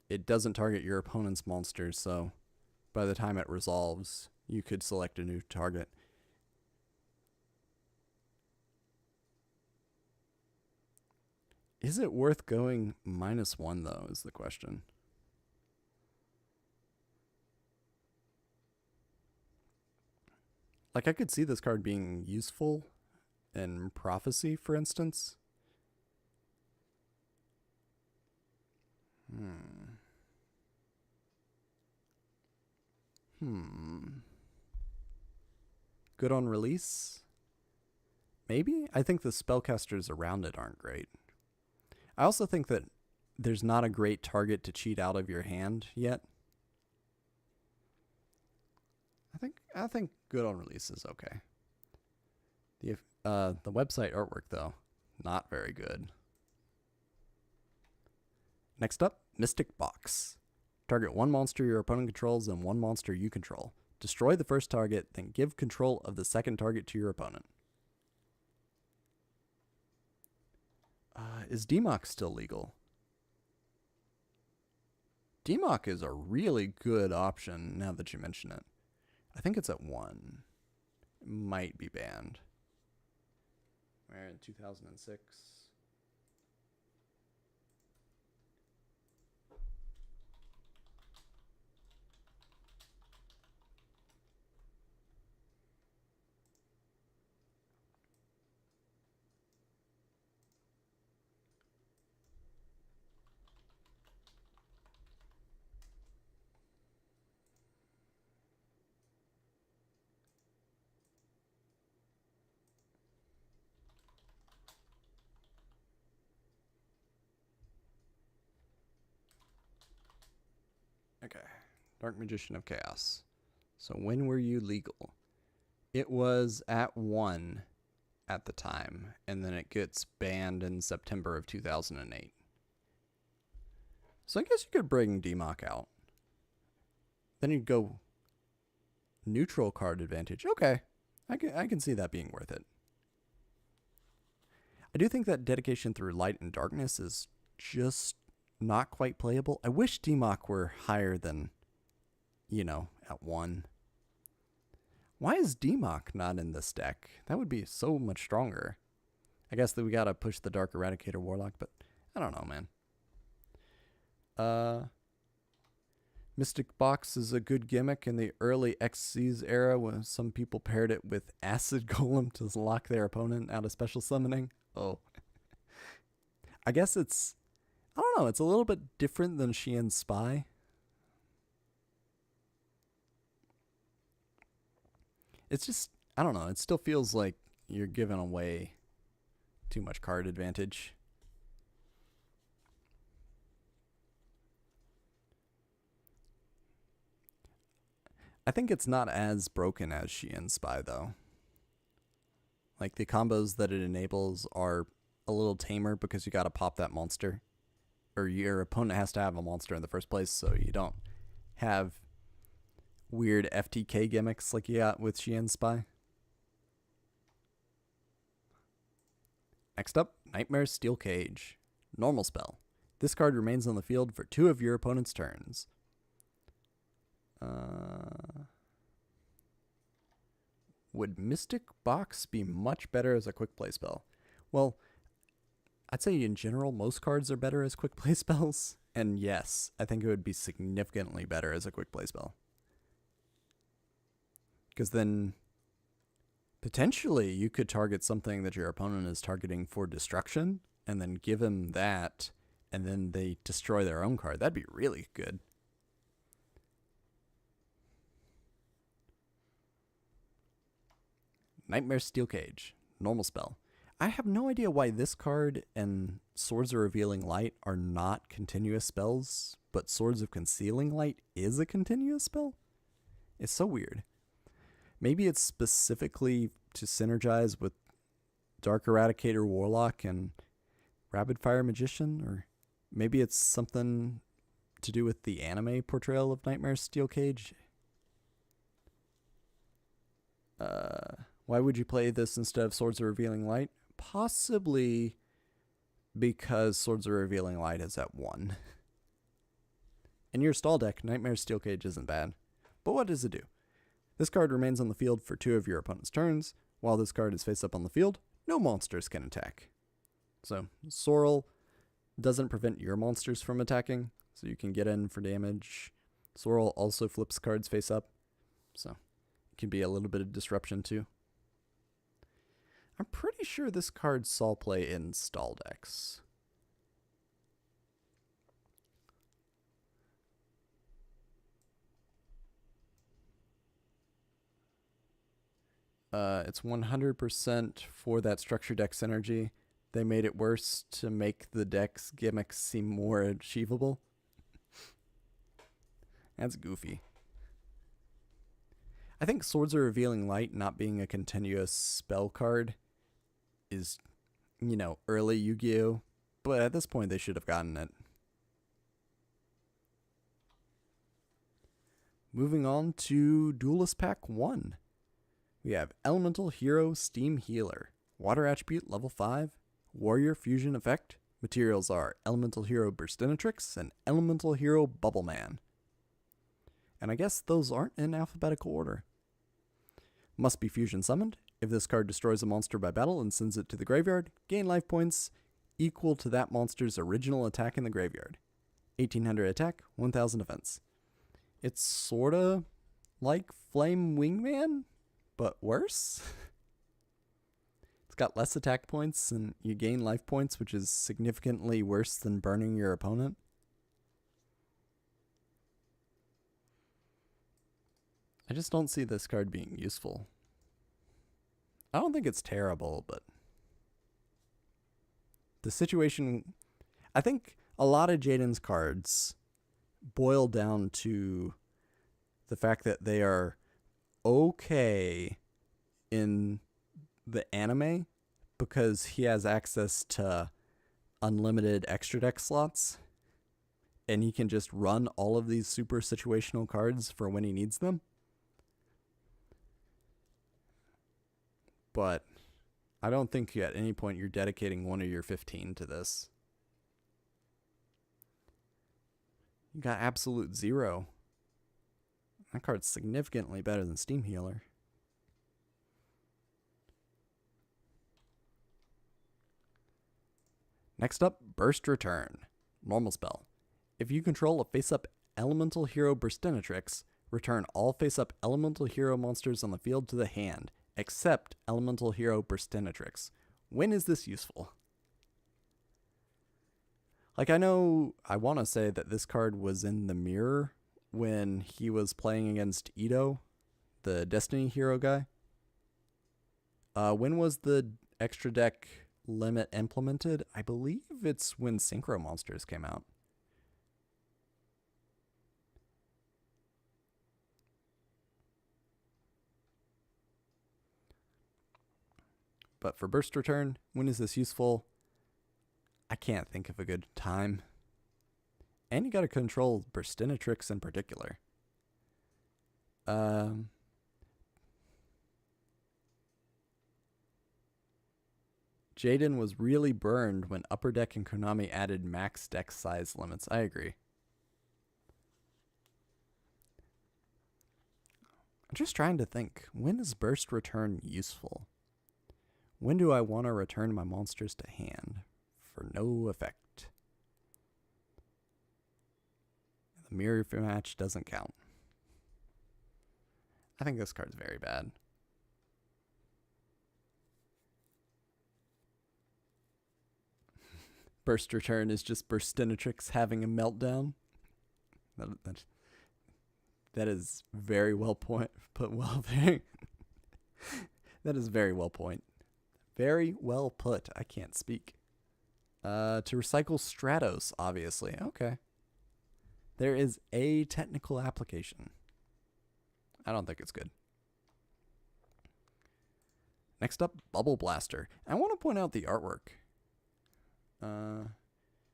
it doesn't target your opponent's monster, so by the time it resolves, you could select a new target. Is it worth going -1, though, is the question. Like, I could see this card being useful in Prophecy, for instance. Good on release? Maybe? I think the spellcasters around it aren't great. I also think that there's not a great target to cheat out of your hand yet. I think good on release is okay. The website artwork, though, not very good. Next up, Mystic Box. Target one monster your opponent controls and one monster you control. Destroy the first target, then give control of the second target to your opponent. Is DMOC still legal? DMOC is a really good option now that you mention it. I think it's at 1. It might be banned. We're in 2006. Okay. Dark Magician of Chaos. So when were you legal? It was at 1 at the time, and then it gets banned in September of 2008. So I guess you could bring DMOC out. Then you'd go neutral card advantage. Okay. I can see that being worth it. I do think that Dedication Through Light and Darkness is just not quite playable. I wish DMOC were higher than, at 1. Why is DMOC not in this deck? That would be so much stronger. I guess that we gotta push the Dark Eradicator Warlock, but I don't know, man. Mystic Box is a good gimmick in the early XCs era when some people paired it with Acid Golem to lock their opponent out of special summoning. Oh. I guess it's I don't know. It's a little bit different than Xian's Spy. It's just, I don't know. It still feels like you're giving away too much card advantage. I think it's not as broken as Xian's Spy, though. Like, the combos that it enables are a little tamer because you gotta pop that monster. Or your opponent has to have a monster in the first place, so you don't have weird FTK gimmicks like you got with Xian's Spy. Next up, Nightmare's Steel Cage. Normal spell. This card remains on the field for 2 of your opponent's turns. Would Mystic Box be much better as a quick play spell? Well, I'd say in general, most cards are better as quick play spells. And yes, I think it would be significantly better as a quick play spell. Because then, potentially, you could target something that your opponent is targeting for destruction, and then give him that, and then they destroy their own card. That'd be really good. Nightmare Steel Cage. Normal spell. I have no idea why this card and Swords of Revealing Light are not continuous spells, but Swords of Concealing Light is a continuous spell? It's so weird. Maybe it's specifically to synergize with Dark Eradicator Warlock and Rapid Fire Magician, or maybe it's something to do with the anime portrayal of Nightmare Steel Cage. Why would you play this instead of Swords of Revealing Light? Possibly because Swords of Revealing Light is at 1. In your stall deck, Nightmare Steel Cage isn't bad. But what does it do? This card remains on the field for 2 of your opponent's turns. While this card is face up on the field, no monsters can attack. So, Sorrel doesn't prevent your monsters from attacking, so you can get in for damage. Sorrel also flips cards face up, so it can be a little bit of disruption too. I'm pretty sure this card saw play in stall decks. It's 100% for that structure deck synergy. They made it worse to make the deck's gimmicks seem more achievable. That's goofy. I think Swords of Revealing Light not being a continuous spell card is, early Yu-Gi-Oh! But at this point, they should have gotten it. Moving on to Duelist Pack 1. We have Elemental Hero Steam Healer. Water attribute level 5. Warrior Fusion effect. Materials are Elemental Hero Burstinatrix and Elemental Hero Bubble Man. And I guess those aren't in alphabetical order. Must be fusion summoned. If this card destroys a monster by battle and sends it to the graveyard, gain life points equal to that monster's original attack in the graveyard. 1800 attack, 1000 defense. It's sorta like Flame Wingman, but worse. It's got less attack points and you gain life points, which is significantly worse than burning your opponent. I just don't see this card being useful. I don't think it's terrible, but the situation... I think a lot of Jaden's cards boil down to the fact that they are okay in the anime because he has access to unlimited extra deck slots and he can just run all of these super situational cards for when he needs them. But I don't think at any point you're dedicating one of your 15 to this. You got Absolute Zero. That card's significantly better than Steam Healer. Next up, Burst Return. Normal spell. If you control a face-up Elemental Hero Burstinatrix, return all face-up Elemental Hero monsters on the field to the hand, except Elemental Hero Burstinatrix. When is this useful? Like, I want to say that this card was in the mirror when he was playing against Ito, the Destiny hero guy. When was the extra deck limit implemented? I believe it's when Synchro Monsters came out. But for burst return, when is this useful? I can't think of a good time. And you gotta control Burstinatrix in particular. Jaden was really burned when Upper Deck and Konami added max deck size limits. I agree. I'm just trying to think. When is burst return useful? When do I want to return my monsters to hand for no effect? The mirror match doesn't count. I think this card's very bad. Burst return is just Burstinatrix having a meltdown. That is very well put well there. That is very well point. Very well put. I can't speak. To recycle Stratos, obviously. Okay. There is a technical application. I don't think it's good. Next up, Bubble Blaster. I want to point out the artwork.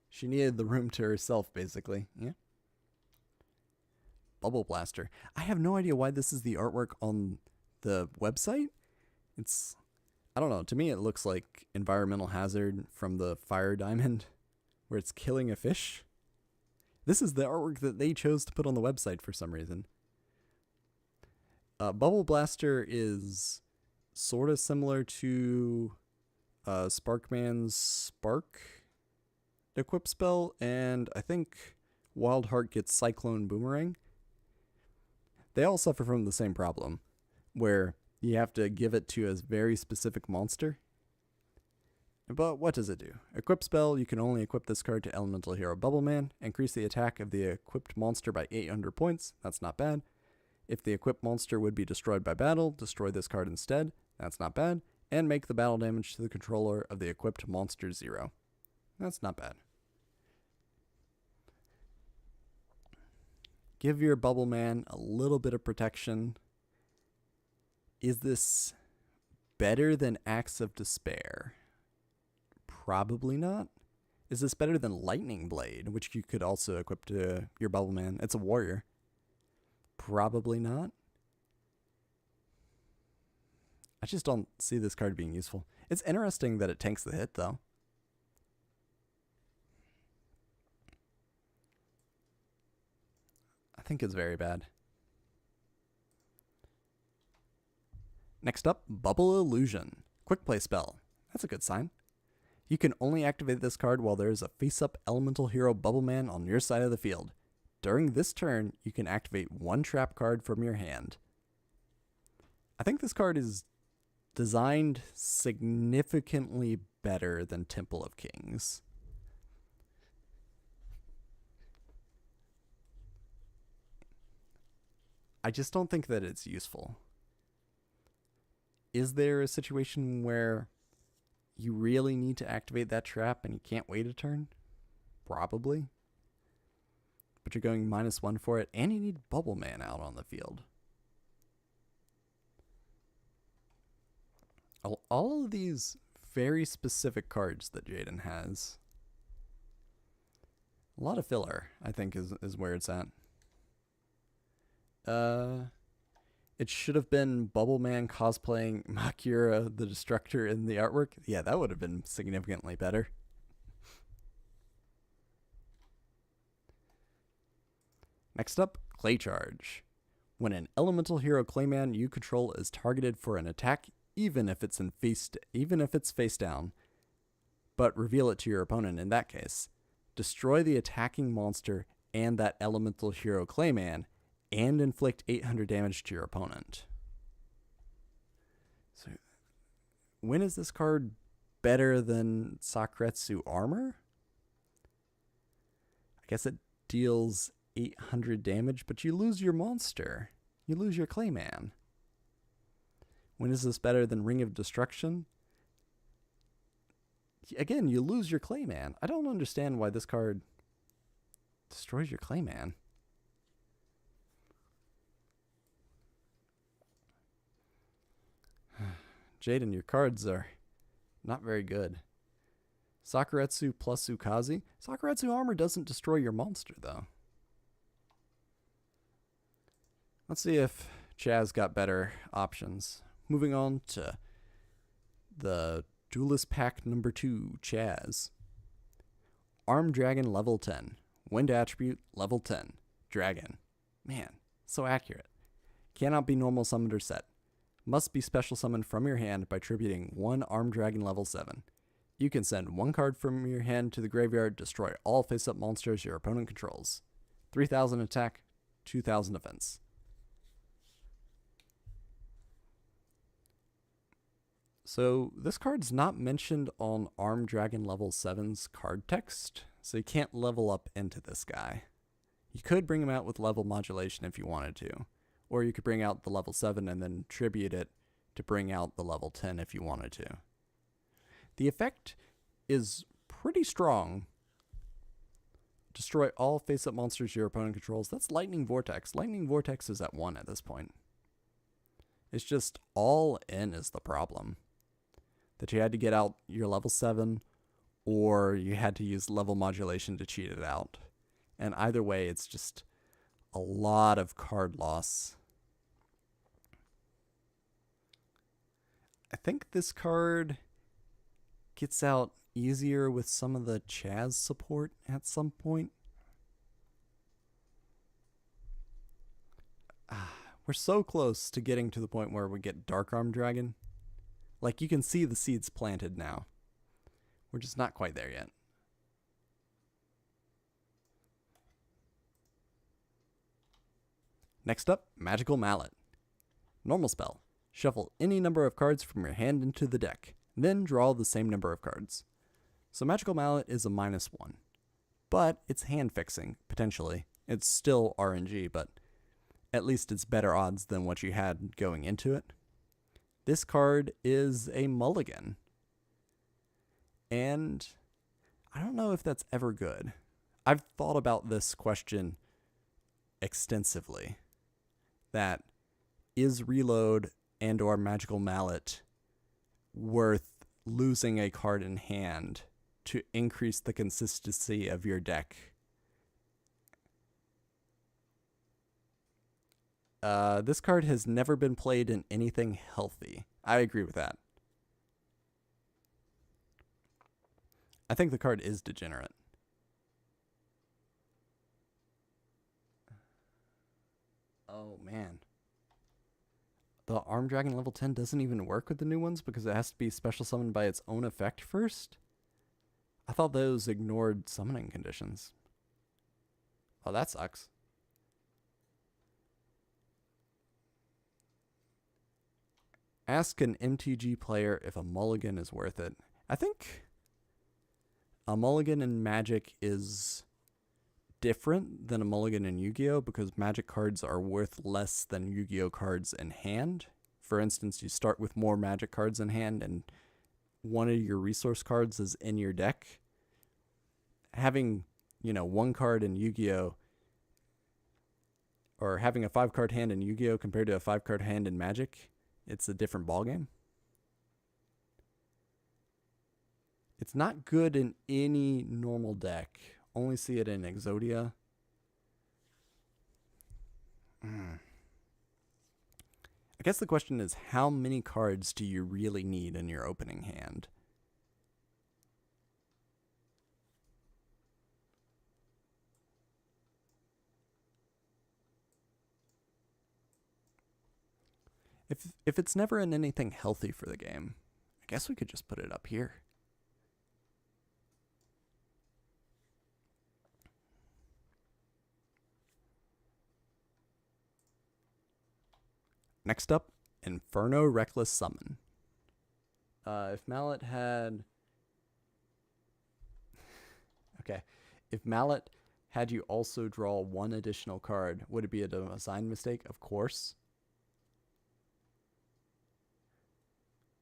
She needed the room to herself, basically. Yeah. Bubble Blaster. I have no idea why this is the artwork on the website. I don't know. To me, it looks like Environmental Hazard from the Fire Diamond, where it's killing a fish. This is the artwork that they chose to put on the website for some reason. Bubble Blaster is sort of similar to Sparkman's Spark equip spell, and I think Wild Heart gets Cyclone Boomerang. They all suffer from the same problem, where you have to give it to a very specific monster. But what does it do? Equip spell, you can only equip this card to Elemental Hero Bubbleman. Increase the attack of the equipped monster by 800 points. That's not bad. If the equipped monster would be destroyed by battle, destroy this card instead. That's not bad. And make the battle damage to the controller of the equipped monster 0. That's not bad. Give your Bubbleman a little bit of protection. Is this better than Axe of Despair? Probably not. Is this better than Lightning Blade, which you could also equip to your Bubbleman? It's a warrior. Probably not. I just don't see this card being useful. It's interesting that it tanks the hit, though. I think it's very bad. Next up, Bubble Illusion. Quick play spell. That's a good sign. You can only activate this card while there is a face-up Elemental Hero Bubbleman on your side of the field. During this turn, you can activate one trap card from your hand. I think this card is designed significantly better than Temple of Kings. I just don't think that it's useful. Is there a situation where you really need to activate that trap and you can't wait a turn? Probably. But you're going -1 for it, and you need Bubbleman out on the field. All of these very specific cards that Jaden has. A lot of filler, I think, is where it's at. It should have been Bubbleman cosplaying Makura the Destructor in the artwork. Yeah, that would have been significantly better. Next up, Clay Charge. When an Elemental Hero Clayman you control is targeted for an attack, even if it's face down, but reveal it to your opponent in that case, destroy the attacking monster and that Elemental Hero Clayman, and inflict 800 damage to your opponent. So, when is this card better than Sakuretsu Armor? guess it deals 800 damage, but you lose your monster. You lose your Clayman. When is this better than Ring of Destruction? Again, you lose your Clayman. I don't understand why this card destroys your Clayman. Jaden, your cards are not very good. Sakuretsu plus Ukazi. Sakuretsu armor doesn't destroy your monster, though. Let's see if Chaz got better options. Moving on to the Duelist Pack number 2, Chaz. Arm Dragon level 10. Wind Attribute level 10. Dragon. Man, so accurate. Cannot be normal summoned or set. Must be special summoned from your hand by tributing 1 Arm Dragon level 7. You can send 1 card from your hand to the graveyard, destroy all face-up monsters your opponent controls. 3,000 attack, 2,000 defense. So this card's not mentioned on Arm Dragon level 7's card text, so you can't level up into this guy. You could bring him out with level modulation if you wanted to, or you could bring out the level 7 and then tribute it to bring out the level 10 if you wanted to. The effect is pretty strong. Destroy all face-up monsters your opponent controls. That's Lightning Vortex. Lightning Vortex is at 1 at this point. It's just all in is the problem. That you had to get out your level 7, or you had to use level modulation to cheat it out. And either way, it's just a lot of card loss. I think this card gets out easier with some of the Chaz support at some point. We're so close to getting to the point where we get Dark Arm Dragon. Like, you can see the seeds planted now. We're just not quite there yet. Next up, Magical Mallet. Normal spell. Shuffle any number of cards from your hand into the deck. Then draw the same number of cards. So Magical Mallet is a -1. But it's hand fixing, potentially. It's still RNG, but at least it's better odds than what you had going into it. This card is a mulligan. And I don't know if that's ever good. I've thought about this question extensively. That is Reload and or Magical Mallet worth losing a card in hand to increase the consistency of your deck? This card has never been played in anything healthy. I agree with that. I think the card is degenerate. Oh, man. The Arm Dragon level 10 doesn't even work with the new ones because it has to be special summoned by its own effect first? I thought those ignored summoning conditions. Oh, that sucks. Ask an MTG player if a mulligan is worth it. I think a mulligan in Magic is different than a mulligan in Yu-Gi-Oh! Because Magic cards are worth less than Yu-Gi-Oh! Cards in hand. For instance, you start with more Magic cards in hand and one of your resource cards is in your deck. Having, one card in Yu-Gi-Oh! Or having a 5-card hand in Yu-Gi-Oh! Compared to a 5-card hand in Magic, it's a different ballgame. It's not good in any normal deck. Only see it in Exodia. I guess the question is, how many cards do you really need in your opening hand? If it's never in anything healthy for the game, I guess we could just put it up here. Next up, Inferno Reckless Summon. If Mallet had had you also draw one additional card, would it be a design mistake? Of course.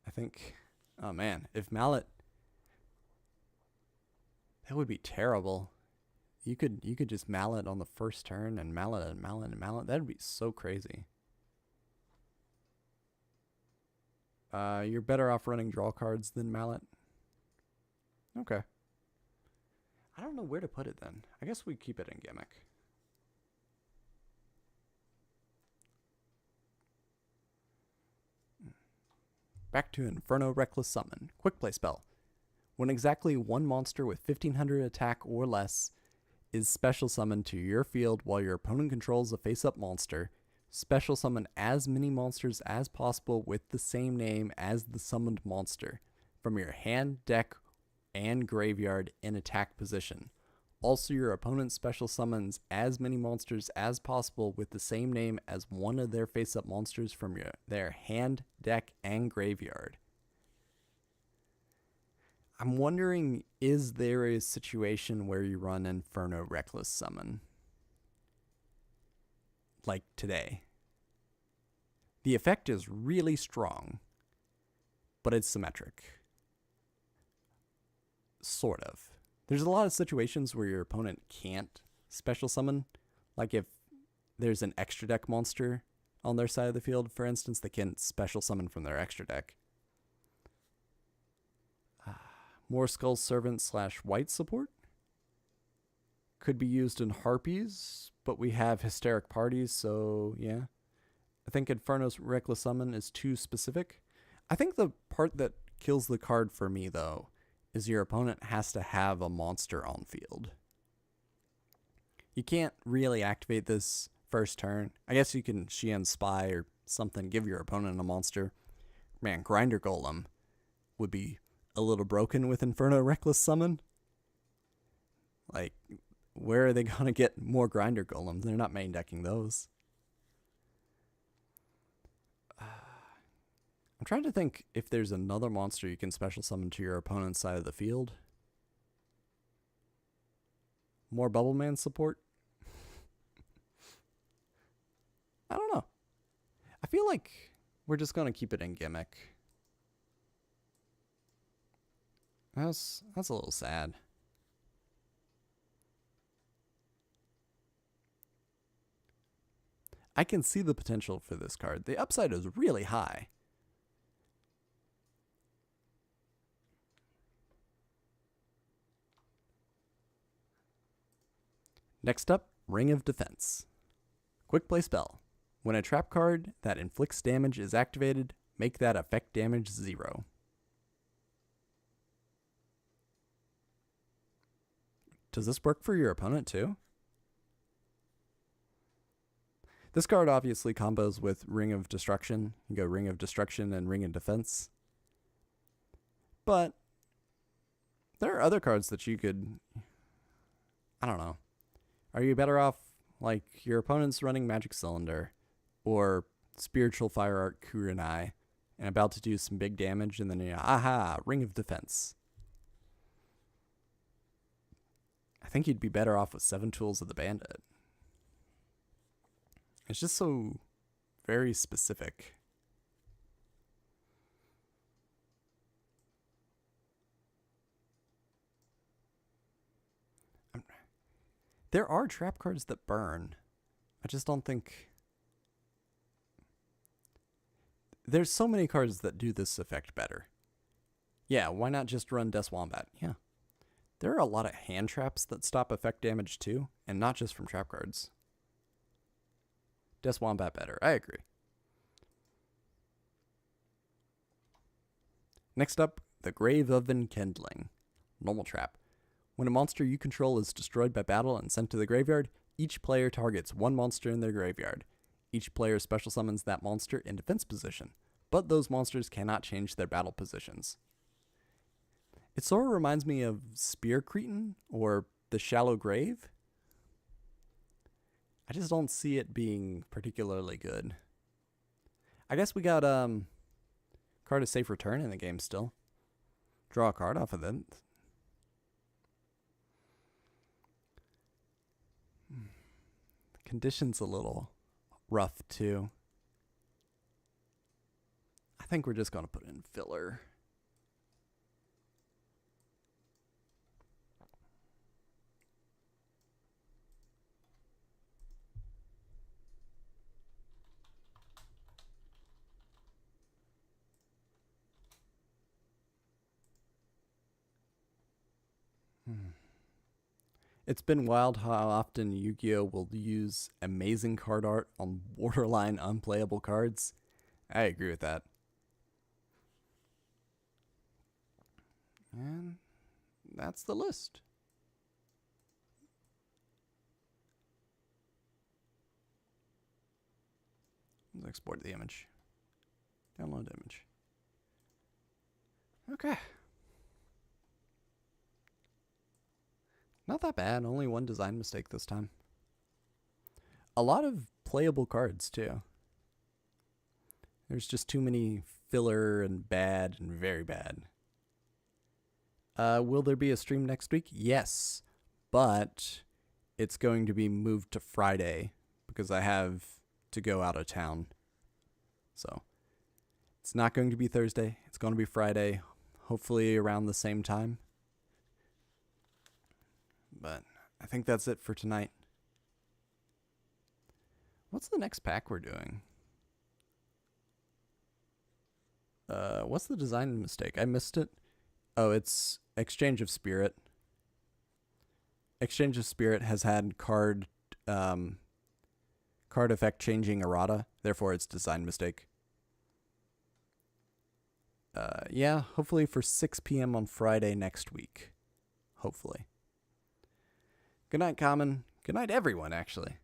I think, oh man, if Mallet, that would be terrible. You could just Mallet on the first turn and Mallet and Mallet and Mallet. That'd be so crazy. You're better off running draw cards than Mallet. Okay. I don't know where to put it then. I guess we keep it in Gimmick. Back to Inferno Reckless Summon. Quick play spell. When exactly one monster with 1500 attack or less is special summoned to your field while your opponent controls a face-up monster, special summon as many monsters as possible with the same name as the summoned monster from your hand, deck, and graveyard in attack position. Also, your opponent special summons as many monsters as possible with the same name as one of their face-up monsters from their hand, deck, and graveyard. I'm wondering, is there a situation where you run Inferno Reckless Summon? Like today. The effect is really strong, but it's symmetric. Sort of. There's a lot of situations where your opponent can't special summon. Like if there's an extra deck monster on their side of the field, for instance, they can special summon from their extra deck. More Skull Servant / White support. Could be used in Harpies, but we have Hysteric Parties, so yeah. I think Inferno's Reckless Summon is too specific. I think the part that kills the card for me, though, is your opponent has to have a monster on field. You can't really activate this first turn. I guess you can Xian Spy or something, give your opponent a monster. Man, Grinder Golem would be a little broken with Inferno Reckless Summon. Like, where are they going to get more Grinder Golems? They're not main decking those. I'm trying to think if there's another monster you can special summon to your opponent's side of the field. More Bubble Man support? I don't know. I feel like we're just going to keep it in Gimmick. That's a little sad. I can see the potential for this card. The upside is really high. Next up, Ring of Defense. Quick play spell. When a trap card that inflicts damage is activated, make that effect damage 0. Does this work for your opponent too? This card obviously combos with Ring of Destruction. You go Ring of Destruction and Ring of Defense. But there are other cards that you could, I don't know. Are you better off, like, your opponent's running Magic Cylinder or Spiritual Fire Art Kurenai and about to do some big damage, and then, aha, Ring of Defense. I think you'd be better off with 7 Tools of the Bandit. It's just so very specific. There are trap cards that burn. I just don't think... There's so many cards that do this effect better. Yeah, why not just run Death Wombat? Yeah. There are a lot of hand traps that stop effect damage too, and not just from trap cards. Death Wombat better, I agree. Next up, the Grave of Enkindling. Normal trap. When a monster you control is destroyed by battle and sent to the graveyard, each player targets one monster in their graveyard. Each player special summons that monster in defense position, but those monsters cannot change their battle positions. It sort of reminds me of Spear Cretin or the Shallow Grave. I just don't see it being particularly good. I guess we got card of safe return in the game still. Draw a card off of it. condition's a little rough too. I think we're just going to put in filler. It's been wild how often Yu-Gi-Oh! Will use amazing card art on borderline unplayable cards. I agree with that. And that's the list. Let's export the image. Download image. Okay. Not that bad. Only one design mistake this time. A lot of playable cards, too. There's just too many filler and bad and very bad. Will there be a stream next week? Yes. But it's going to be moved to Friday because I have to go out of town. So it's not going to be Thursday. It's going to be Friday. Hopefully around the same time. But I think that's it for tonight. What's the next pack we're doing? What's the design mistake? I missed it. Oh, it's Exchange of Spirit. Exchange of Spirit has had card effect changing errata. Therefore, it's design mistake. Yeah, hopefully for 6 p.m. on Friday next week. Hopefully. Good night, Common. Good night, everyone, actually.